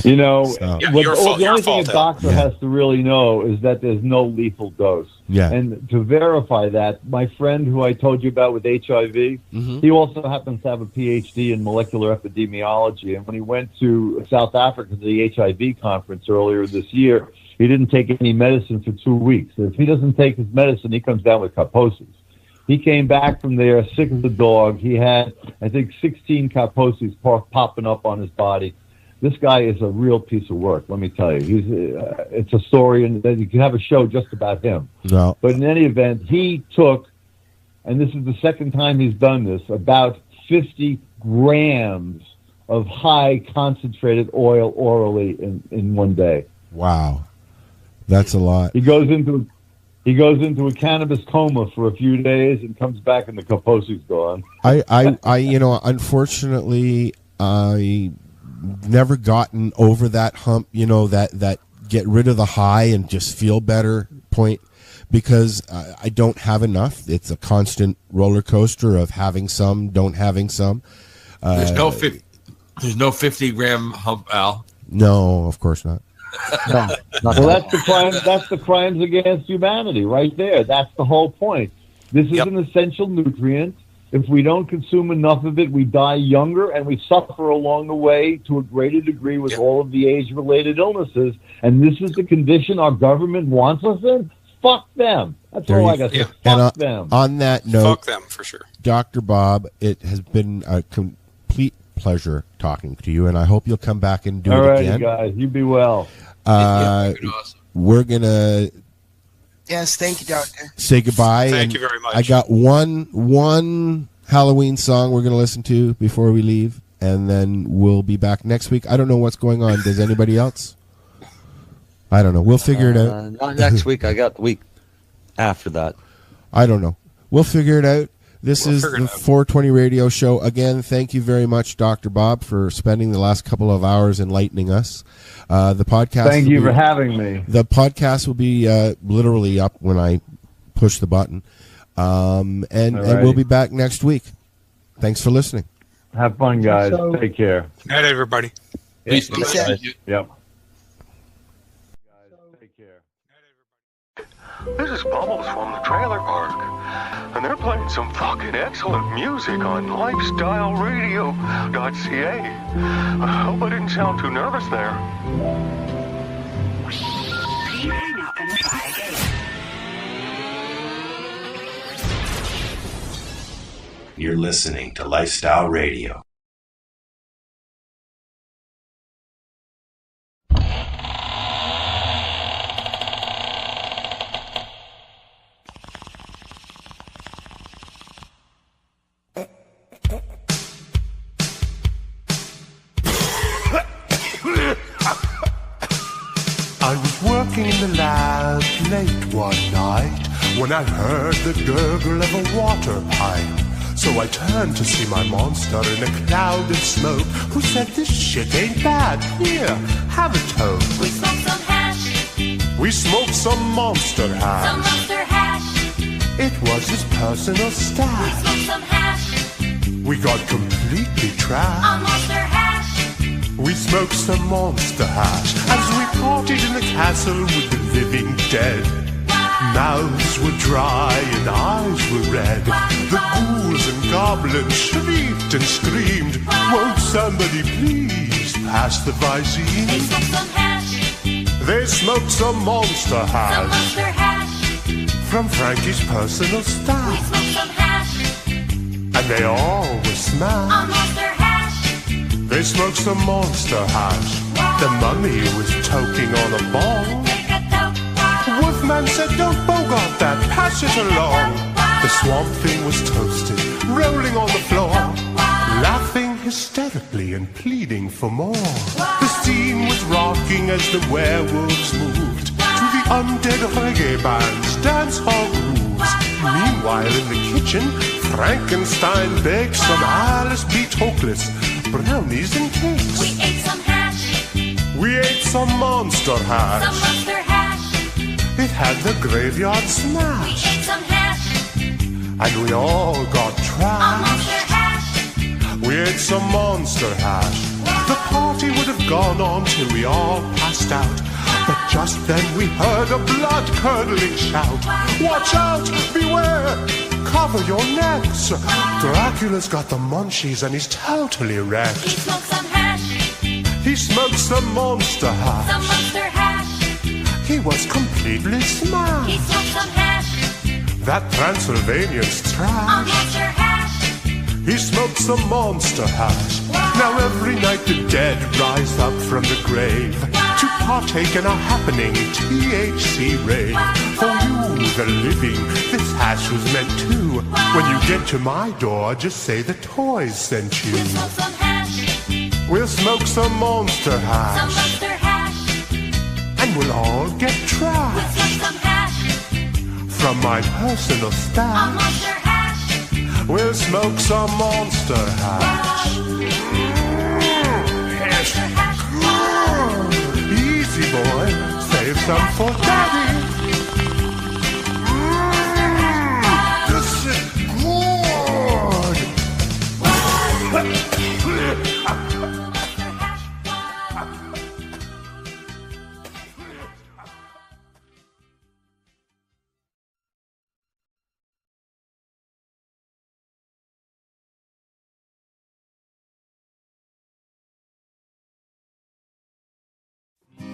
The only thing a doctor has to really know is that there's no lethal dose. Yeah. And to verify that, my friend who I told you about with HIV, he also happens to have a Ph.D. in molecular epidemiology. And when he went to South Africa to the HIV conference earlier this year, he didn't take any medicine for 2 weeks. If he doesn't take his medicine, he comes down with Kaposi's. He came back from there sick as a dog. He had, I think, 16 Kaposi's popping up on his body. This guy is a real piece of work, let me tell you. It's a story, and you can have a show just about him. No. But in any event, he took, and this is the second time he's done this, about 50 grams of high concentrated oil orally in one day. Wow. That's a lot. He goes into a cannabis coma for a few days and comes back and the Kaposi's gone. Unfortunately, I never gotten over that hump, that get rid of the high and just feel better point, because I don't have enough. It's a constant roller coaster of having some, don't having some. There's no 50-gram hump, Al. No, of course not. No. Well, that's the crime. That's the crimes against humanity right there. That's the whole point. This is an essential nutrient. If we don't consume enough of it, we die younger, and we suffer along the way to a greater degree with all of the age-related illnesses. And this is the condition our government wants us in? Fuck them. That's all I got to say. Fuck them. On that note, fuck them for sure. Dr. Bob, it has been a complete pleasure talking to you, and I hope you'll come back and do it again. All right, guys. You be well. We're going to... Yes, thank you, Doctor. Say goodbye. Thank you very much. I got one Halloween song we're going to listen to before we leave, and then we'll be back next week. I don't know what's going on. Does anybody else? I don't know. We'll figure it out. Not next week. I got the week after that. I don't know. We'll figure it out. This is the 420 Radio Show. Again, thank you very much, Dr. Bob, for spending the last couple of hours enlightening us. The podcast. Thank you for having me. The podcast will be literally up when I push the button, and we'll be back next week. Thanks for listening. Have fun, guys. Take care. Good night, everybody. Peace. Yep. This is Bubbles from the trailer park. And they're playing some fucking excellent music on lifestyleradio.ca. I hope I didn't sound too nervous there. You're listening to Lifestyle Radio. I was working in the lab late one night when I heard the gurgle of a water pipe. So I turned to see my monster in a cloud of smoke, who said, "This shit ain't bad. Here, have a toke." We smoked some hash. We smoked some monster hash. Some monster hash. It was his personal stash. We smoked some hash. We got completely trashed. On monster hash. We smoked some monster hash as we partied in the castle with the living dead. Mouths were dry and eyes were red. The ghouls and goblins shrieked and screamed. Won't somebody please pass the Visine? They smoked some hash. They smoked some monster hash. Some monster hash. From Frankie's personal stash. We smoked some hash. And they all were smashed. On monster hash. They smoked some monster hash. The mummy was toking on a ball. Wolfman said, "Don't bogart that, pass it along." The swamp thing was toasted, rolling on the floor, laughing hysterically and pleading for more. The scene was rocking as the werewolves moved to the undead reggae band's dance hall grooves. Meanwhile in the kitchen, Frankenstein baked some Alice B. Toklas brownies and cakes. We ate some hash. We ate some monster hash. Some monster hash. It had the graveyard We smash. ate some hash. And we all got On trashed. monster hash. We ate some monster hash. The party would have gone on till we all passed out. But just then we heard a blood-curdling shout. "Watch out! Beware! Cover your necks! Dracula's got the munchies and he's totally wrecked." He smoked some hash. He smoked some monster hash. Some monster hash. He was completely He smashed. smoked some hash. That Transylvanian's On trash. monster hash. He smoked some monster hash. Now every night the dead rise up from the grave to partake in a happening THC rave. For you, the living, this hash was meant to. When you get to my door, just say the toys sent you. We smoked some hash. We'll smoke some monster Some hash, monster hash. and we'll all get We trashed smoked some hash. from my personal On stash. monster hash. We'll smoke some monster hash. Monster hash. Easy boy, save some for daddy. This is good.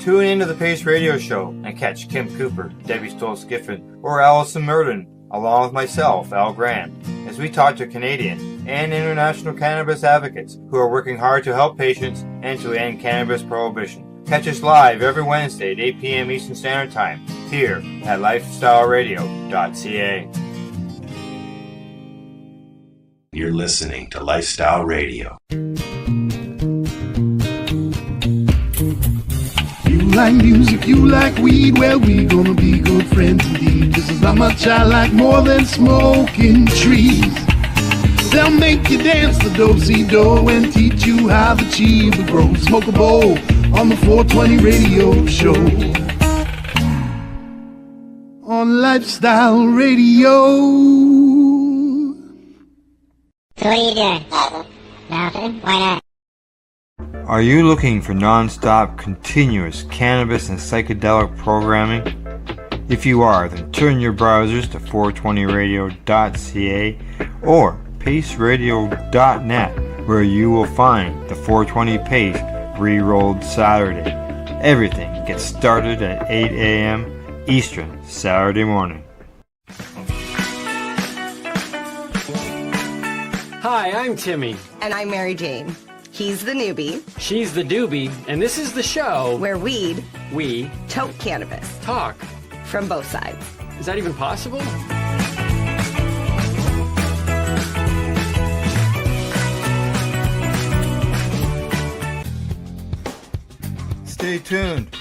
Tune into the Pace Radio Show and catch Kim Cooper, Debbie Stoll-Skiffin, or Allison Murden, along with myself, Al Grant, as we talk to Canadian and international cannabis advocates who are working hard to help patients and to end cannabis prohibition. Catch us live every Wednesday at 8 p.m. Eastern Standard Time here at lifestyleradio.ca. You're listening to Lifestyle Radio. You like music, you like weed, well, we gonna be good friends indeed. This is how much I like more than smoking trees. They'll make you dance the do-si-do and teach you how the chiba grows. Smoke a bowl on the 420 radio show. On Lifestyle Radio. So what are you doing? Nothing. Why not? Are you looking for non-stop, continuous cannabis and psychedelic programming? If you are, then turn your browsers to 420radio.ca or paceradio.net, where you will find the 420 Pace re-rolled Saturday. Everything gets started at 8 a.m. Eastern Saturday morning. Hi, I'm Timmy. And I'm Mary Jane. He's the newbie. She's the doobie. And this is the show where we tote cannabis. Talk. From both sides. Is that even possible? Stay tuned.